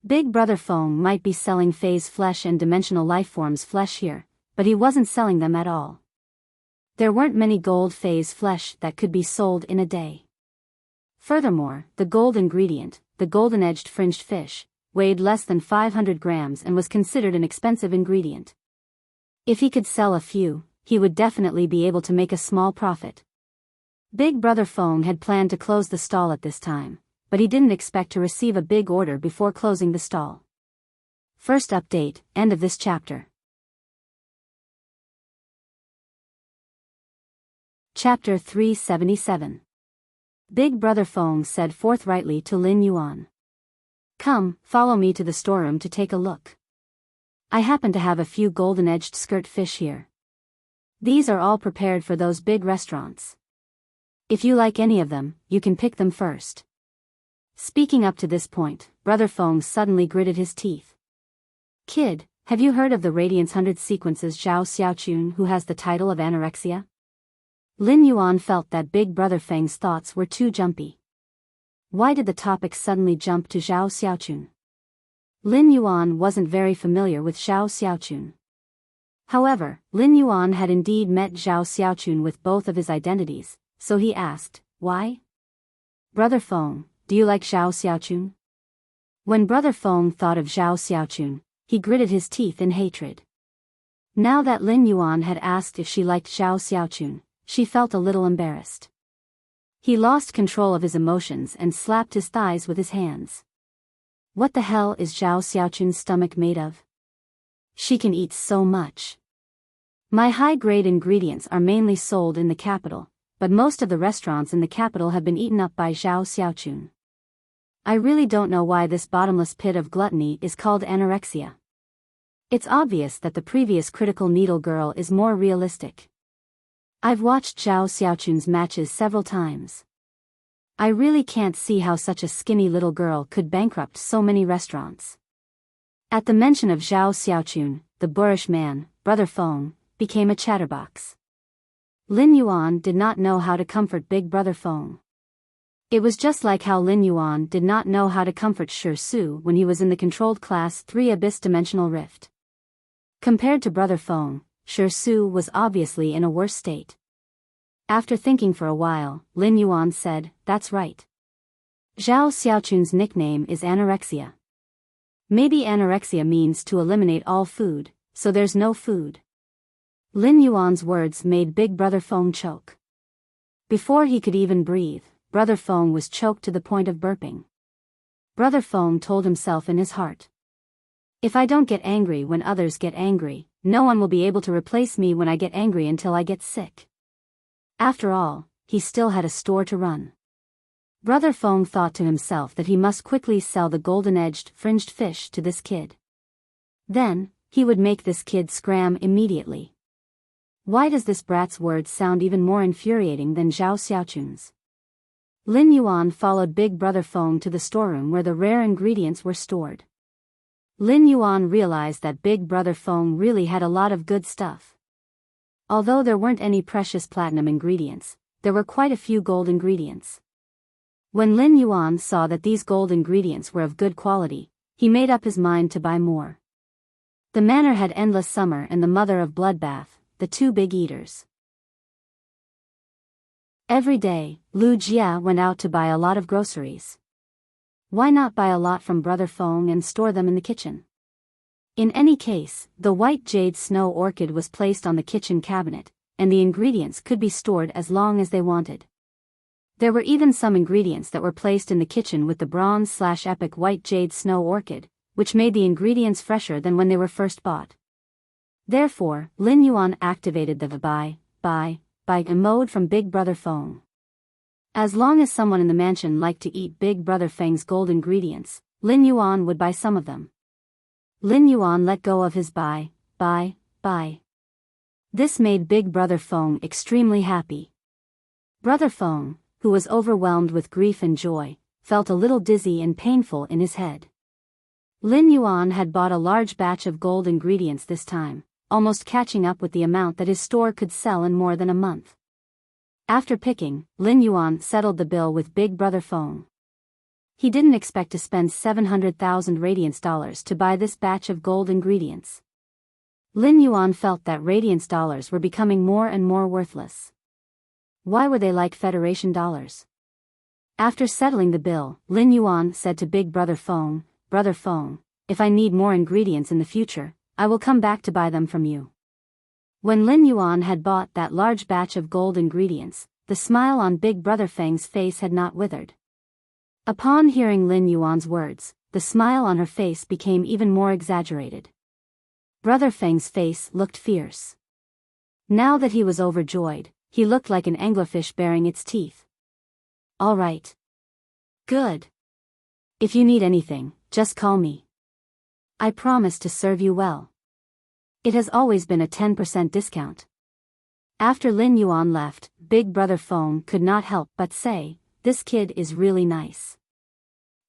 Big Brother Feng might be selling Fae's flesh and dimensional lifeforms' flesh here, but he wasn't selling them at all. There weren't many gold Fae's flesh that could be sold in a day. Furthermore, the gold ingredient, the golden-edged fringed fish, weighed less than 500 grams and was considered an expensive ingredient. If he could sell a few, he would definitely be able to make a small profit. Big Brother Feng had planned to close the stall at this time, but he didn't expect to receive a big order before closing the stall. First update, end of this chapter. Chapter 377. Big Brother Feng said forthrightly to Lin Yuan. Come, follow me to the storeroom to take a look. I happen to have a few golden-edged skirt fish here. These are all prepared for those big restaurants. If you like any of them, you can pick them first. Speaking up to this point, Brother Feng suddenly gritted his teeth. Kid, have you heard of the Radiance 100 Sequences Zhao Xiaochun who has the title of anorexia? Lin Yuan felt that Big Brother Feng's thoughts were too jumpy. Why did the topic suddenly jump to Zhao Xiaochun? Lin Yuan wasn't very familiar with Zhao Xiaochun. However, Lin Yuan had indeed met Zhao Xiaochun with both of his identities, so he asked, "Why? Brother Feng, do you like Zhao Xiaochun?" When Brother Feng thought of Zhao Xiaochun, he gritted his teeth in hatred. Now that Lin Yuan had asked if she liked Zhao Xiaochun, she felt a little embarrassed. He lost control of his emotions and slapped his thighs with his hands. What the hell is Zhao Xiaochun's stomach made of? She can eat so much. My high-grade ingredients are mainly sold in the capital, but most of the restaurants in the capital have been eaten up by Zhao Xiaochun. I really don't know why this bottomless pit of gluttony is called anorexia. It's obvious that the previous critical needle girl is more realistic. I've watched Zhao Xiaochun's matches several times. I really can't see how such a skinny little girl could bankrupt so many restaurants. At the mention of Zhao Xiaochun, the boorish man, Brother Feng, became a chatterbox. Lin Yuan did not know how to comfort Big Brother Feng. It was just like how Lin Yuan did not know how to comfort Shi Su when he was in the controlled Class 3 Abyss Dimensional Rift. Compared to Brother Feng, Shi Su was obviously in a worse state. After thinking for a while, Lin Yuan said, "That's right. Zhao Xiaochun's nickname is anorexia. Maybe anorexia means to eliminate all food, so there's no food." Lin Yuan's words made Big Brother Feng choke. Before he could even breathe, Brother Feng was choked to the point of burping. Brother Feng told himself in his heart, "If I don't get angry when others get angry, no one will be able to replace me when I get angry until I get sick." After all, he still had a store to run. Brother Feng thought to himself that he must quickly sell the golden-edged, fringed fish to this kid. Then, he would make this kid scram immediately. Why does this brat's words sound even more infuriating than Zhao Xiaochun's? Lin Yuan followed Big Brother Feng to the storeroom where the rare ingredients were stored. Lin Yuan realized that Big Brother Feng really had a lot of good stuff. Although there weren't any precious platinum ingredients, there were quite a few gold ingredients. When Lin Yuan saw that these gold ingredients were of good quality, he made up his mind to buy more. The manor had Endless Summer and the mother of Bloodbath, the two big eaters. Every day, Lu Jia went out to buy a lot of groceries. Why not buy a lot from Brother Feng and store them in the kitchen? In any case, the white jade snow orchid was placed on the kitchen cabinet, and the ingredients could be stored as long as they wanted. There were even some ingredients that were placed in the kitchen with the bronze/epic white jade snow orchid, which made the ingredients fresher than when they were first bought. Therefore, Lin Yuan activated the buy mode from Big Brother Feng. As long as someone in the mansion liked to eat Big Brother Feng's gold ingredients, Lin Yuan would buy some of them. Lin Yuan let go of his buy. This made Big Brother Feng extremely happy. Brother Feng, who was overwhelmed with grief and joy, felt a little dizzy and painful in his head. Lin Yuan had bought a large batch of gold ingredients this time, almost catching up with the amount that his store could sell in more than a month. After picking, Lin Yuan settled the bill with Big Brother Feng. He didn't expect to spend 700,000 Radiance dollars to buy this batch of gold ingredients. Lin Yuan felt that Radiance dollars were becoming more and more worthless. Why were they like Federation dollars? After settling the bill, Lin Yuan said to Big Brother Feng, "Brother Feng, if I need more ingredients in the future, I will come back to buy them from you." When Lin Yuan had bought that large batch of gold ingredients, the smile on Big Brother Feng's face had not withered. Upon hearing Lin Yuan's words, the smile on her face became even more exaggerated. Brother Feng's face looked fierce. Now that he was overjoyed, he looked like an anglerfish baring its teeth. "All right. Good. If you need anything, just call me. I promise to serve you well. It has always been a 10% discount." After Lin Yuan left, Big Brother Feng could not help but say, "This kid is really nice.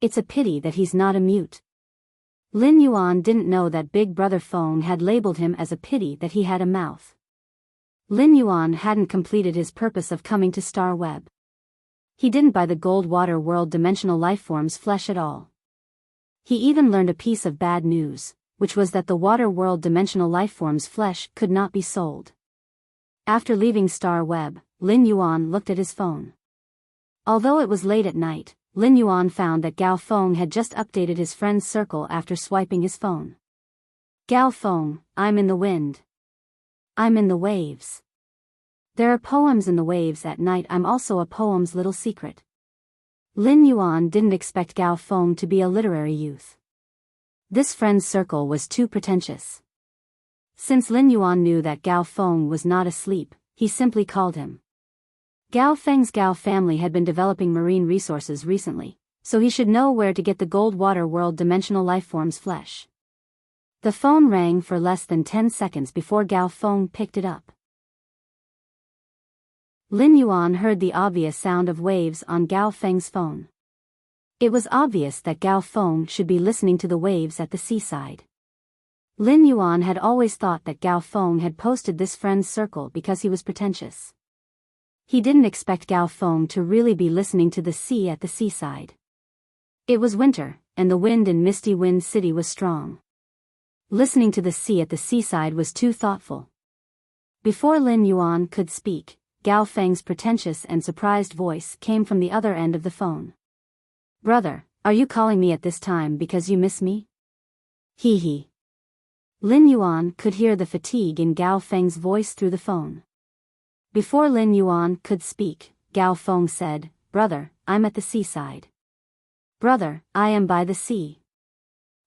It's a pity that he's not a mute." Lin Yuan didn't know that Big Brother Feng had labeled him as a pity that he had a mouth. Lin Yuan hadn't completed his purpose of coming to Star Web. He didn't buy the Gold Water World dimensional lifeform's flesh at all. He even learned a piece of bad news. which was that the water world dimensional lifeform's flesh could not be sold. After leaving Star Web, Lin Yuan looked at his phone. Although it was late at night, Lin Yuan found that Gao Feng had just updated his friend's circle after swiping his phone. Gao Feng, I'm in the wind. I'm in the waves. There are poems in the waves at night. I'm also a poem's little secret. Lin Yuan didn't expect Gao Feng to be a literary youth. This friend's circle was too pretentious. Since Lin Yuan knew that Gao Feng was not asleep, he simply called him. Gao Feng's Gao family had been developing marine resources recently, so he should know where to get the gold water world dimensional lifeform's flesh. The phone rang for less than 10 seconds before Gao Feng picked it up. Lin Yuan heard the obvious sound of waves on Gao Feng's phone. It was obvious that Gao Feng should be listening to the waves at the seaside. Lin Yuan had always thought that Gao Feng had posted this friend's circle because he was pretentious. He didn't expect Gao Feng to really be listening to the sea at the seaside. It was winter, and the wind in Misty Wind City was strong. Listening to the sea at the seaside was too thoughtful. Before Lin Yuan could speak, Gao Feng's pretentious and surprised voice came from the other end of the phone. Brother, are you calling me at this time because you miss me? Hee hee. Lin Yuan could hear the fatigue in Gao Feng's voice through the phone. Before Lin Yuan could speak, Gao Feng said, Brother, I'm at the seaside. Brother, I am by the sea.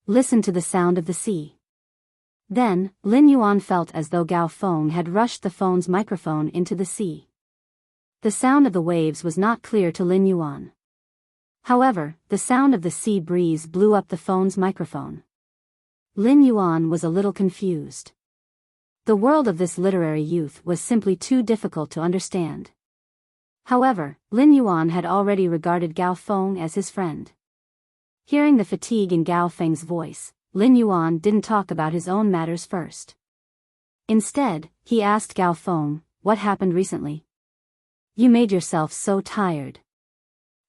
Listen to the sound of the sea. Then, Lin Yuan felt as though Gao Feng had rushed the phone's microphone into the sea. The sound of the waves was not clear to Lin Yuan. However, the sound of the sea breeze blew up the phone's microphone. Lin Yuan was a little confused. The world of this literary youth was simply too difficult to understand. However, Lin Yuan had already regarded Gao Feng as his friend. Hearing the fatigue in Gao Feng's voice, Lin Yuan didn't talk about his own matters first. Instead, he asked Gao Feng, what happened recently? You made yourself so tired.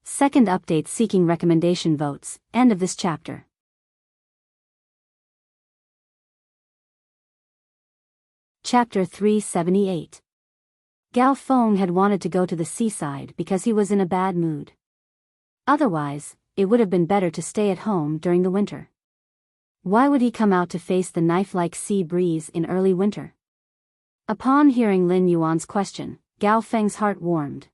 Second update seeking recommendation votes, end of this chapter. Chapter 378. Gao Feng had wanted to go to the seaside because he was in a bad mood. Otherwise, it would have been better to stay at home during the winter. Why would he come out to face the knife-like sea breeze in early winter? Upon hearing Lin Yuan's question, Gao Feng's heart warmed.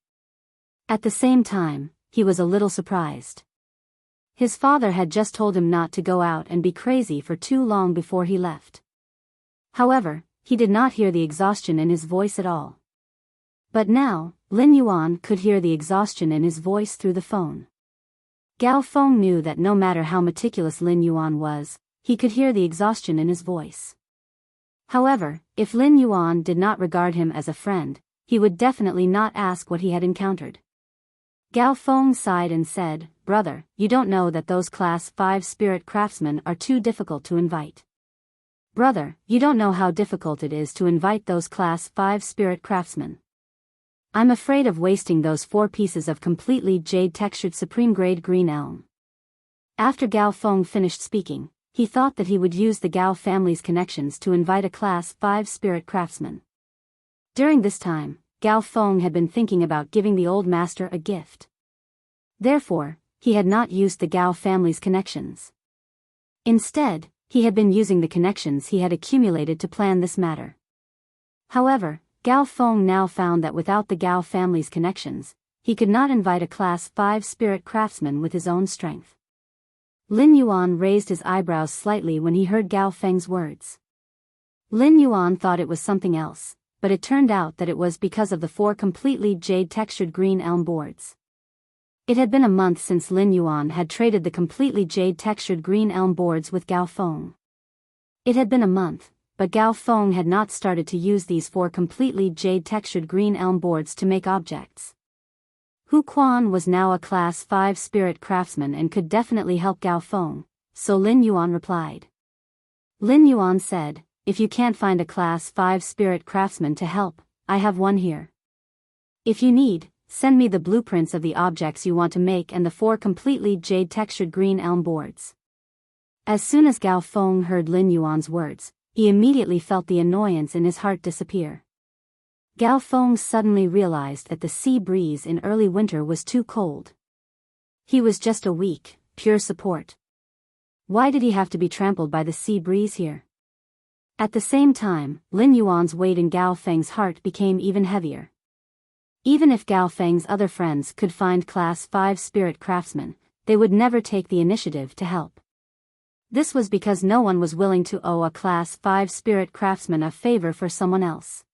At the same time, he was a little surprised. His father had just told him not to go out and be crazy for too long before he left. However, he did not hear the exhaustion in his voice at all. But now, Lin Yuan could hear the exhaustion in his voice through the phone. Gao Feng knew that no matter how meticulous Lin Yuan was, he could hear the exhaustion in his voice. However, if Lin Yuan did not regard him as a friend, he would definitely not ask what he had encountered. Gao Feng sighed and said, Brother, you don't know that those Class 5 spirit craftsmen are too difficult to invite. Brother, you don't know how difficult it is to invite those Class 5 spirit craftsmen. I'm afraid of wasting those 4 pieces of completely jade-textured supreme-grade green elm. After Gao Feng finished speaking, he thought that he would use the Gao family's connections to invite a Class 5 spirit craftsman. During this time, Gao Feng had been thinking about giving the old master a gift. Therefore, he had not used the Gao family's connections. Instead, he had been using the connections he had accumulated to plan this matter. However, Gao Feng now found that without the Gao family's connections, he could not invite a Class 5 spirit craftsman with his own strength. Lin Yuan raised his eyebrows slightly when he heard Gao Feng's words. Lin Yuan thought it was something else, but it turned out that it was because of the 4 completely jade-textured green elm boards. It had been a month since Lin Yuan had traded the completely jade-textured green elm boards with Gao Feng. It had been a month, but Gao Feng had not started to use these 4 completely jade-textured green elm boards to make objects. Hu Quan was now a Class 5 spirit craftsman and could definitely help Gao Feng, so Lin Yuan replied. Lin Yuan said, if you can't find a Class 5 spirit craftsman to help, I have one here. If you need, send me the blueprints of the objects you want to make and the 4 completely jade-textured green elm boards. As soon as Gao Feng heard Lin Yuan's words, he immediately felt the annoyance in his heart disappear. Gao Feng suddenly realized that the sea breeze in early winter was too cold. He was just a weak, pure support. Why did he have to be trampled by the sea breeze here? At the same time, Lin Yuan's weight in Gao Feng's heart became even heavier. Even if Gao Feng's other friends could find Class 5 spirit craftsmen, they would never take the initiative to help. This was because no one was willing to owe a Class 5 spirit craftsman a favor for someone else.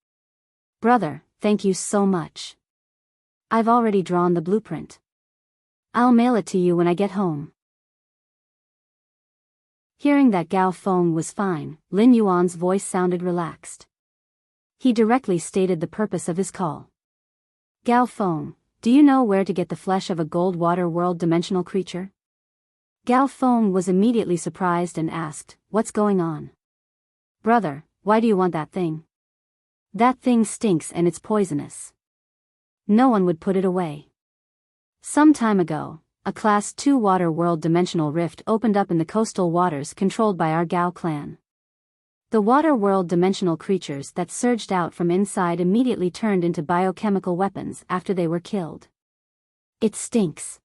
Brother, thank you so much. I've already drawn the blueprint. I'll mail it to you when I get home. Hearing that Gao Feng was fine, Lin Yuan's voice sounded relaxed. He directly stated the purpose of his call. Gao Feng, do you know where to get the flesh of a gold water world dimensional creature? Gao Feng was immediately surprised and asked, what's going on? Brother, why do you want that thing? That thing stinks and it's poisonous. No one would put it away. Some time ago, a Class 2 water world dimensional rift opened up in the coastal waters controlled by our Gao clan. The water world dimensional creatures that surged out from inside immediately turned into biochemical weapons after they were killed. It stinks.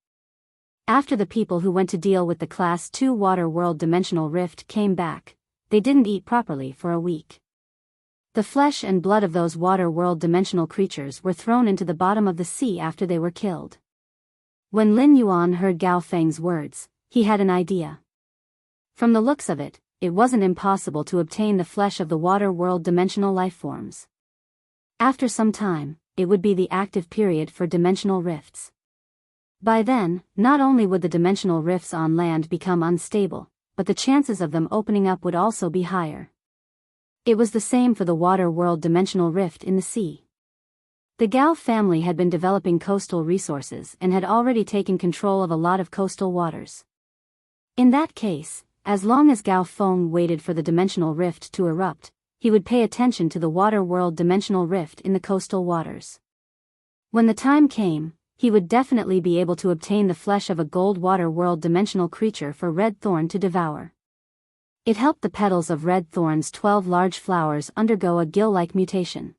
After the people who went to deal with the Class 2 water world dimensional rift came back, they didn't eat properly for a week. The flesh and blood of those water world dimensional creatures were thrown into the bottom of the sea after they were killed. When Lin Yuan heard Gao Feng's words, he had an idea. From the looks of it, it wasn't impossible to obtain the flesh of the water world dimensional lifeforms. After some time, it would be the active period for dimensional rifts. By then, not only would the dimensional rifts on land become unstable, but the chances of them opening up would also be higher. It was the same for the water world dimensional rift in the sea. The Gao family had been developing coastal resources and had already taken control of a lot of coastal waters. In that case, as long as Gao Feng waited for the dimensional rift to erupt, he would pay attention to the water world dimensional rift in the coastal waters. When the time came, he would definitely be able to obtain the flesh of a gold water world dimensional creature for Red Thorn to devour. It helped the petals of Red Thorn's 12 large flowers undergo a gill-like mutation.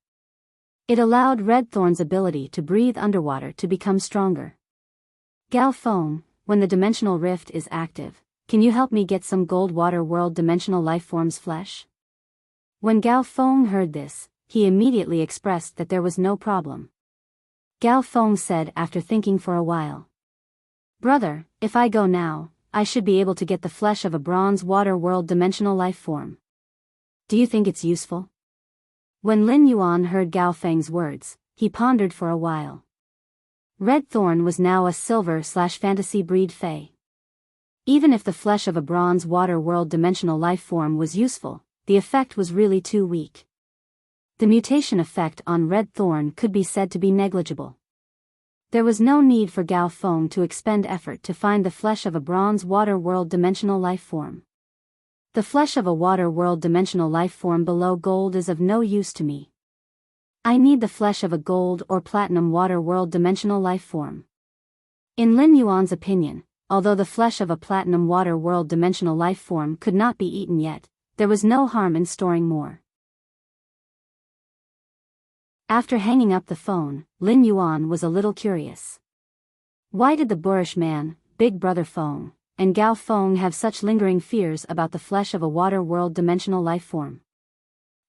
It allowed Red Thorn's ability to breathe underwater to become stronger. Gao Feng, when the dimensional rift is active, can you help me get some gold water world dimensional lifeforms flesh? When Gao Feng heard this, he immediately expressed that there was no problem. Gao Feng said after thinking for a while. Brother, if I go now, I should be able to get the flesh of a bronze water world dimensional lifeform. Do you think it's useful? When Lin Yuan heard Gao Feng's words, he pondered for a while. Red Thorn was now a silver/fantasy breed fae. Even if the flesh of a bronze water world dimensional lifeform was useful, the effect was really too weak. The mutation effect on Red Thorn could be said to be negligible. There was no need for Gao Feng to expend effort to find the flesh of a bronze water world dimensional lifeform. The flesh of a water world dimensional lifeform below gold is of no use to me. I need the flesh of a gold or platinum water world dimensional lifeform. In Lin Yuan's opinion, although the flesh of a platinum water world dimensional lifeform could not be eaten yet, there was no harm in storing more. After hanging up the phone, Lin Yuan was a little curious. Why did the boorish man, Big Brother Feng, and Gao Feng have such lingering fears about the flesh of a water world dimensional lifeform?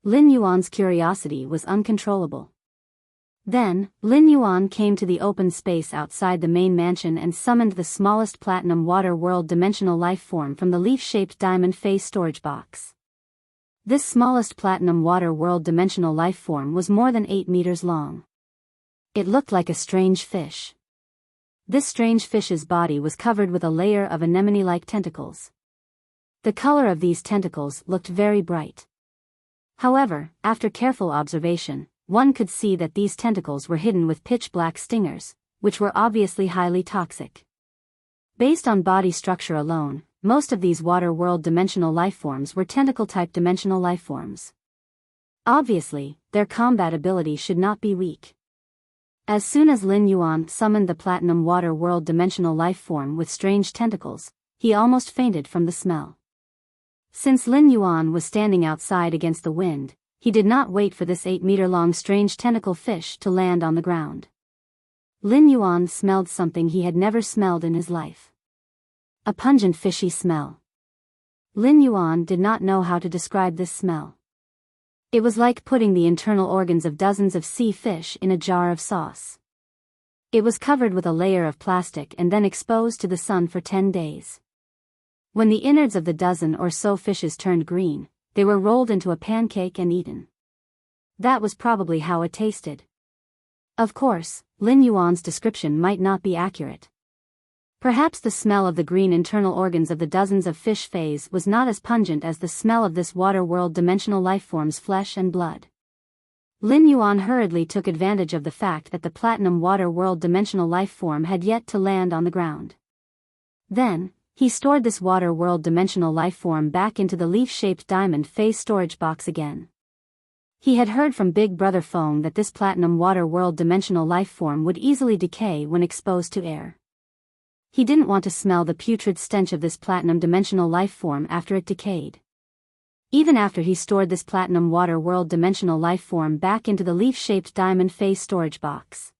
Lin Yuan's curiosity was uncontrollable. Then, Lin Yuan came to the open space outside the main mansion and summoned the smallest platinum water world dimensional lifeform from the leaf-shaped diamond face storage box. This smallest platinum water world dimensional lifeform was more than 8 meters long. It looked like a strange fish. This strange fish's body was covered with a layer of anemone-like tentacles. The color of these tentacles looked very bright. However, after careful observation, one could see that these tentacles were hidden with pitch-black stingers, which were obviously highly toxic. Based on body structure alone, most of these water world dimensional lifeforms were tentacle-type dimensional lifeforms. Obviously, their combat ability should not be weak. As soon as Lin Yuan summoned the platinum water world dimensional lifeform with strange tentacles, he almost fainted from the smell. Since Lin Yuan was standing outside against the wind, he did not wait for this 8-meter-long strange tentacle fish to land on the ground. Lin Yuan smelled something he had never smelled in his life. A pungent fishy smell. Lin Yuan did not know how to describe this smell. It was like putting the internal organs of dozens of sea fish in a jar of sauce. It was covered with a layer of plastic and then exposed to the sun for 10 days. When the innards of the dozen or so fishes turned green, they were rolled into a pancake and eaten. That was probably how it tasted. Of course, Lin Yuan's description might not be accurate. Perhaps the smell of the green internal organs of the dozens of fish phase was not as pungent as the smell of this water world dimensional lifeform's flesh and blood. Lin Yuan hurriedly took advantage of the fact that the platinum water world dimensional lifeform had yet to land on the ground. Then, he stored this water world dimensional lifeform back into the leaf-shaped diamond phase storage box again. He had heard from Big Brother Feng that this platinum water world dimensional lifeform would easily decay when exposed to air. He didn't want to smell the putrid stench of this platinum dimensional lifeform after it decayed. Even after he stored this platinum water world dimensional lifeform back into the leaf-shaped diamond phase storage box,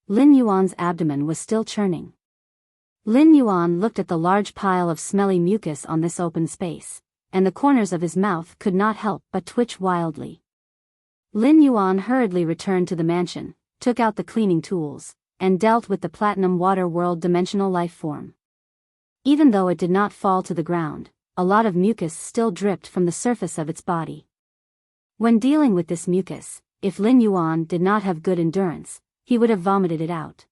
Lin Yuan's abdomen was still churning. Lin Yuan looked at the large pile of smelly mucus on this open space, and the corners of his mouth could not help but twitch wildly. Lin Yuan hurriedly returned to the mansion, took out the cleaning tools, and dealt with the platinum water world dimensional lifeform. Even though it did not fall to the ground, a lot of mucus still dripped from the surface of its body. When dealing with this mucus, if Lin Yuan did not have good endurance, he would have vomited it out.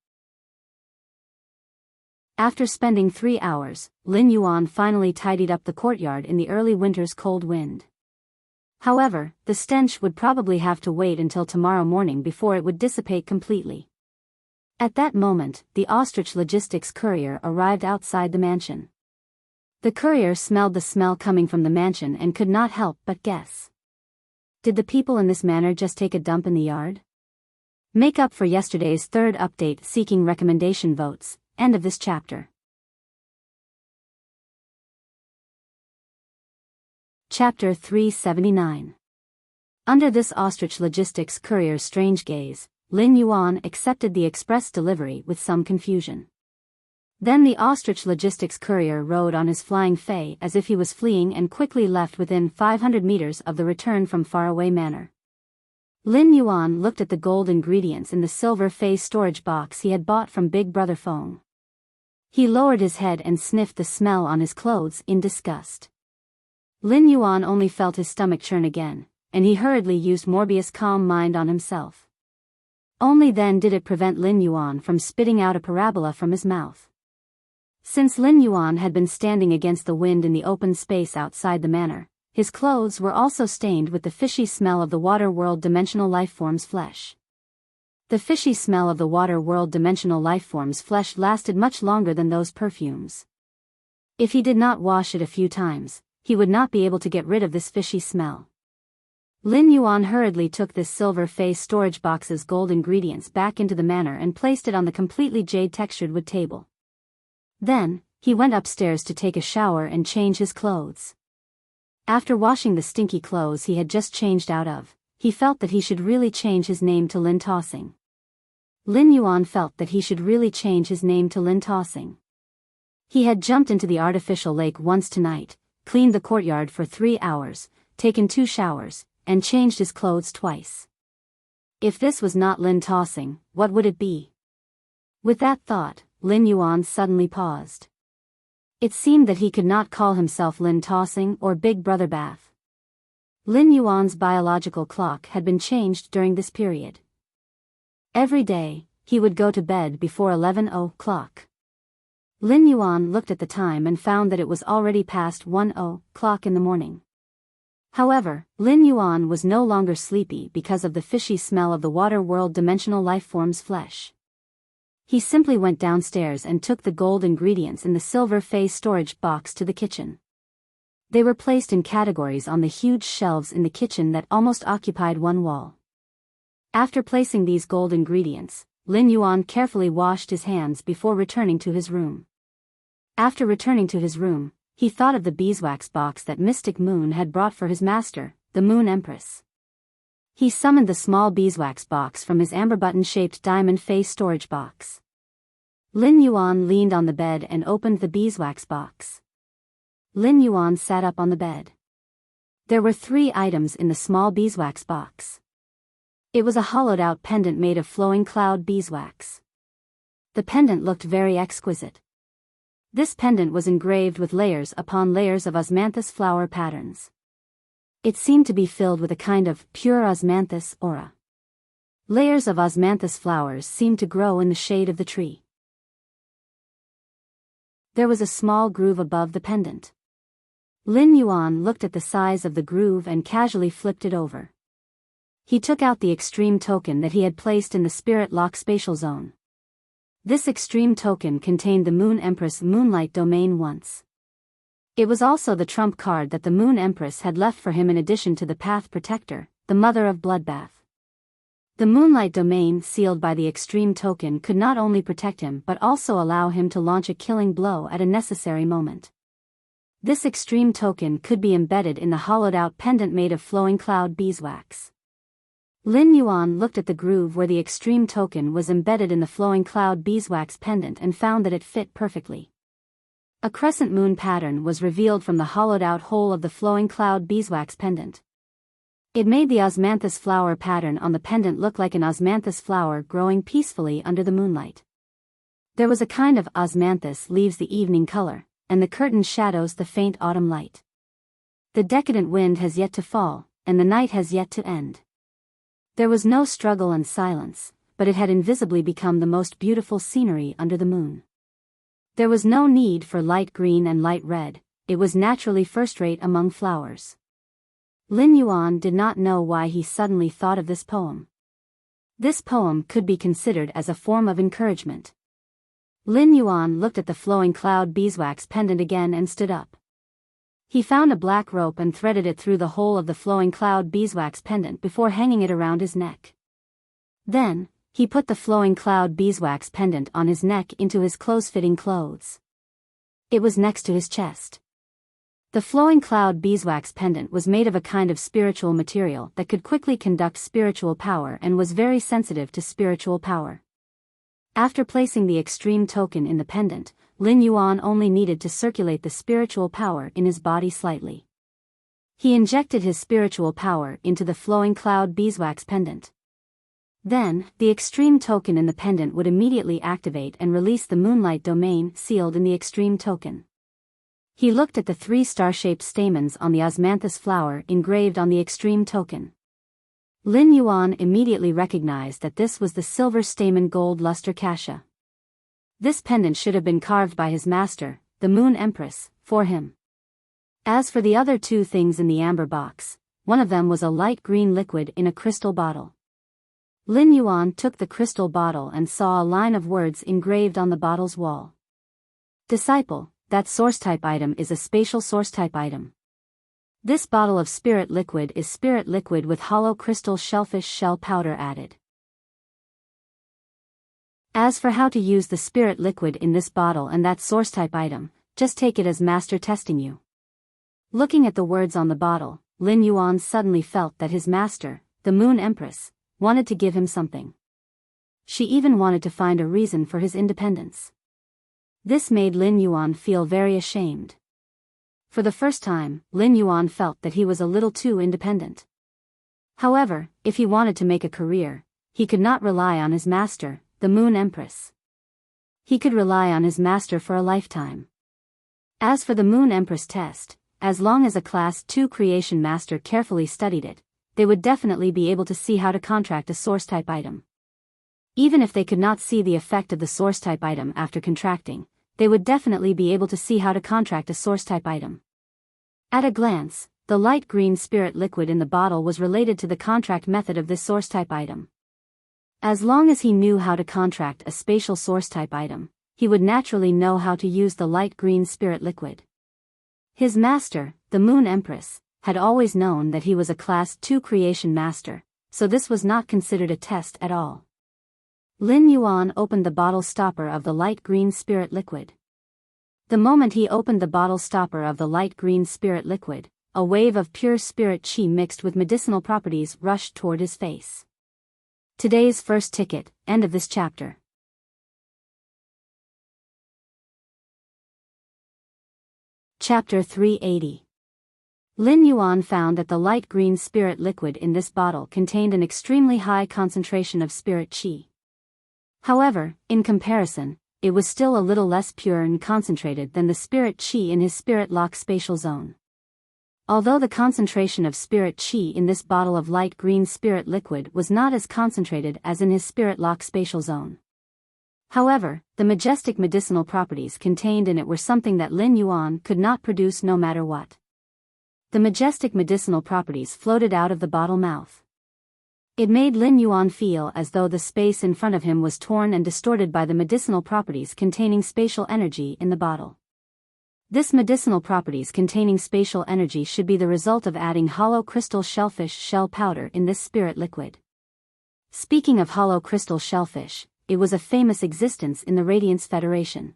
After spending 3 hours, Lin Yuan finally tidied up the courtyard in the early winter's cold wind. However, the stench would probably have to wait until tomorrow morning before it would dissipate completely. At that moment, the ostrich logistics courier arrived outside the mansion. The courier smelled the smell coming from the mansion and could not help but guess. Did the people in this manor just take a dump in the yard? Make up for yesterday's third update seeking recommendation votes. End of this chapter. Chapter 379. Under this ostrich logistics courier's strange gaze, Lin Yuan accepted the express delivery with some confusion. Then the ostrich logistics courier rode on his flying fei as if he was fleeing and quickly left within 500 meters of the return from faraway manor. Lin Yuan looked at the gold ingredients in the silver fei storage box he had bought from Big Brother Feng. He lowered his head and sniffed the smell on his clothes in disgust. Lin Yuan only felt his stomach churn again, and he hurriedly used Morbius' calm mind on himself. Only then did it prevent Lin Yuan from spitting out a parabola from his mouth. Since Lin Yuan had been standing against the wind in the open space outside the manor, his clothes were also stained with the fishy smell of the water world dimensional lifeform's flesh. The fishy smell of the water world dimensional lifeform's flesh lasted much longer than those perfumes. If he did not wash it a few times, he would not be able to get rid of this fishy smell. Lin Yuan hurriedly took this silver fei storage box's gold ingredients back into the manor and placed it on the completely jade-textured wood table. Then, he went upstairs to take a shower and change his clothes. After washing the stinky clothes he had just changed out of, he felt that he should really change his name to Lin Tossing. Lin Yuan felt that he should really change his name to Lin Tossing. He had jumped into the artificial lake once tonight, cleaned the courtyard for 3 hours, taken 2 showers, and changed his clothes twice. If this was not Lin Tossing, what would it be? With that thought, Lin Yuan suddenly paused. It seemed that he could not call himself Lin Tossing or Big Brother Bath. Lin Yuan's biological clock had been changed during this period. Every day, he would go to bed before 11 o'clock. Lin Yuan looked at the time and found that it was already past 1 o'clock in the morning. However, Lin Yuan was no longer sleepy because of the fishy smell of the water world dimensional lifeform's flesh. He simply went downstairs and took the gold ingredients in the silver fei storage box to the kitchen. They were placed in categories on the huge shelves in the kitchen that almost occupied one wall. After placing these gold ingredients, Lin Yuan carefully washed his hands before returning to his room. After returning to his room, he thought of the beeswax box that Mystic Moon had brought for his master, the Moon Empress. He summoned the small beeswax box from his amber button-shaped diamond face storage box. Lin Yuan leaned on the bed and opened the beeswax box. Lin Yuan sat up on the bed. There were 3 items in the small beeswax box. It was a hollowed-out pendant made of flowing cloud beeswax. The pendant looked very exquisite. This pendant was engraved with layers upon layers of osmanthus flower patterns. It seemed to be filled with a kind of pure osmanthus aura. Layers of osmanthus flowers seemed to grow in the shade of the tree. There was a small groove above the pendant. Lin Yuan looked at the size of the groove and casually flipped it over. He took out the extreme token that he had placed in the Spirit Lock spatial zone. This extreme token contained the Moon Empress Moonlight Domain once. It was also the trump card that the Moon Empress had left for him in addition to the Path Protector, the Mother of Bloodbath. The Moonlight Domain sealed by the extreme token could not only protect him but also allow him to launch a killing blow at a necessary moment. This extreme token could be embedded in the hollowed-out pendant made of flowing cloud beeswax. Lin Yuan looked at the groove where the extreme token was embedded in the flowing cloud beeswax pendant and found that it fit perfectly. A crescent moon pattern was revealed from the hollowed-out hole of the flowing cloud beeswax pendant. It made the osmanthus flower pattern on the pendant look like an osmanthus flower growing peacefully under the moonlight. There was a kind of osmanthus leaves the evening color, and the curtain shadows the faint autumn light. The decadent wind has yet to fall, and the night has yet to end. There was no struggle and silence, but it had invisibly become the most beautiful scenery under the moon. There was no need for light green and light red, it was naturally first-rate among flowers. Lin Yuan did not know why he suddenly thought of this poem. This poem could be considered as a form of encouragement. Lin Yuan looked at the flowing cloud beeswax pendant again and stood up. He found a black rope and threaded it through the hole of the flowing cloud beeswax pendant before hanging it around his neck. Then, he put the flowing cloud beeswax pendant on his neck into his close-fitting clothes. It was next to his chest. The flowing cloud beeswax pendant was made of a kind of spiritual material that could quickly conduct spiritual power and was very sensitive to spiritual power. After placing the extreme token in the pendant, Lin Yuan only needed to circulate the spiritual power in his body slightly. He injected his spiritual power into the flowing cloud beeswax pendant. Then, the extreme token in the pendant would immediately activate and release the moonlight domain sealed in the extreme token. He looked at the 3 star-shaped stamens on the osmanthus flower engraved on the extreme token. Lin Yuan immediately recognized that this was the silver stamen gold luster cassia. This pendant should have been carved by his master, the Moon Empress, for him. As for the other 2 things in the amber box, one of them was a light green liquid in a crystal bottle. Lin Yuan took the crystal bottle and saw a line of words engraved on the bottle's wall. Disciple, that source-type item is a spatial source-type item. This bottle of spirit liquid is spirit liquid with hollow crystal shellfish shell powder added. As for how to use the spirit liquid in this bottle and that source-type item, just take it as master testing you. Looking at the words on the bottle, Lin Yuan suddenly felt that his master, the Moon Empress, wanted to give him something. She even wanted to find a reason for his independence. This made Lin Yuan feel very ashamed. For the first time, Lin Yuan felt that he was a little too independent. However, if he wanted to make a career, he could not rely on his master, the Moon Empress. He could rely on his master for a lifetime. As for the Moon Empress test, as long as a Class 2 creation master carefully studied it, they would definitely be able to see how to contract a source-type item. Even if they could not see the effect of the source-type item after contracting, they would definitely be able to see how to contract a source-type item. At a glance, the light green spirit liquid in the bottle was related to the contract method of this source-type item. As long as he knew how to contract a spatial source-type item, he would naturally know how to use the light green spirit liquid. His master, the Moon Empress, had always known that he was a Class 2 creation master, so this was not considered a test at all. Lin Yuan opened the bottle stopper of the light green spirit liquid. The moment he opened the bottle stopper of the light green spirit liquid, a wave of pure spirit chi mixed with medicinal properties rushed toward his face. Today's first ticket, end of this chapter. Chapter 380. Lin Yuan found that the light green spirit liquid in this bottle contained an extremely high concentration of spirit chi. However, in comparison, it was still a little less pure and concentrated than the spirit chi in his spirit lock spatial zone. Although the concentration of spirit chi in this bottle of light green spirit liquid was not as concentrated as in his spirit lock spatial zone. However, the majestic medicinal properties contained in it were something that Lin Yuan could not produce no matter what. The majestic medicinal properties floated out of the bottle mouth. It made Lin Yuan feel as though the space in front of him was torn and distorted by the medicinal properties containing spatial energy in the bottle. This medicinal properties containing spatial energy should be the result of adding hollow crystal shellfish shell powder in this spirit liquid. Speaking of hollow crystal shellfish, it was a famous existence in the Radiance Federation.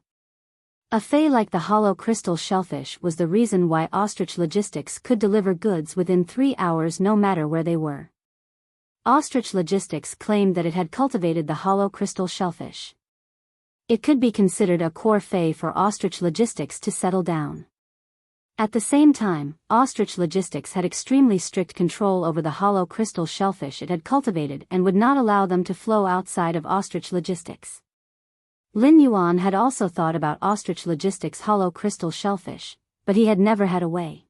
A fey like the hollow crystal shellfish was the reason why Ostrich Logistics could deliver goods within 3 hours no matter where they were. Ostrich Logistics claimed that it had cultivated the hollow crystal shellfish. It could be considered a core fey for Ostrich Logistics to settle down. At the same time, Ostrich Logistics had extremely strict control over the hollow crystal shellfish it had cultivated and would not allow them to flow outside of Ostrich Logistics. Lin Yuan had also thought about Ostrich Logistics' hollow crystal shellfish, but he had never had a way.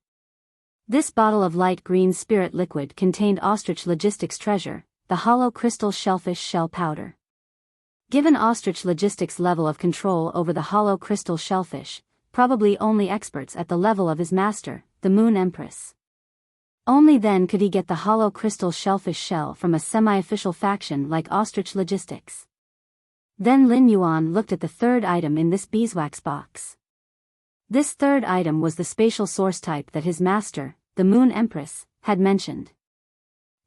This bottle of light green spirit liquid contained Ostrich Logistics' treasure, the hollow crystal shellfish shell powder. Given Ostrich Logistics' level of control over the hollow crystal shellfish, probably only experts at the level of his master, the Moon Empress. Only then could he get the hollow crystal shellfish shell from a semi-official faction like Ostrich Logistics. Then Lin Yuan looked at the third item in this beeswax box. This third item was the spatial source type that his master, the Moon Empress, had mentioned.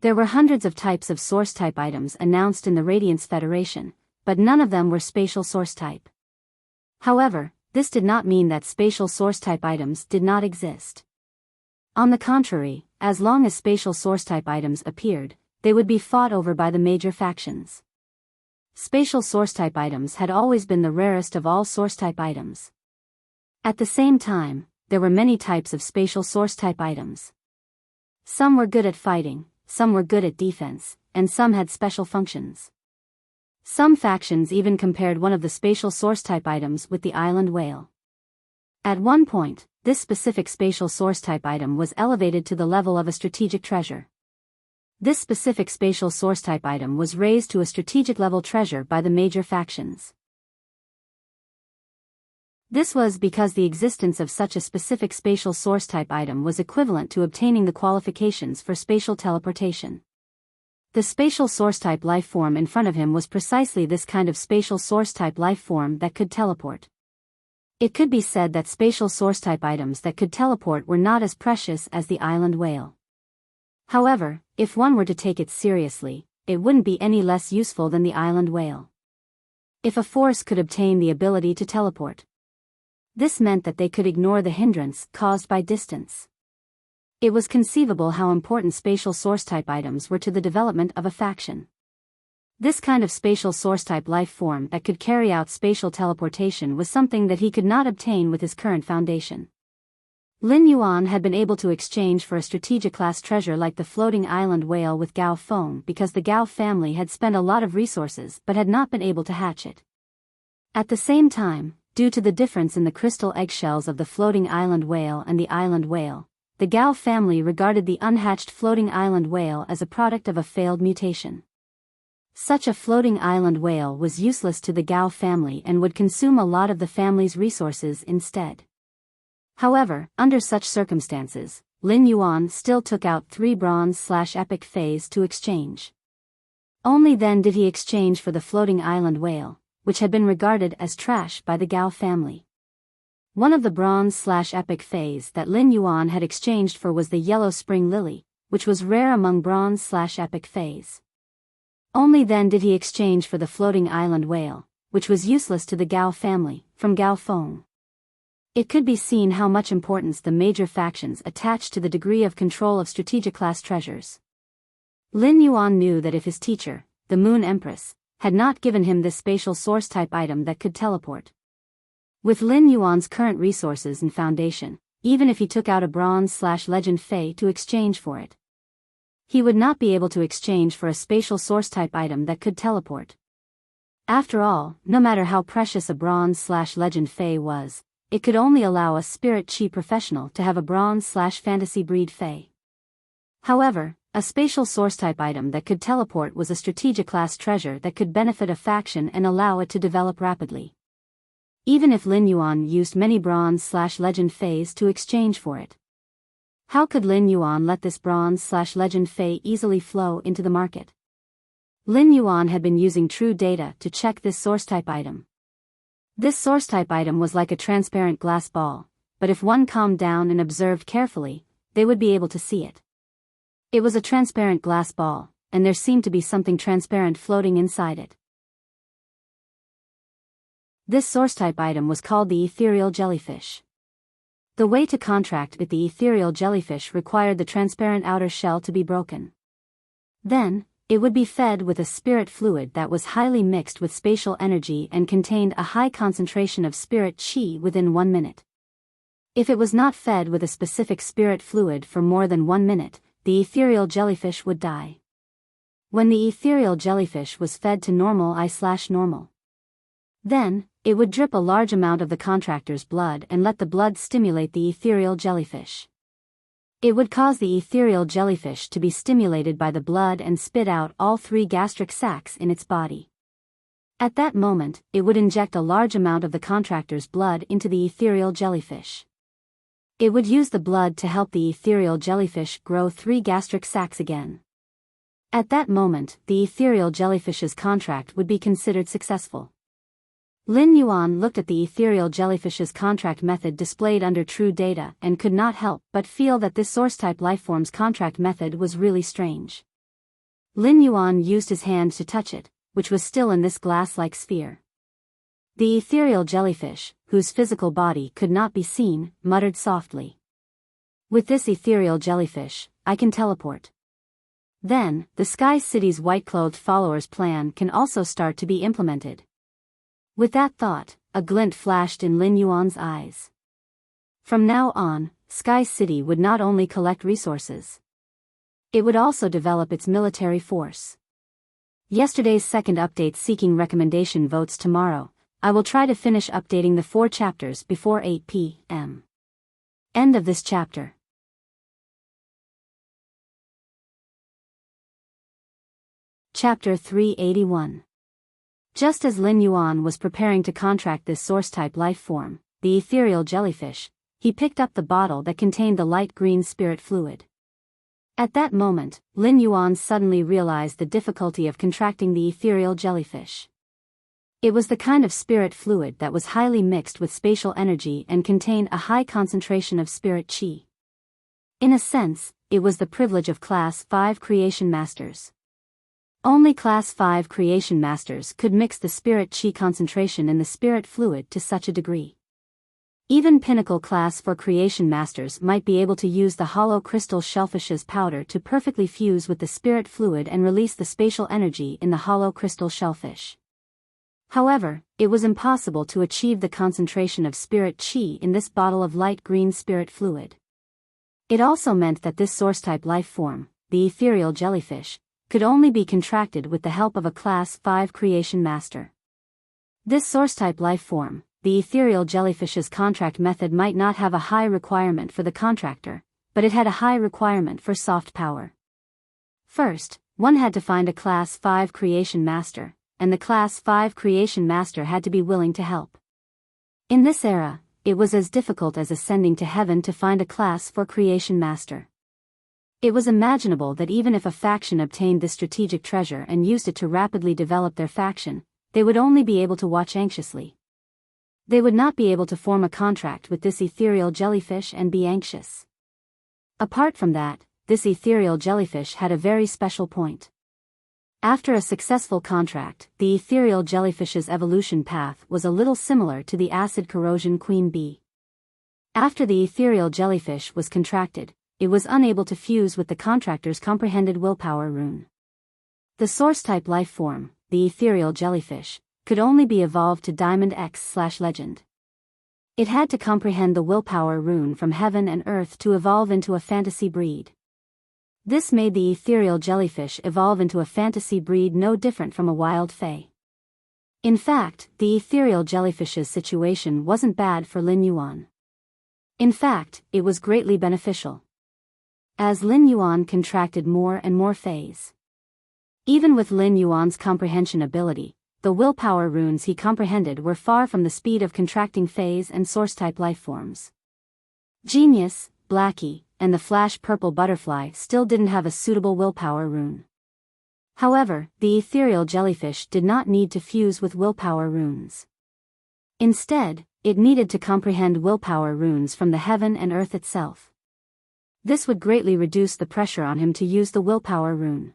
There were hundreds of types of source type items announced in the Radiance Federation, but none of them were spatial source type. However, this did not mean that spatial source type items did not exist. On the contrary, as long as spatial source type items appeared, they would be fought over by the major factions. Spatial source type items had always been the rarest of all source type items. At the same time, there were many types of spatial source type items. Some were good at fighting, some were good at defense, and some had special functions. Some factions even compared one of the spatial source type items with the island whale. At one point, this specific spatial source type item was elevated to the level of a strategic treasure. This specific spatial source type item was raised to a strategic level treasure by the major factions. This was because the existence of such a specific spatial source type item was equivalent to obtaining the qualifications for spatial teleportation. The spatial source type life form in front of him was precisely this kind of spatial source type life form that could teleport. It could be said that spatial source type items that could teleport were not as precious as the island whale. However, if one were to take it seriously, it wouldn't be any less useful than the island whale. If a force could obtain the ability to teleport, this meant that they could ignore the hindrance caused by distance. It was conceivable how important spatial source type items were to the development of a faction. This kind of spatial source type life form that could carry out spatial teleportation was something that he could not obtain with his current foundation. Lin Yuan had been able to exchange for a strategic class treasure like the floating island whale with Gao Feng because the Gao family had spent a lot of resources but had not been able to hatch it. At the same time, due to the difference in the crystal eggshells of the floating island whale and the island whale, the Gao family regarded the unhatched floating island whale as a product of a failed mutation. Such a floating island whale was useless to the Gao family and would consume a lot of the family's resources instead. However, under such circumstances, Lin Yuan still took out 3 bronze/epic phase to exchange. Only then did he exchange for the floating island whale, which had been regarded as trash by the Gao family. One of the bronze/epic phase that Lin Yuan had exchanged for was the yellow spring lily, which was rare among bronze/epic phase. Only then did he exchange for the floating island whale, which was useless to the Gao family, from Gao Feng. It could be seen how much importance the major factions attached to the degree of control of strategic class treasures. Lin Yuan knew that if his teacher, the Moon Empress, had not given him this spatial source-type item that could teleport. With Lin Yuan's current resources and foundation, even if he took out a bronze/legend Fei to exchange for it, he would not be able to exchange for a spatial source-type item that could teleport. After all, no matter how precious a bronze/legend Fei was, it could only allow a spirit chi professional to have a bronze/fantasy breed Fei. However, a spatial source-type item that could teleport was a strategic class treasure that could benefit a faction and allow it to develop rapidly. Even if Lin Yuan used many bronze/legend Feis to exchange for it. How could Lin Yuan let this bronze/legend Fei easily flow into the market? Lin Yuan had been using true data to check this source-type item. This source-type item was like a transparent glass ball, but if one calmed down and observed carefully, they would be able to see it. It was a transparent glass ball, and there seemed to be something transparent floating inside it. This source-type item was called the ethereal jellyfish. The way to contract with the ethereal jellyfish required the transparent outer shell to be broken. Then, it would be fed with a spirit fluid that was highly mixed with spatial energy and contained a high concentration of spirit chi within 1 minute. If it was not fed with a specific spirit fluid for more than 1 minute, the ethereal jellyfish would die. When the ethereal jellyfish was fed to normal I/normal, then, it would drip a large amount of the contractor's blood and let the blood stimulate the ethereal jellyfish. It would cause the ethereal jellyfish to be stimulated by the blood and spit out all 3 gastric sacs in its body. At that moment, it would inject a large amount of the contractor's blood into the ethereal jellyfish. It would use the blood to help the ethereal jellyfish grow 3 gastric sacs again. At that moment, the ethereal jellyfish's contract would be considered successful. Lin Yuan looked at the ethereal jellyfish's contract method displayed under true data and could not help but feel that this source-type lifeform's contract method was really strange. Lin Yuan used his hand to touch it, which was still in this glass-like sphere. The ethereal jellyfish, whose physical body could not be seen, muttered softly. "With this ethereal jellyfish, I can teleport. Then, the Sky City's white-clothed followers' plan can also start to be implemented." With that thought, a glint flashed in Lin Yuan's eyes. From now on, Sky City would not only collect resources. It would also develop its military force. Yesterday's second update seeking recommendation votes tomorrow. I will try to finish updating the 4 chapters before 8 p.m. End of this chapter. Chapter 381. Just as Lin Yuan was preparing to contract this source-type life form, the ethereal jellyfish, he picked up the bottle that contained the light green spirit fluid. At that moment, Lin Yuan suddenly realized the difficulty of contracting the ethereal jellyfish. It was the kind of spirit fluid that was highly mixed with spatial energy and contained a high concentration of spirit chi. In a sense, it was the privilege of Class 5 Creation Masters. Only Class 5 Creation Masters could mix the spirit chi concentration in the spirit fluid to such a degree. Even Pinnacle Class 4 Creation Masters might be able to use the hollow crystal shellfish's powder to perfectly fuse with the spirit fluid and release the spatial energy in the hollow crystal shellfish. However, it was impossible to achieve the concentration of spirit chi in this bottle of light green spirit fluid. It also meant that this source-type life form, the ethereal jellyfish, could only be contracted with the help of a Class 5 Creation Master. This source-type life form, the ethereal jellyfish's contract method might not have a high requirement for the contractor, but it had a high requirement for soft power. First, one had to find a Class 5 Creation Master, and the Class 5 Creation Master had to be willing to help. In this era, it was as difficult as ascending to heaven to find a Class 4 Creation Master. It was imaginable that even if a faction obtained this strategic treasure and used it to rapidly develop their faction, they would only be able to watch anxiously. They would not be able to form a contract with this ethereal jellyfish and be anxious. Apart from that, this ethereal jellyfish had a very special point. After a successful contract, the ethereal jellyfish's evolution path was a little similar to the acid corrosion queen bee. After the ethereal jellyfish was contracted, it was unable to fuse with the contractor's comprehended willpower rune. The source-type life form, the ethereal jellyfish, could only be evolved to Diamond X/Legend. It had to comprehend the willpower rune from heaven and earth to evolve into a fantasy breed. This made the ethereal jellyfish evolve into a fantasy breed no different from a wild fae. In fact, the ethereal jellyfish's situation wasn't bad for Lin Yuan. In fact, it was greatly beneficial. As Lin Yuan contracted more and more faes. Even with Lin Yuan's comprehension ability, the willpower runes he comprehended were far from the speed of contracting phase and source-type lifeforms. Genius, Blackie, and the flash purple butterfly still didn't have a suitable willpower rune. However, the ethereal jellyfish did not need to fuse with willpower runes. Instead, it needed to comprehend willpower runes from the heaven and earth itself. This would greatly reduce the pressure on him to use the willpower rune.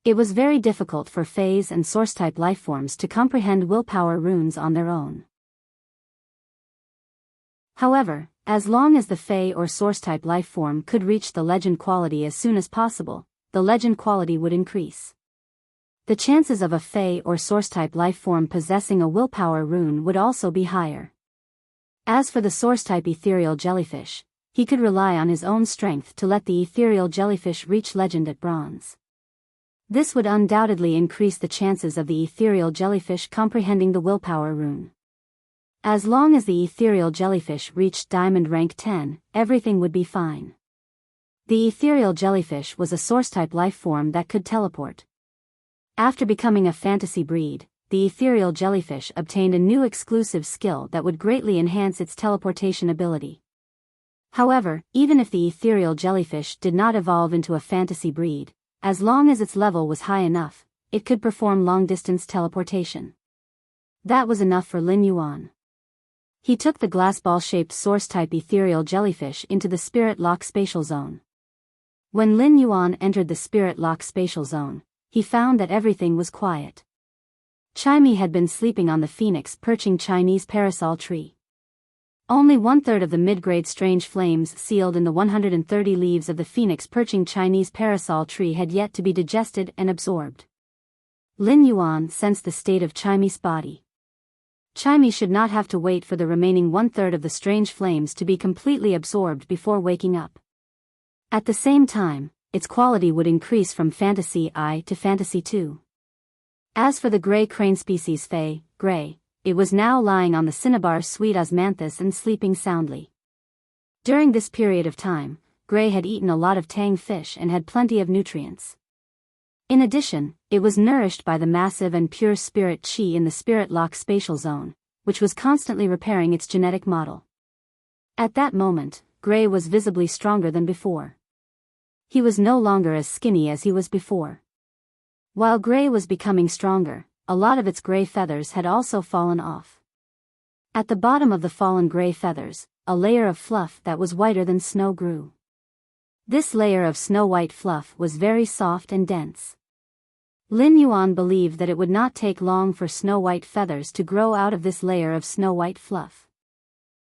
It was very difficult for phase and source-type lifeforms to comprehend willpower runes on their own. However, as long as the Fae or source-type lifeform could reach the legend quality as soon as possible, the legend quality would increase. The chances of a Fae or source-type lifeform possessing a willpower rune would also be higher. As for the source-type ethereal jellyfish, he could rely on his own strength to let the ethereal jellyfish reach legend at bronze. This would undoubtedly increase the chances of the ethereal jellyfish comprehending the willpower rune. As long as the ethereal jellyfish reached diamond rank 10, everything would be fine. The ethereal jellyfish was a source-type life form that could teleport. After becoming a fantasy breed, the ethereal jellyfish obtained a new exclusive skill that would greatly enhance its teleportation ability. However, even if the ethereal jellyfish did not evolve into a fantasy breed, as long as its level was high enough, it could perform long-distance teleportation. That was enough for Lin Yuan. He took the glass ball-shaped source-type ethereal jellyfish into the Spirit Lock spatial zone. When Lin Yuan entered the Spirit Lock spatial zone, he found that everything was quiet. Chimey had been sleeping on the phoenix perching Chinese parasol tree. Only 1/3 of the mid-grade strange flames sealed in the 130 leaves of the phoenix perching Chinese parasol tree had yet to be digested and absorbed. Lin Yuan sensed the state of Chimey's body. Chimey should not have to wait for the remaining 1/3 of the strange flames to be completely absorbed before waking up. At the same time, its quality would increase from Fantasy I to Fantasy II. As for the gray crane species Fae, Gray, it was now lying on the cinnabar sweet osmanthus and sleeping soundly. During this period of time, Gray had eaten a lot of tang fish and had plenty of nutrients. In addition, it was nourished by the massive and pure spirit chi in the Spirit Lock spatial zone, which was constantly repairing its genetic model. At that moment, Gray was visibly stronger than before. He was no longer as skinny as he was before. While Gray was becoming stronger, a lot of its gray feathers had also fallen off. At the bottom of the fallen gray feathers, a layer of fluff that was whiter than snow grew. This layer of snow-white fluff was very soft and dense. Lin Yuan believed that it would not take long for snow-white feathers to grow out of this layer of snow-white fluff.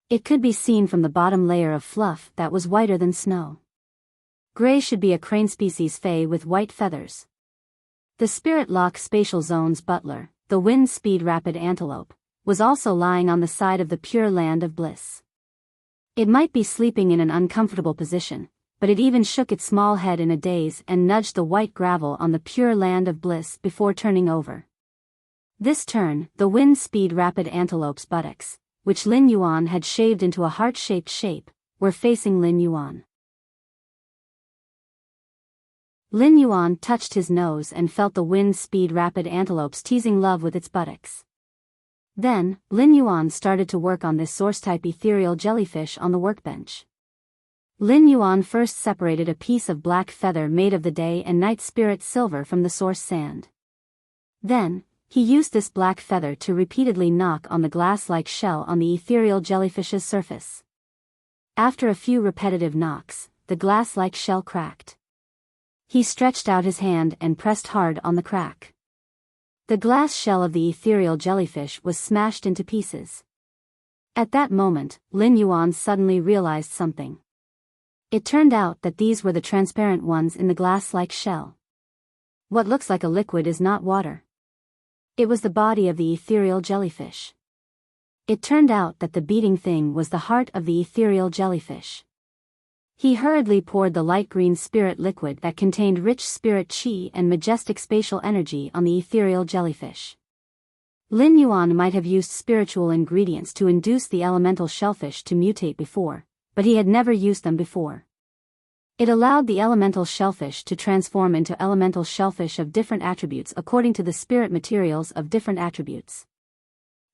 It could be seen from the bottom layer of fluff that was whiter than snow. Gray should be a crane species Fae with white feathers. The Spirit Lock spatial zone's butler, the wind speed rapid antelope, was also lying on the side of the pure land of bliss. It might be sleeping in an uncomfortable position, but it even shook its small head in a daze and nudged the white gravel on the pure land of bliss before turning over. This turn, the wind speed rapid antelope's buttocks, which Lin Yuan had shaved into a heart-shaped shape, were facing Lin Yuan. Lin Yuan touched his nose and felt the wind speed rapid antelopes teasing love with its buttocks. Then, Lin Yuan started to work on this source-type ethereal jellyfish on the workbench. Lin Yuan first separated a piece of black feather made of the day and night spirit silver from the source sand. Then, he used this black feather to repeatedly knock on the glass-like shell on the ethereal jellyfish's surface. After a few repetitive knocks, the glass-like shell cracked. He stretched out his hand and pressed hard on the crack. The glass shell of the ethereal jellyfish was smashed into pieces. At that moment, Lin Yuan suddenly realized something. It turned out that these were the transparent ones in the glass-like shell. What looks like a liquid is not water. It was the body of the ethereal jellyfish. It turned out that the beating thing was the heart of the ethereal jellyfish. He hurriedly poured the light green spirit liquid that contained rich spirit chi and majestic spatial energy on the ethereal jellyfish. Lin Yuan might have used spiritual ingredients to induce the elemental shellfish to mutate before, but he had never used them before. It allowed the elemental shellfish to transform into elemental shellfish of different attributes according to the spirit materials of different attributes.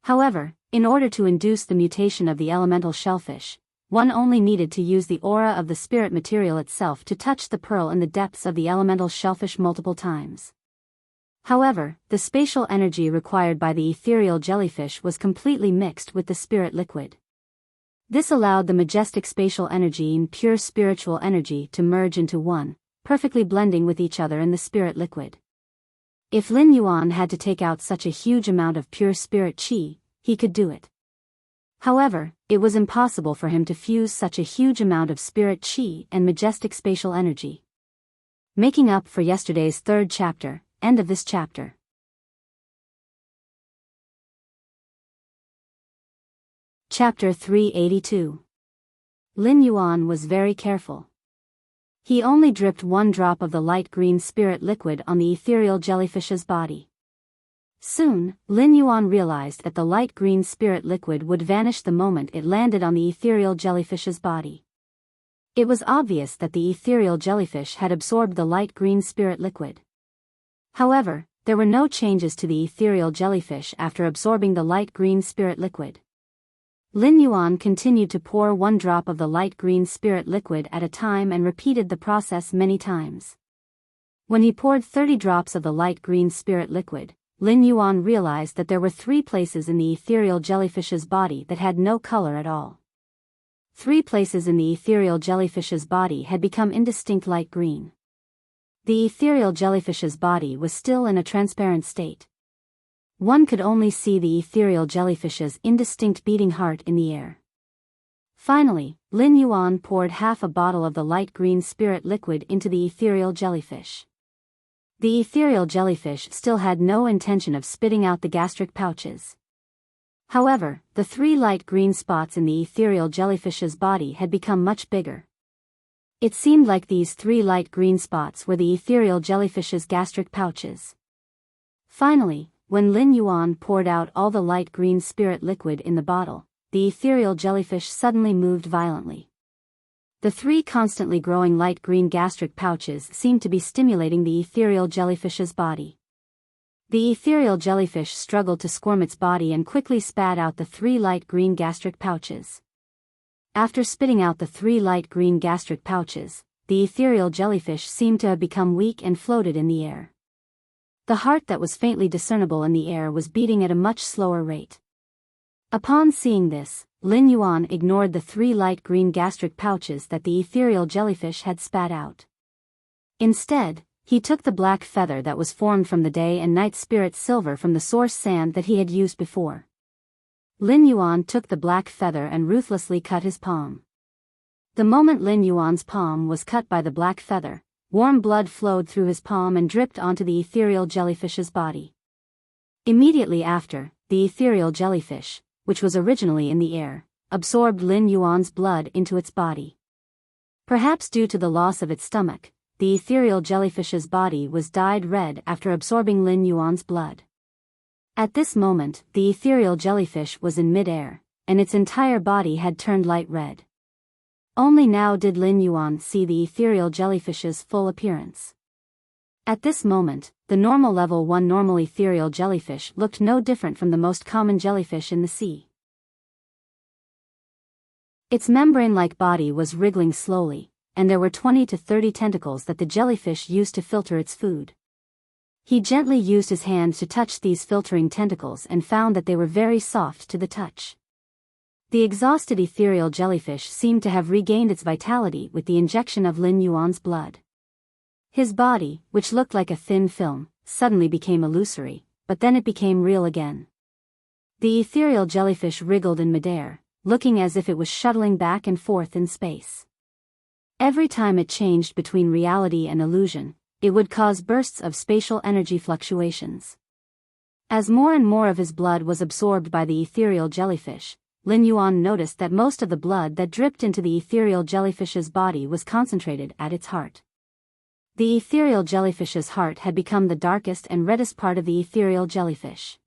However, in order to induce the mutation of the elemental shellfish, one only needed to use the aura of the spirit material itself to touch the pearl in the depths of the elemental shellfish multiple times. However, the spatial energy required by the ethereal jellyfish was completely mixed with the spirit liquid. This allowed the majestic spatial energy and pure spiritual energy to merge into one, perfectly blending with each other in the spirit liquid. If Lin Yuan had to take out such a huge amount of pure spirit chi, he could do it. However, it was impossible for him to fuse such a huge amount of spirit chi and majestic spatial energy. Making up for yesterday's third chapter, end of this chapter. Chapter 382. Lin Yuan was very careful. He only dripped one drop of the light green spirit liquid on the ethereal jellyfish's body. Soon, Lin Yuan realized that the light green spirit liquid would vanish the moment it landed on the ethereal jellyfish's body. It was obvious that the ethereal jellyfish had absorbed the light green spirit liquid. However, there were no changes to the ethereal jellyfish after absorbing the light green spirit liquid. Lin Yuan continued to pour one drop of the light green spirit liquid at a time and repeated the process many times. When he poured 30 drops of the light green spirit liquid, Lin Yuan realized that there were 3 places in the ethereal jellyfish's body that had no color at all. 3 places in the ethereal jellyfish's body had become indistinct light green. The ethereal jellyfish's body was still in a transparent state. One could only see the ethereal jellyfish's indistinct beating heart in the air. Finally, Lin Yuan poured half a bottle of the light green spirit liquid into the ethereal jellyfish. The ethereal jellyfish still had no intention of spitting out the gastric pouches. However, the 3 light green spots in the ethereal jellyfish's body had become much bigger. It seemed like these 3 light green spots were the ethereal jellyfish's gastric pouches. Finally, when Lin Yuan poured out all the light green spirit liquid in the bottle, the ethereal jellyfish suddenly moved violently. The 3 constantly growing light green gastric pouches seemed to be stimulating the ethereal jellyfish's body. The ethereal jellyfish struggled to squirm its body and quickly spat out the 3 light green gastric pouches. After spitting out the 3 light green gastric pouches, the ethereal jellyfish seemed to have become weak and floated in the air. The heart that was faintly discernible in the air was beating at a much slower rate. Upon seeing this, Lin Yuan ignored the 3 light green gastric pouches that the ethereal jellyfish had spat out. Instead, he took the black feather that was formed from the day and night spirit silver from the source sand that he had used before. Lin Yuan took the black feather and ruthlessly cut his palm. The moment Lin Yuan's palm was cut by the black feather, warm blood flowed through his palm and dripped onto the ethereal jellyfish's body. Immediately after, the ethereal jellyfish, which was originally in the air, absorbed Lin Yuan's blood into its body. Perhaps due to the loss of its stomach, the ethereal jellyfish's body was dyed red after absorbing Lin Yuan's blood. At this moment, the ethereal jellyfish was in mid-air, and its entire body had turned light red. Only now did Lin Yuan see the ethereal jellyfish's full appearance. At this moment, the normal level 1 normal ethereal jellyfish looked no different from the most common jellyfish in the sea. Its membrane-like body was wriggling slowly, and there were 20 to 30 tentacles that the jellyfish used to filter its food. He gently used his hands to touch these filtering tentacles and found that they were very soft to the touch. The exhausted ethereal jellyfish seemed to have regained its vitality with the injection of Lin Yuan's blood. His body, which looked like a thin film, suddenly became illusory, but then it became real again. The ethereal jellyfish wriggled in midair, looking as if it was shuttling back and forth in space. Every time it changed between reality and illusion, it would cause bursts of spatial energy fluctuations. As more and more of his blood was absorbed by the ethereal jellyfish, Lin Yuan noticed that most of the blood that dripped into the ethereal jellyfish's body was concentrated at its heart. The ethereal jellyfish's heart had become the darkest and reddest part of the ethereal jellyfish.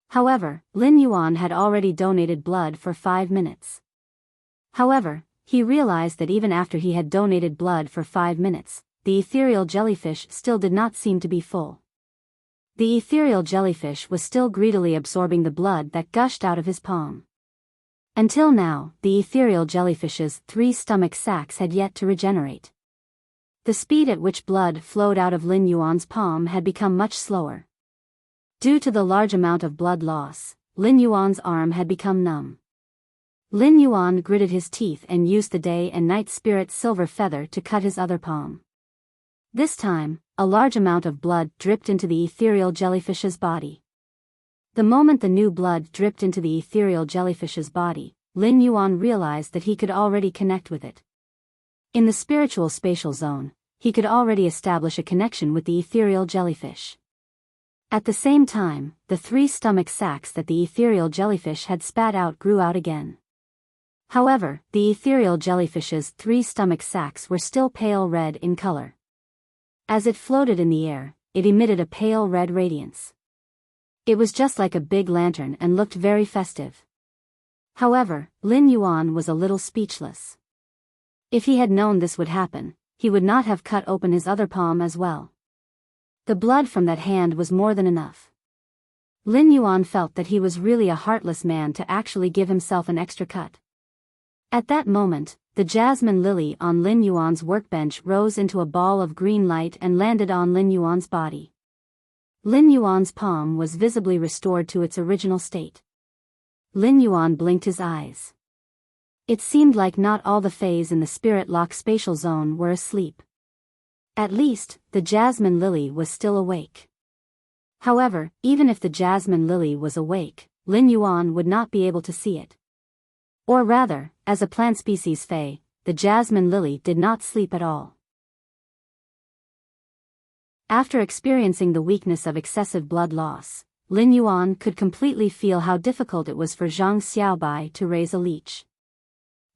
However, Lin Yuan had already donated blood for 5 minutes. However, he realized that even after he had donated blood for 5 minutes, the ethereal jellyfish still did not seem to be full. The ethereal jellyfish was still greedily absorbing the blood that gushed out of his palm. Until now, the ethereal jellyfish's 3 stomach sacs had yet to regenerate. The speed at which blood flowed out of Lin Yuan's palm had become much slower. Due to the large amount of blood loss, Lin Yuan's arm had become numb. Lin Yuan gritted his teeth and used the day and night spirit silver feather to cut his other palm. This time, a large amount of blood dripped into the ethereal jellyfish's body. The moment the new blood dripped into the ethereal jellyfish's body, Lin Yuan realized that he could already connect with it. In the spiritual spatial zone, he could already establish a connection with the ethereal jellyfish. At the same time, the 3 stomach sacs that the ethereal jellyfish had spat out grew out again. However, the ethereal jellyfish's 3 stomach sacs were still pale red in color. As it floated in the air, it emitted a pale red radiance. It was just like a big lantern and looked very festive. However, Lin Yuan was a little speechless. If he had known this would happen, he would not have cut open his other palm as well. The blood from that hand was more than enough. Lin Yuan felt that he was really a heartless man to actually give himself an extra cut. At that moment, the jasmine lily on Lin Yuan's workbench rose into a ball of green light and landed on Lin Yuan's body. Lin Yuan's palm was visibly restored to its original state. Lin Yuan blinked his eyes. It seemed like not all the fays in the spirit lock spatial zone were asleep. At least, the jasmine lily was still awake. However, even if the jasmine lily was awake, Lin Yuan would not be able to see it. Or rather, as a plant species fey, the jasmine lily did not sleep at all. After experiencing the weakness of excessive blood loss, Lin Yuan could completely feel how difficult it was for Zhang Xiaobai to raise a leech.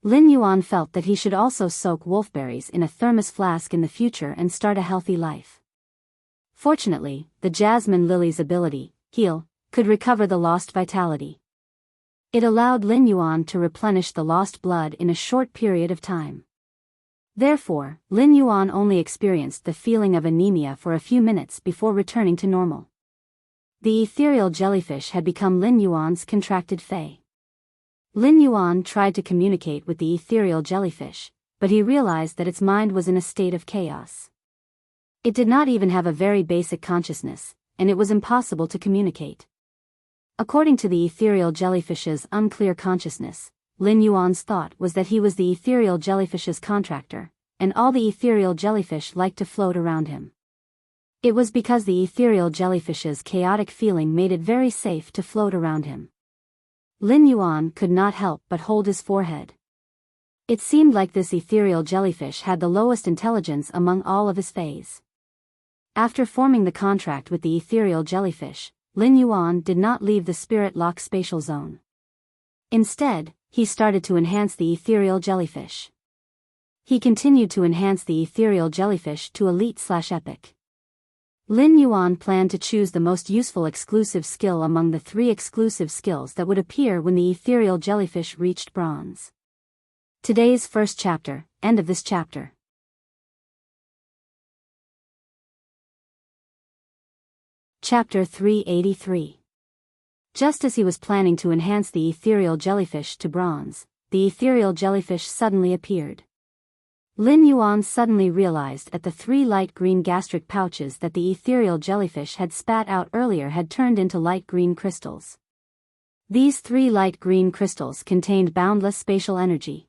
Lin Yuan felt that he should also soak wolfberries in a thermos flask in the future and start a healthy life. Fortunately, the jasmine lily's ability, heal, could recover the lost vitality. It allowed Lin Yuan to replenish the lost blood in a short period of time. Therefore, Lin Yuan only experienced the feeling of anemia for a few minutes before returning to normal. The ethereal jellyfish had become Lin Yuan's contracted fey. Lin Yuan tried to communicate with the ethereal jellyfish, but he realized that its mind was in a state of chaos. It did not even have a very basic consciousness, and it was impossible to communicate. According to the ethereal jellyfish's unclear consciousness, Lin Yuan's thought was that he was the ethereal jellyfish's contractor, and all the ethereal jellyfish liked to float around him. It was because the ethereal jellyfish's chaotic feeling made it very safe to float around him. Lin Yuan could not help but hold his forehead. It seemed like this ethereal jellyfish had the lowest intelligence among all of his fays. After forming the contract with the ethereal jellyfish, Lin Yuan did not leave the spirit lock spatial zone. Instead, he started to enhance the ethereal jellyfish. He continued to enhance the ethereal jellyfish to elite/epic. Lin Yuan planned to choose the most useful exclusive skill among the 3 exclusive skills that would appear when the ethereal jellyfish reached bronze. Today's first chapter, end of this chapter. Chapter 383. Just as he was planning to enhance the ethereal jellyfish to bronze, the ethereal jellyfish suddenly appeared. Lin Yuan suddenly realized that the 3 light green gastric pouches that the ethereal jellyfish had spat out earlier had turned into light green crystals. These 3 light green crystals contained boundless spatial energy.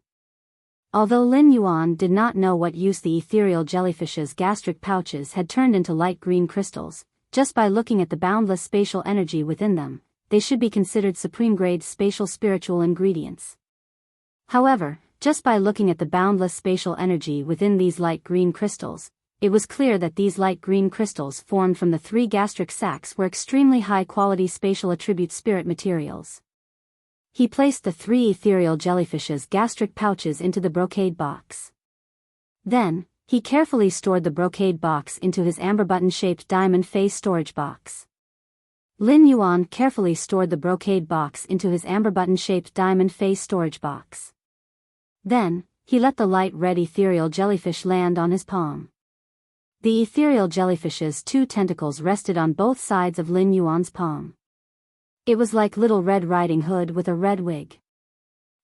Although Lin Yuan did not know what use the ethereal jellyfish's gastric pouches had turned into light green crystals, just by looking at the boundless spatial energy within them, they should be considered supreme-grade spatial spiritual ingredients. However, just by looking at the boundless spatial energy within these light green crystals, it was clear that these light green crystals formed from the 3 gastric sacs were extremely high-quality spatial attribute spirit materials. He placed the 3 ethereal jellyfish's gastric pouches into the brocade box. Then, he carefully stored the brocade box into his amber button-shaped diamond face storage box. Lin Yuan carefully stored the brocade box into his amber button-shaped diamond face storage box. Then, he let the light red ethereal jellyfish land on his palm. The ethereal jellyfish's 2 tentacles rested on both sides of Lin Yuan's palm. It was like Little Red Riding Hood with a red wig.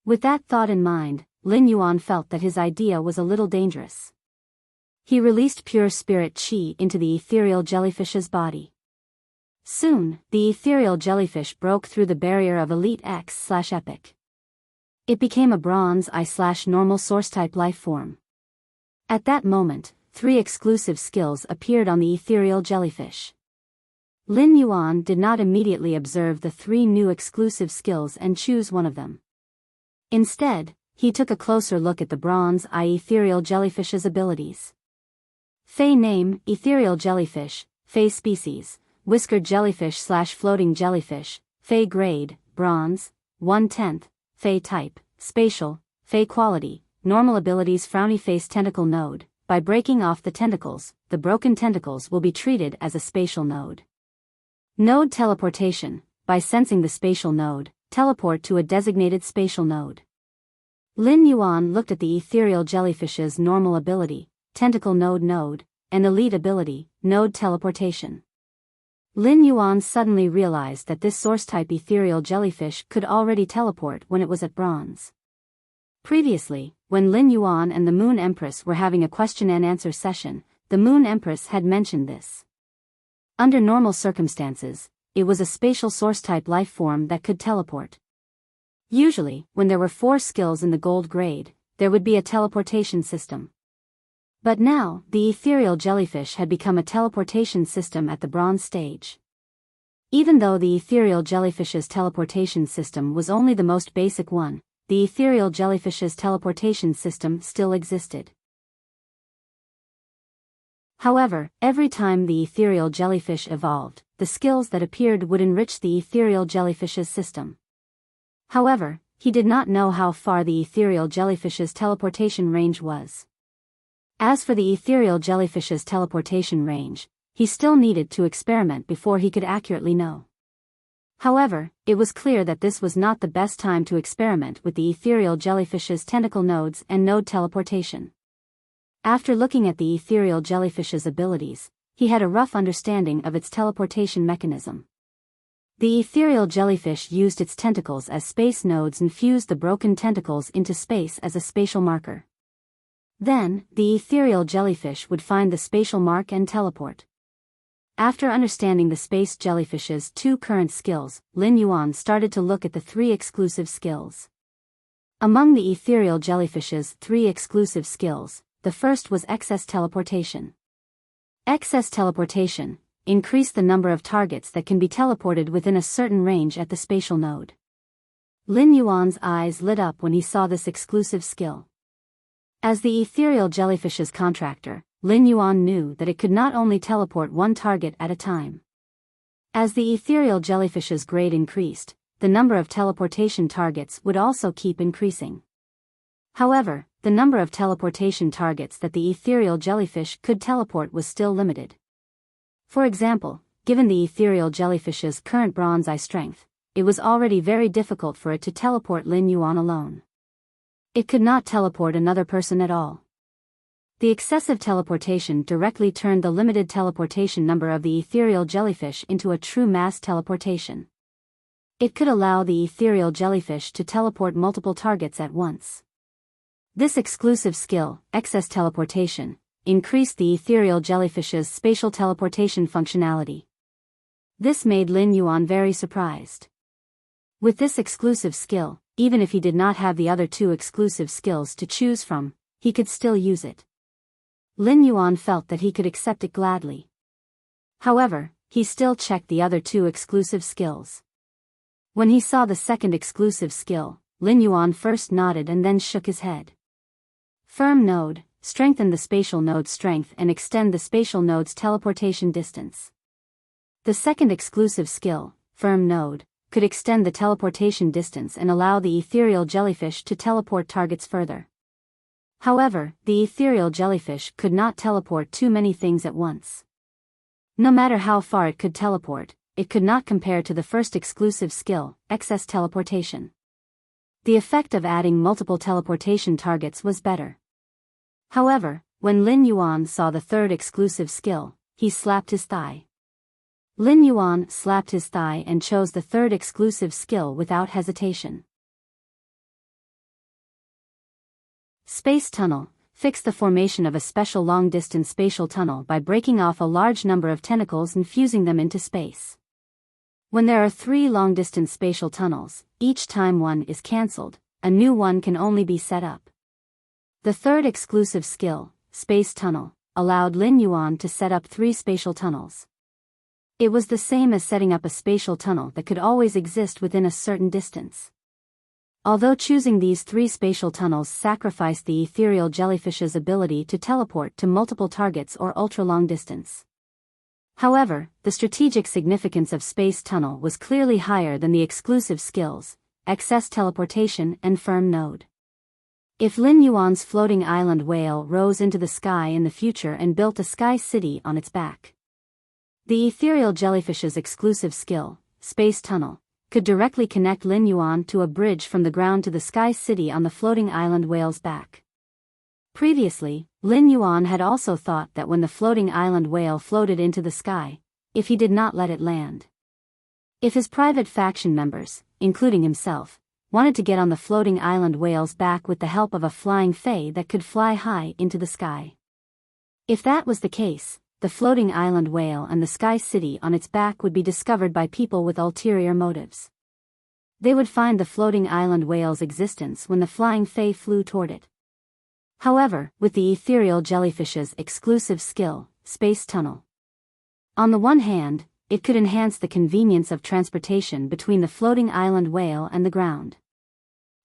With that thought in mind, Lin Yuan felt that his idea was a little dangerous. He released pure spirit chi into the ethereal jellyfish's body. Soon, the ethereal jellyfish broke through the barrier of Elite X/Epic. It became a Bronze I/Normal Source-type life form. At that moment, 3 exclusive skills appeared on the ethereal jellyfish. Lin Yuan did not immediately observe the 3 new exclusive skills and choose one of them. Instead, he took a closer look at the Bronze I ethereal jellyfish's abilities. Fey name, ethereal jellyfish, Fey species, whiskered jellyfish/floating jellyfish, Fey grade, bronze, 1/10, Fey type, spatial, Fey quality, normal abilities frowny face tentacle node. By breaking off the tentacles, the broken tentacles will be treated as a spatial node. Node teleportation, by sensing the spatial node, teleport to a designated spatial node. Lin Yuan looked at the ethereal jellyfish's normal ability, tentacle node, and elite ability, node teleportation. Lin Yuan suddenly realized that this source-type ethereal jellyfish could already teleport when it was at bronze. Previously, when Lin Yuan and the Moon Empress were having a question-and-answer session, the Moon Empress had mentioned this. Under normal circumstances, it was a spatial source-type life form that could teleport. Usually, when there were 4 skills in the gold grade, there would be a teleportation system. But now, the ethereal jellyfish had become a teleportation system at the bronze stage. Even though the ethereal jellyfish's teleportation system was only the most basic one, the ethereal jellyfish's teleportation system still existed. However, every time the ethereal jellyfish evolved, the skills that appeared would enrich the ethereal jellyfish's system. However, he did not know how far the ethereal jellyfish's teleportation range was. As for the ethereal jellyfish's teleportation range, he still needed to experiment before he could accurately know. However, it was clear that this was not the best time to experiment with the ethereal jellyfish's tentacle nodes and node teleportation. After looking at the ethereal jellyfish's abilities, he had a rough understanding of its teleportation mechanism. The ethereal jellyfish used its tentacles as space nodes and fused the broken tentacles into space as a spatial marker. Then, the ethereal jellyfish would find the spatial mark and teleport. After understanding the space jellyfish's 2 current skills, Lin Yuan started to look at the 3 exclusive skills. Among the ethereal jellyfish's 3 exclusive skills, the first was excess teleportation. Excess teleportation increased the number of targets that can be teleported within a certain range at the spatial node. Lin Yuan's eyes lit up when he saw this exclusive skill. As the ethereal jellyfish's contractor, Lin Yuan knew that it could not only teleport 1 target at a time. As the ethereal jellyfish's grade increased, the number of teleportation targets would also keep increasing. However, the number of teleportation targets that the ethereal jellyfish could teleport was still limited. For example, given the ethereal jellyfish's current bronze I strength, it was already very difficult for it to teleport Lin Yuan alone. It could not teleport another person at all. The excessive teleportation directly turned the limited teleportation number of the ethereal jellyfish into a true mass teleportation. It could allow the ethereal jellyfish to teleport multiple targets at once. This exclusive skill, excess teleportation, increased the ethereal jellyfish's spatial teleportation functionality. This made Lin Yuan very surprised. With this exclusive skill, even if he did not have the other 2 exclusive skills to choose from, he could still use it. Lin Yuan felt that he could accept it gladly. However, he still checked the other 2 exclusive skills. When he saw the second exclusive skill, Lin Yuan first nodded and then shook his head. Firm node, strengthen the spatial node's strength and extend the spatial node's teleportation distance. The second exclusive skill, firm node, could extend the teleportation distance and allow the ethereal jellyfish to teleport targets further. However, the ethereal jellyfish could not teleport too many things at once. No matter how far it could teleport, it could not compare to the first exclusive skill, excess teleportation. The effect of adding multiple teleportation targets was better. However, when Lin Yuan saw the third exclusive skill, he slapped his thigh. Lin Yuan slapped his thigh and chose the third exclusive skill without hesitation. Space tunnel. Fix the formation of a special long-distance spatial tunnel by breaking off a large number of tentacles and fusing them into space. When there are 3 long-distance spatial tunnels, each time one is cancelled, a new one can only be set up. The third exclusive skill, Space Tunnel, allowed Lin Yuan to set up 3 spatial tunnels. It was the same as setting up a spatial tunnel that could always exist within a certain distance. Although choosing these 3 spatial tunnels sacrificed the ethereal jellyfish's ability to teleport to multiple targets or ultra-long distance. However, the strategic significance of Space Tunnel was clearly higher than the exclusive skills, excess teleportation and firm node. If Lin Yuan's floating island whale rose into the sky in the future and built a sky city on its back, the ethereal jellyfish's exclusive skill, Space Tunnel, could directly connect Lin Yuan to a bridge from the ground to the sky city on the floating island whale's back. Previously, Lin Yuan had also thought that when the floating island whale floated into the sky, if he did not let it land, if his private faction members, including himself, wanted to get on the floating island whale's back with the help of a flying fae that could fly high into the sky. If that was the case, the floating island whale and the sky city on its back would be discovered by people with ulterior motives. They would find the floating island whale's existence when the flying fae flew toward it. However, with the ethereal jellyfish's exclusive skill, Space Tunnel, on the one hand, it could enhance the convenience of transportation between the floating island whale and the ground.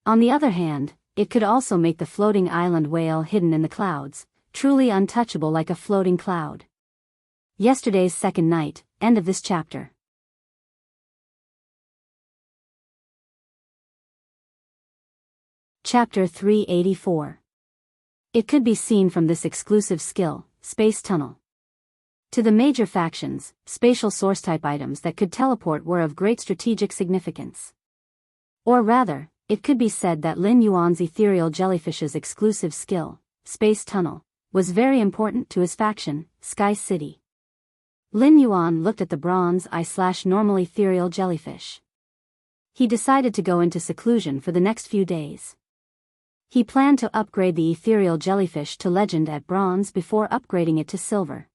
On the other hand, it could also make the floating island whale hidden in the clouds, truly untouchable like a floating cloud. Yesterday's second night, end of this chapter. Chapter 384. It could be seen from this exclusive skill, Space Tunnel. To the major factions, spatial source-type items that could teleport were of great strategic significance. Or rather, it could be said that Lin Yuan's ethereal jellyfish's exclusive skill, Space Tunnel, was very important to his faction, Sky City. Lin Yuan looked at the bronze eye/normal ethereal jellyfish. He decided to go into seclusion for the next few days. He planned to upgrade the ethereal jellyfish to legend at bronze before upgrading it to silver.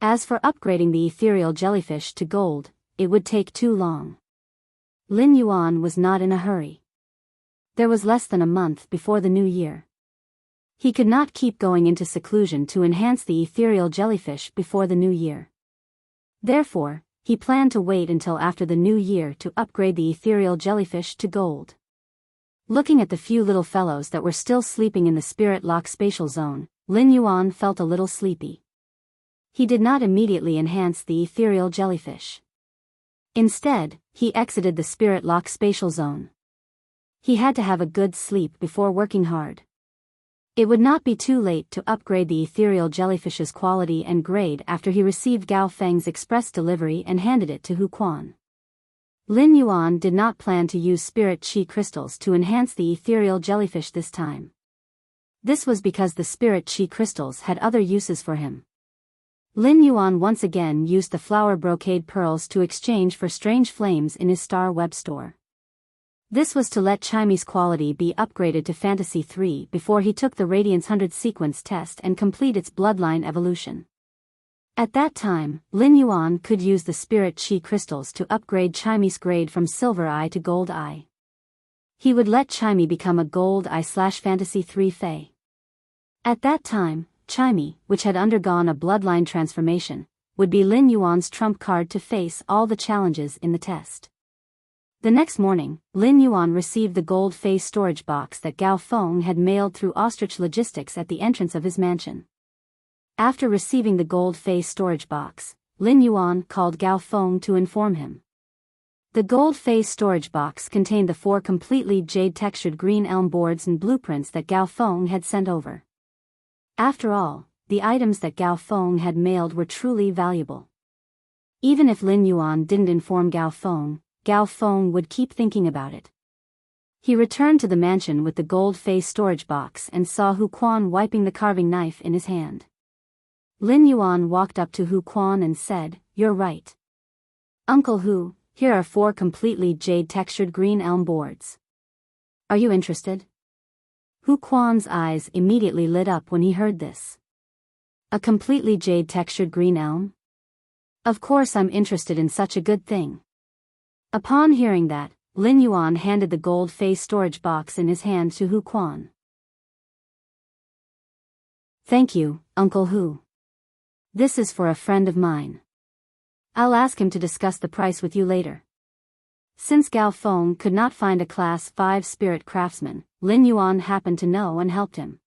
As for upgrading the ethereal jellyfish to gold, it would take too long. Lin Yuan was not in a hurry. There was less than a month before the new year. He could not keep going into seclusion to enhance the ethereal jellyfish before the new year. Therefore, he planned to wait until after the new year to upgrade the ethereal jellyfish to gold. Looking at the few little fellows that were still sleeping in the spirit lock spatial zone, Lin Yuan felt a little sleepy. He did not immediately enhance the ethereal jellyfish. Instead, he exited the spirit lock spatial zone. He had to have a good sleep before working hard. It would not be too late to upgrade the ethereal jellyfish's quality and grade after he received Gao Feng's express delivery and handed it to Hu Quan. Lin Yuan did not plan to use spirit chi crystals to enhance the ethereal jellyfish this time. This was because the spirit chi crystals had other uses for him. Lin Yuan once again used the flower brocade pearls to exchange for strange flames in his star web store. This was to let Chimy's quality be upgraded to Fantasy 3 before he took the Radiance 100 sequence test and complete its bloodline evolution. At that time, Lin Yuan could use the Spirit Chi crystals to upgrade Chimy's grade from Silver Eye to Gold Eye. He would let Chimy become a Gold Eye/Fantasy 3 Fae. At that time, Chimy, which had undergone a bloodline transformation, would be Lin Yuan's trump card to face all the challenges in the test. The next morning, Lin Yuan received the gold-faced storage box that Gao Feng had mailed through ostrich logistics at the entrance of his mansion. After receiving the gold-faced storage box, Lin Yuan called Gao Feng to inform him. The gold-faced storage box contained the 4 completely jade-textured green elm boards and blueprints that Gao Feng had sent over. After all, the items that Gao Feng had mailed were truly valuable. Even if Lin Yuan didn't inform Gao Feng would keep thinking about it. He returned to the mansion with the gold-faced storage box and saw Hu Quan wiping the carving knife in his hand. Lin Yuan walked up to Hu Quan and said, "You're right. Uncle Hu, here are 4 completely jade-textured green elm boards. Are you interested?" Hu Quan's eyes immediately lit up when he heard this. A completely jade-textured green elm? Of course I'm interested in such a good thing. Upon hearing that, Lin Yuan handed the gold-faced storage box in his hand to Hu Quan. "Thank you, Uncle Hu. This is for a friend of mine. I'll ask him to discuss the price with you later." Since Gao Feng could not find a Class 5 spirit craftsman, Lin Yuan happened to know and helped him.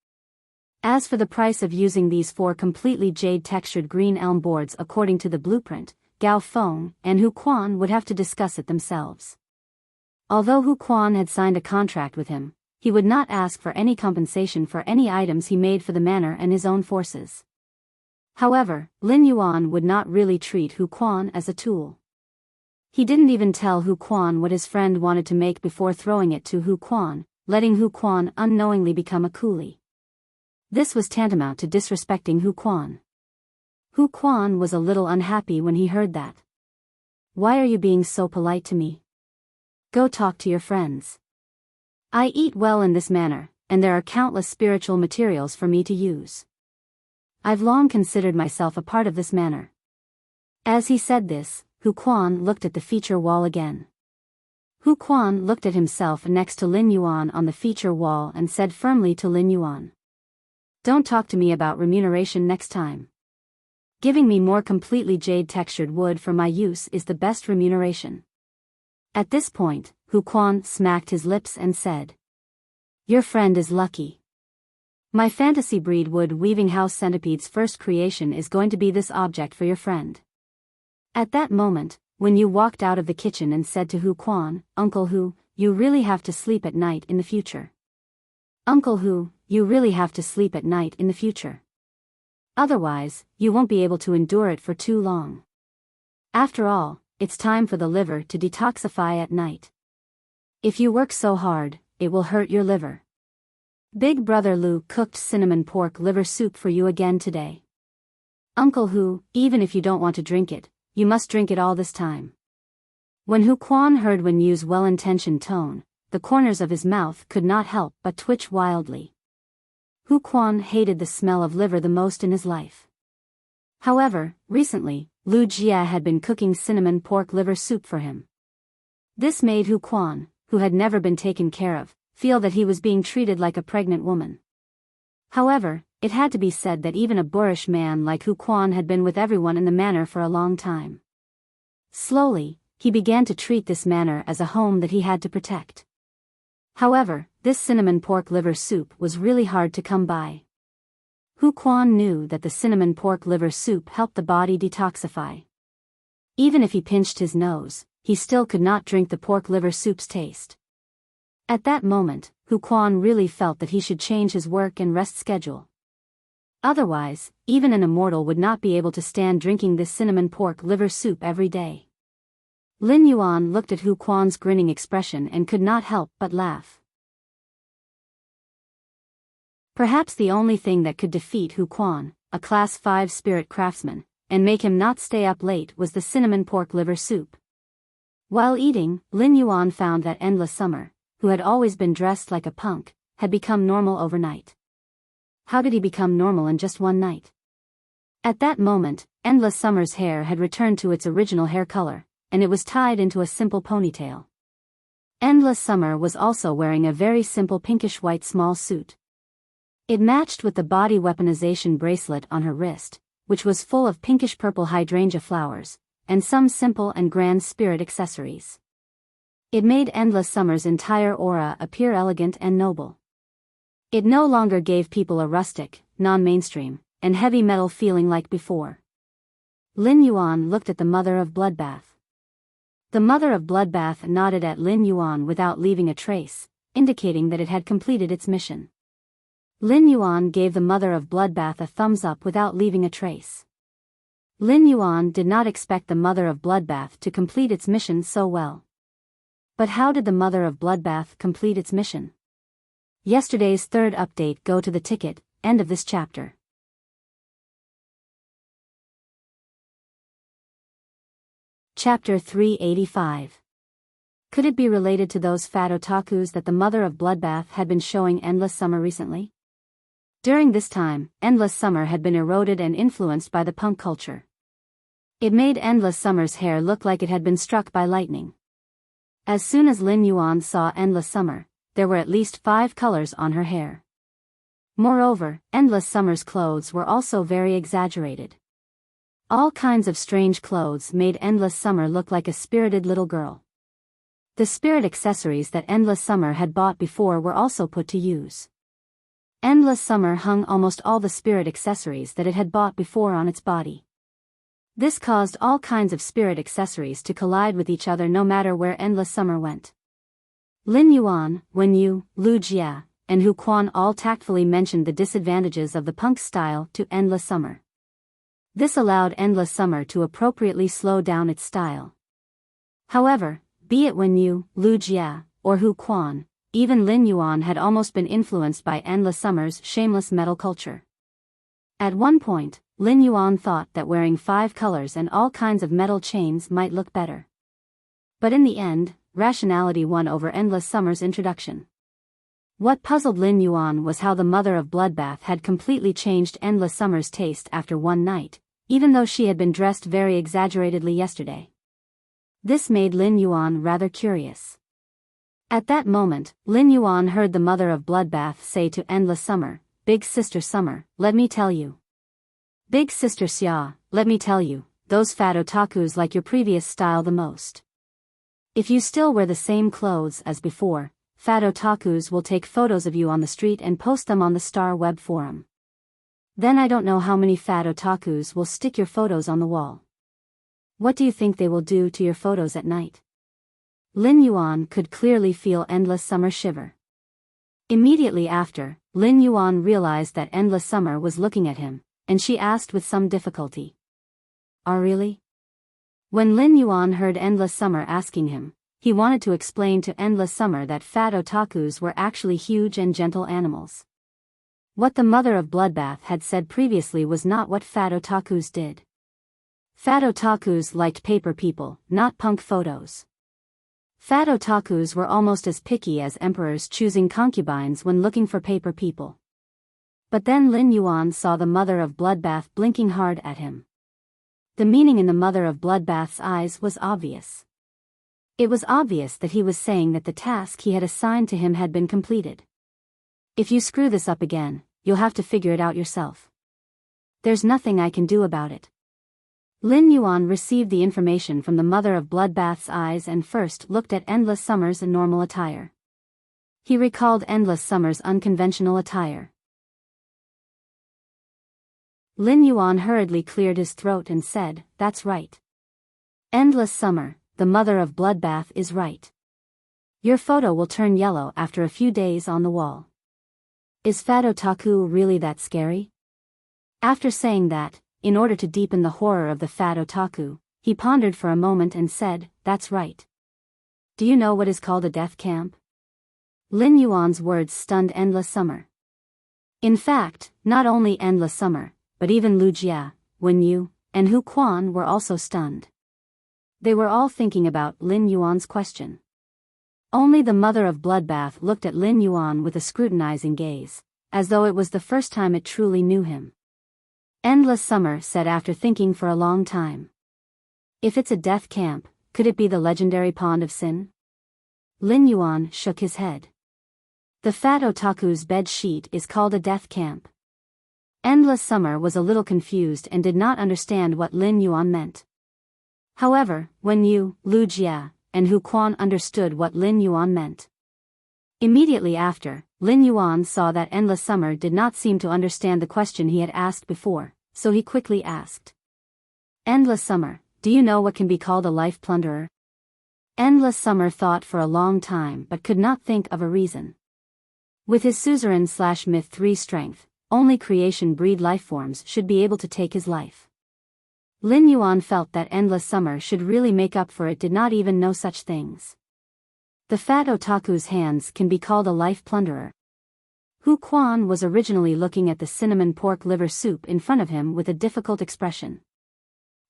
As for the price of using these 4 completely jade-textured green elm boards according to the blueprint, Gao Feng and Hu Quan would have to discuss it themselves. Although Hu Quan had signed a contract with him, he would not ask for any compensation for any items he made for the manor and his own forces. However, Lin Yuan would not really treat Hu Quan as a tool. He didn't even tell Hu Quan what his friend wanted to make before throwing it to Hu Quan, letting Hu Quan unknowingly become a coolie. This was tantamount to disrespecting Hu Quan. Hu Quan was a little unhappy when he heard that. "Why are you being so polite to me? Go talk to your friends. I eat well in this manner, and there are countless spiritual materials for me to use. I've long considered myself a part of this manor." As he said this, Hu Quan looked at the feature wall again. Hu Quan looked at himself next to Lin Yuan on the feature wall and said firmly to Lin Yuan, "Don't talk to me about remuneration next time. Giving me more completely jade-textured wood for my use is the best remuneration." At this point, Hu Quan smacked his lips and said, "Your friend is lucky. My fantasy breed wood weaving house centipede's first creation is going to be this object for your friend." At that moment, Wen Yu walked out of the kitchen and said to Hu Quan, "Uncle Hu, you really have to sleep at night in the future. Uncle Hu, you really have to sleep at night in the future. Otherwise, you won't be able to endure it for too long. After all, it's time for the liver to detoxify at night. If you work so hard, it will hurt your liver. Big Brother Lu cooked cinnamon pork liver soup for you again today. Uncle Hu, even if you don't want to drink it, you must drink it all this time." When Hu Quan heard Wen Yu's well-intentioned tone, the corners of his mouth could not help but twitch wildly. Hu Quan hated the smell of liver the most in his life. However, recently, Lu Jia had been cooking cinnamon pork liver soup for him. This made Hu Quan, who had never been taken care of, feel that he was being treated like a pregnant woman. However, it had to be said that even a boorish man like Hu Quan had been with everyone in the manor for a long time. Slowly, he began to treat this manor as a home that he had to protect. However, this cinnamon pork liver soup was really hard to come by. Hu Quan knew that the cinnamon pork liver soup helped the body detoxify. Even if he pinched his nose, he still could not drink the pork liver soup's taste. At that moment, Hu Quan really felt that he should change his work and rest schedule. Otherwise, even an immortal would not be able to stand drinking this cinnamon pork liver soup every day. Lin Yuan looked at Hu Quan's grinning expression and could not help but laugh. Perhaps the only thing that could defeat Hu Quan, a Class 5 spirit craftsman, and make him not stay up late was the cinnamon pork liver soup. While eating, Lin Yuan found that Endless Summer, who had always been dressed like a punk, had become normal overnight. How did he become normal in just one night? At that moment, Endless Summer's hair had returned to its original hair color, and it was tied into a simple ponytail. Endless Summer was also wearing a very simple pinkish-white small suit. It matched with the body weaponization bracelet on her wrist, which was full of pinkish-purple hydrangea flowers, and some simple and grand spirit accessories. It made Endless Summer's entire aura appear elegant and noble. It no longer gave people a rustic, non-mainstream, and heavy metal feeling like before. Lin Yuan looked at the Mother of Bloodbath. The Mother of Bloodbath nodded at Lin Yuan without leaving a trace, indicating that it had completed its mission. Lin Yuan gave the Mother of Bloodbath a thumbs up without leaving a trace. Lin Yuan did not expect the Mother of Bloodbath to complete its mission so well. But how did the Mother of Bloodbath complete its mission? Yesterday's third update. Go to the ticket, end of this chapter. Chapter 385. Could it be related to those fat otakus that the Mother of Bloodbath had been showing Endless Summer recently? During this time, Endless Summer had been eroded and influenced by the punk culture. It made Endless Summer's hair look like it had been struck by lightning. As soon as Lin Yuan saw Endless Summer, there were at least 5 colors on her hair. Moreover, Endless Summer's clothes were also very exaggerated. All kinds of strange clothes made Endless Summer look like a spirited little girl. The spirit accessories that Endless Summer had bought before were also put to use. Endless Summer hung almost all the spirit accessories that it had bought before on its body. This caused all kinds of spirit accessories to collide with each other no matter where Endless Summer went. Lin Yuan, Wen Yu, Lu Jia, and Hu Quan all tactfully mentioned the disadvantages of the punk style to Endless Summer. This allowed Endless Summer to appropriately slow down its style. However, be it Wen Yu, Lu Jia, or Hu Quan, even Lin Yuan had almost been influenced by Endless Summer's shameless metal culture. At one point, Lin Yuan thought that wearing 5 colors and all kinds of metal chains might look better. But in the end, rationality won over Endless Summer's introduction. What puzzled Lin Yuan was how the Mother of Bloodbath had completely changed Endless Summer's taste after one night, even though she had been dressed very exaggeratedly yesterday. This made Lin Yuan rather curious. At that moment, Lin Yuan heard the Mother of Bloodbath say to Endless Summer, "Big Sister Summer, let me tell you. Big Sister Xia, let me tell you, those fat otakus like your previous style the most. If you still wear the same clothes as before, fat otakus will take photos of you on the street and post them on the Star Web forum. Then I don't know how many fat otakus will stick your photos on the wall. What do you think they will do to your photos at night?" Lin Yuan could clearly feel Endless Summer shiver. Immediately after, Lin Yuan realized that Endless Summer was looking at him, and she asked with some difficulty. "Oh really?" When Lin Yuan heard Endless Summer asking him, he wanted to explain to Endless Summer that fat otakus were actually huge and gentle animals. What the Mother of Bloodbath had said previously was not what fat otakus did. Fat otakus liked paper people, not punk photos. Fat otakus were almost as picky as emperors choosing concubines when looking for paper people. But then Lin Yuan saw the Mother of Bloodbath blinking hard at him. The meaning in the Mother of Bloodbath's eyes was obvious. It was obvious that he was saying that the task he had assigned to him had been completed. "If you screw this up again, you'll have to figure it out yourself. There's nothing I can do about it." Lin Yuan received the information from the Mother of Bloodbath's eyes and first looked at Endless Summer's normal attire. He recalled Endless Summer's unconventional attire. Lin Yuan hurriedly cleared his throat and said, "That's right. Endless Summer, the Mother of Bloodbath is right. Your photo will turn yellow after a few days on the wall. Is fat otaku really that scary?" After saying that, in order to deepen the horror of the fat otaku, he pondered for a moment and said, "That's right. Do you know what is called a death camp?" Lin Yuan's words stunned Endless Summer. In fact, not only Endless Summer, but even Lu Jia, Wen Yu, and Hu Quan were also stunned. They were all thinking about Lin Yuan's question. Only the Mother of Bloodbath looked at Lin Yuan with a scrutinizing gaze, as though it was the first time it truly knew him. Endless Summer said after thinking for a long time. "If it's a death camp, could it be the legendary Pond of Sin?" Lin Yuan shook his head. "The fat otaku's bed sheet is called a death camp." Endless Summer was a little confused and did not understand what Lin Yuan meant. However, Wen Yu, Lu Jia, and Hu Quan understood what Lin Yuan meant. Immediately after, Lin Yuan saw that Endless Summer did not seem to understand the question he had asked before, so he quickly asked. Endless Summer, do you know what can be called a life plunderer? Endless Summer thought for a long time but could not think of a reason. With his suzerain/myth 3 strength, only creation breed lifeforms should be able to take his life. Lin Yuan felt that Endless Summer should really make up for it did not even know such things. The fat otaku's hands can be called a life plunderer. Hu Quan was originally looking at the cinnamon pork liver soup in front of him with a difficult expression.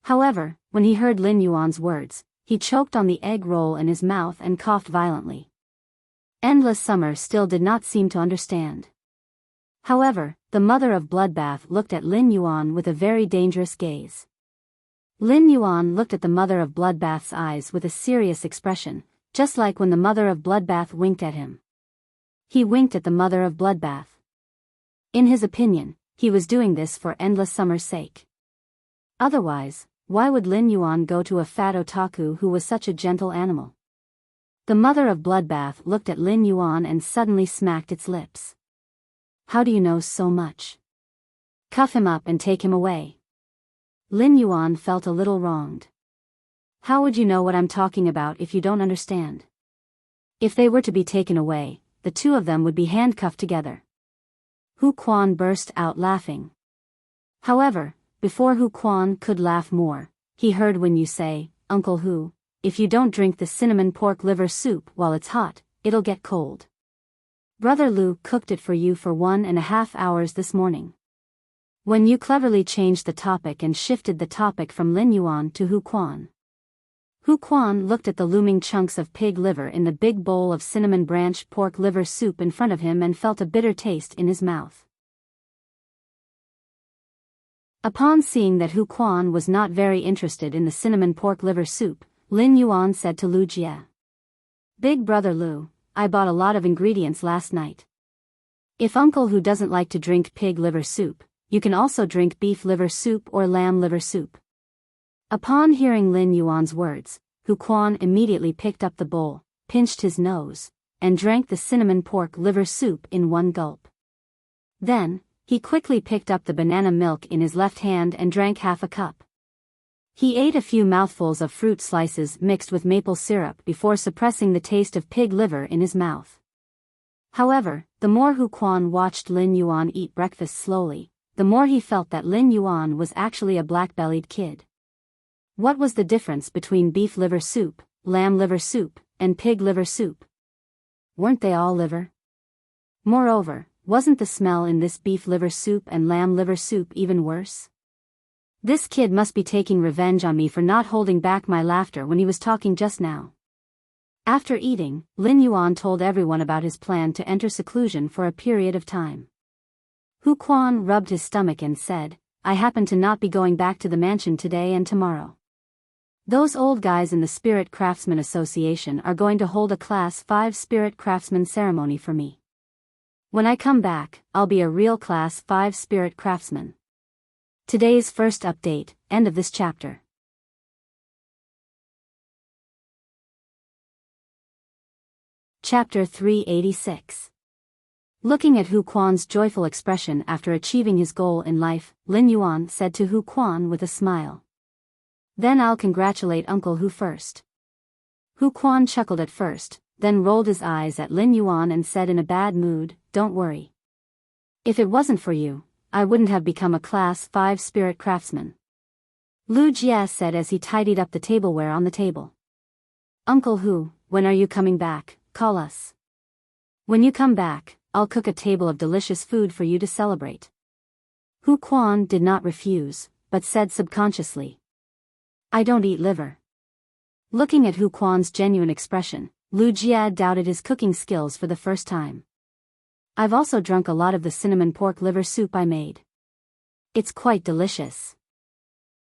However, when he heard Lin Yuan's words, he choked on the egg roll in his mouth and coughed violently. Endless Summer still did not seem to understand. However, the mother of Bloodbath looked at Lin Yuan with a very dangerous gaze. Lin Yuan looked at the mother of Bloodbath's eyes with a serious expression, just like when the mother of Bloodbath winked at him. He winked at the mother of Bloodbath. In his opinion, he was doing this for Endless Summer's sake. Otherwise, why would Lin Yuan go to a fat otaku who was such a gentle animal? The mother of Bloodbath looked at Lin Yuan and suddenly smacked its lips. How do you know so much? Cuff him up and take him away. Lin Yuan felt a little wronged. How would you know what I'm talking about if you don't understand? If they were to be taken away, the two of them would be handcuffed together. Hu Quan burst out laughing. However, before Hu Quan could laugh more, he heard Wen Yu say, Uncle Hu, if you don't drink the cinnamon pork liver soup while it's hot, it'll get cold. Brother Lu cooked it for you for 1.5 hours this morning. Wen Yu cleverly changed the topic and shifted the topic from Lin Yuan to Hu Quan. Hu Quan looked at the looming chunks of pig liver in the big bowl of cinnamon branch pork liver soup in front of him and felt a bitter taste in his mouth. Upon seeing that Hu Quan was not very interested in the cinnamon pork liver soup, Lin Yuan said to Lu Jie. Big brother Lu, I bought a lot of ingredients last night. If Uncle Hu doesn't like to drink pig liver soup, you can also drink beef liver soup or lamb liver soup. Upon hearing Lin Yuan's words, Hu Quan immediately picked up the bowl, pinched his nose, and drank the cinnamon pork liver soup in one gulp. Then, he quickly picked up the banana milk in his left hand and drank half a cup. He ate a few mouthfuls of fruit slices mixed with maple syrup before suppressing the taste of pig liver in his mouth. However, the more Hu Quan watched Lin Yuan eat breakfast slowly, the more he felt that Lin Yuan was actually a black-bellied kid. What was the difference between beef liver soup, lamb liver soup, and pig liver soup? Weren't they all liver? Moreover, wasn't the smell in this beef liver soup and lamb liver soup even worse? This kid must be taking revenge on me for not holding back my laughter when he was talking just now. After eating, Lin Yuan told everyone about his plan to enter seclusion for a period of time. Hu Quan rubbed his stomach and said, I happen to not be going back to the mansion today and tomorrow. Those old guys in the Spirit Craftsman Association are going to hold a Class 5 Spirit Craftsman ceremony for me. When I come back, I'll be a real Class 5 Spirit Craftsman. Today's first update, end of this chapter. Chapter 386. Looking at Hu Quan's joyful expression after achieving his goal in life, Lin Yuan said to Hu Quan with a smile. Then I'll congratulate Uncle Hu first. Hu Quan chuckled at first, then rolled his eyes at Lin Yuan and said in a bad mood, Don't worry. If it wasn't for you, I wouldn't have become a Class 5 Spirit Craftsman. Lu Jie said as he tidied up the tableware on the table. Uncle Hu, when are you coming back? Call us. When you come back, I'll cook a table of delicious food for you to celebrate. Hu Quan did not refuse, but said subconsciously. I don't eat liver. Looking at Hu Quan's genuine expression, Lu Jie doubted his cooking skills for the first time. I've also drunk a lot of the cinnamon pork liver soup I made. It's quite delicious.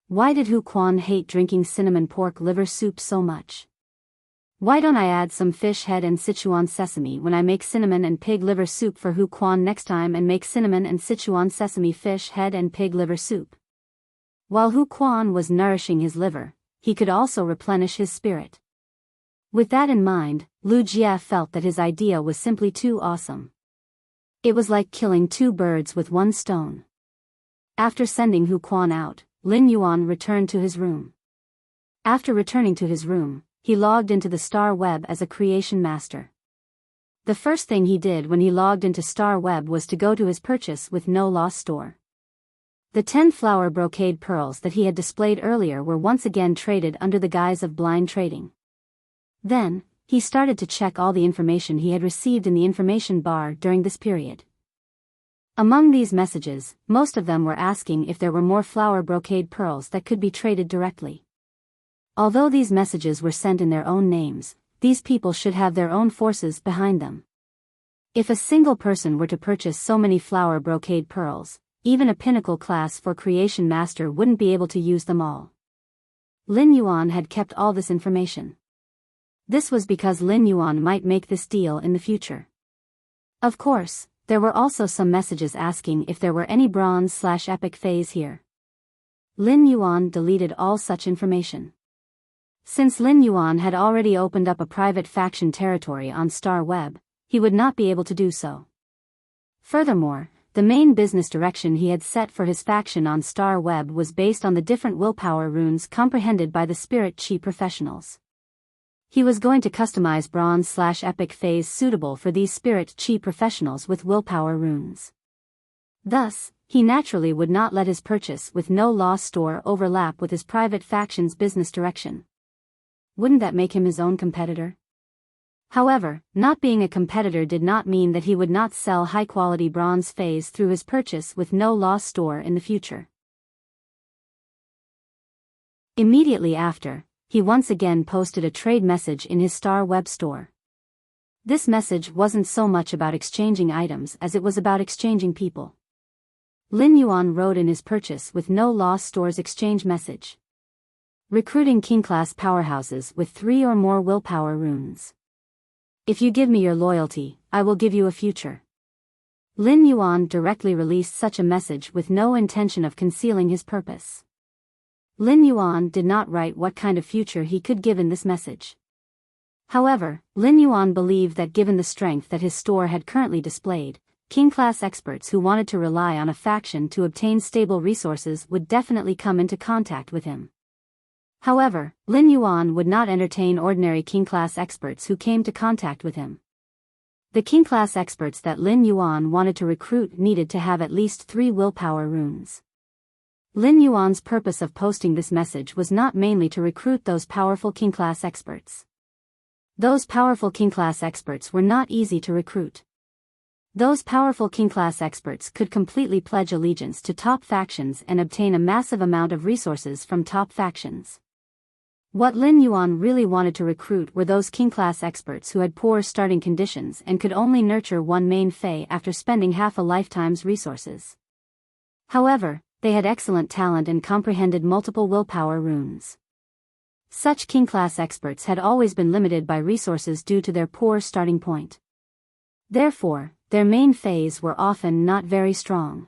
Why did Hu Quan hate drinking cinnamon pork liver soup so much? Why don't I add some fish head and Sichuan sesame when I make cinnamon and pig liver soup for Hu Quan next time and make cinnamon and Sichuan sesame fish head and pig liver soup? While Hu Quan was nourishing his liver, he could also replenish his spirit. With that in mind, Lu Jie felt that his idea was simply too awesome. It was like killing two birds with one stone. After sending Hu Quan out, Lin Yuan returned to his room. After returning to his room, he logged into the Star Web as a creation master. The first thing he did when he logged into Star Web was to go to his purchase with no loss store. The 10 flower brocade pearls that he had displayed earlier were once again traded under the guise of blind trading. Then, he started to check all the information he had received in the information bar during this period. Among these messages, most of them were asking if there were more flower brocade pearls that could be traded directly. Although these messages were sent in their own names, these people should have their own forces behind them. If a single person were to purchase so many flower brocade pearls, even a pinnacle class for creation master wouldn't be able to use them all. Lin Yuan had kept all this information. This was because Lin Yuan might make this deal in the future. Of course, there were also some messages asking if there were any bronze/epic phase here. Lin Yuan deleted all such information. Since Lin Yuan had already opened up a private faction territory on Star Web, he would not be able to do so. Furthermore, the main business direction he had set for his faction on Star Web was based on the different willpower runes comprehended by the Spirit Chi professionals. He was going to customize bronze/epic phase suitable for these Spirit Chi professionals with willpower runes. Thus, he naturally would not let his purchase with no loss store overlap with his private faction's business direction. Wouldn't that make him his own competitor? However, not being a competitor did not mean that he would not sell high-quality bronze phase through his purchase with no loss store in the future. Immediately after, he once again posted a trade message in his Star Web store. This message wasn't so much about exchanging items as it was about exchanging people. Lin Yuan wrote in his purchase with no loss store's exchange message. Recruiting king-class powerhouses with 3 or more willpower runes. If you give me your loyalty, I will give you a future. Lin Yuan directly released such a message with no intention of concealing his purpose. Lin Yuan did not write what kind of future he could give in this message. However, Lin Yuan believed that given the strength that his store had currently displayed, king-class experts who wanted to rely on a faction to obtain stable resources would definitely come into contact with him. However, Lin Yuan would not entertain ordinary king-class experts who came to contact with him. The king-class experts that Lin Yuan wanted to recruit needed to have at least 3 willpower runes. Lin Yuan's purpose of posting this message was not mainly to recruit those powerful king-class experts. Those powerful king-class experts were not easy to recruit. Those powerful king-class experts could completely pledge allegiance to top factions and obtain a massive amount of resources from top factions. What Lin Yuan really wanted to recruit were those king-class experts who had poor starting conditions and could only nurture one main fey after spending half a lifetime's resources. However, they had excellent talent and comprehended multiple willpower runes. Such king-class experts had always been limited by resources due to their poor starting point. Therefore, their main feys were often not very strong.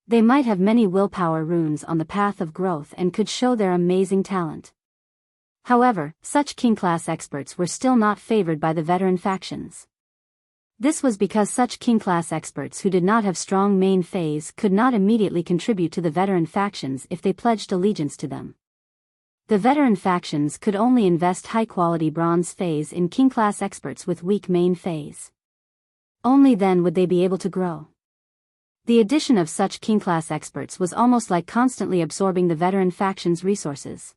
They might have many willpower runes on the path of growth and could show their amazing talent. However, such king-class experts were still not favored by the veteran factions. This was because such king-class experts who did not have strong main feys could not immediately contribute to the veteran factions if they pledged allegiance to them. The veteran factions could only invest high-quality bronze feys in king-class experts with weak main feys. Only then would they be able to grow. The addition of such king-class experts was almost like constantly absorbing the veteran factions' resources.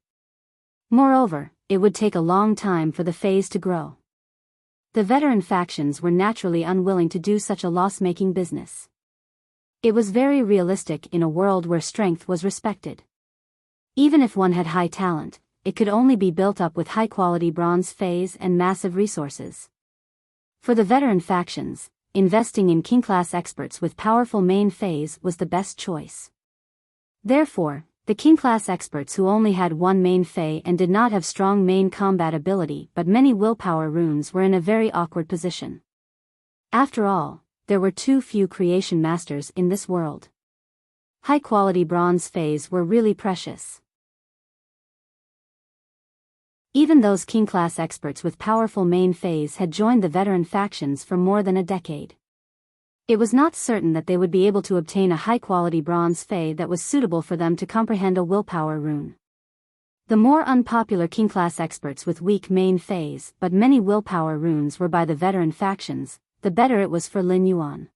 Moreover, it would take a long time for the feys to grow. The veteran factions were naturally unwilling to do such a loss-making business. It was very realistic in a world where strength was respected. Even if one had high talent, it could only be built up with high-quality bronze feys and massive resources. For the veteran factions, investing in king-class experts with powerful main feys was the best choice. Therefore, the king-class experts who only had one main fey and did not have strong main combat ability but many willpower runes were in a very awkward position. After all, there were too few creation masters in this world. High-quality bronze feys were really precious. Even those king-class experts with powerful main phase had joined the veteran factions for more than a decade. It was not certain that they would be able to obtain a high-quality bronze fae that was suitable for them to comprehend a willpower rune. The more unpopular king-class experts with weak main phase but many willpower runes were by the veteran factions, the better it was for Lin Yuan.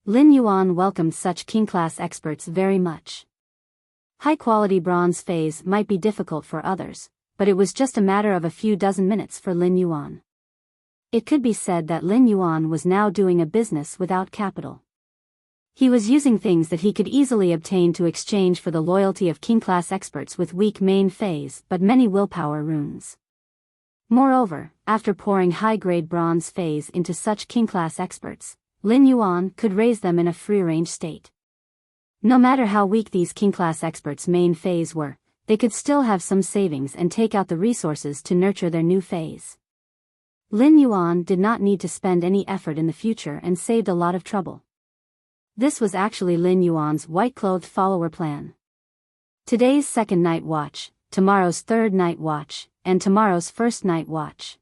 Lin Yuan welcomed such king-class experts very much. High-quality bronze phase might be difficult for others, but it was just a matter of a few dozen minutes for Lin Yuan. It could be said that Lin Yuan was now doing a business without capital. He was using things that he could easily obtain to exchange for the loyalty of king-class experts with weak main phase but many willpower runes. Moreover, after pouring high-grade bronze phase into such king-class experts, Lin Yuan could raise them in a free-range state. No matter how weak these king-class experts' main phase were, they could still have some savings and take out the resources to nurture their new phase. Lin Yuan did not need to spend any effort in the future and saved a lot of trouble. This was actually Lin Yuan's white-clothed follower plan. Today's second night watch, tomorrow's third night watch, and tomorrow's first night watch.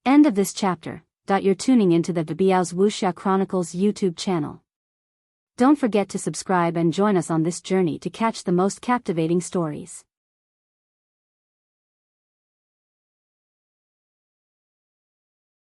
End of this chapter. You're tuning into the Biyao's Wuxia Chronicles YouTube channel. Don't forget to subscribe and join us on this journey to catch the most captivating stories.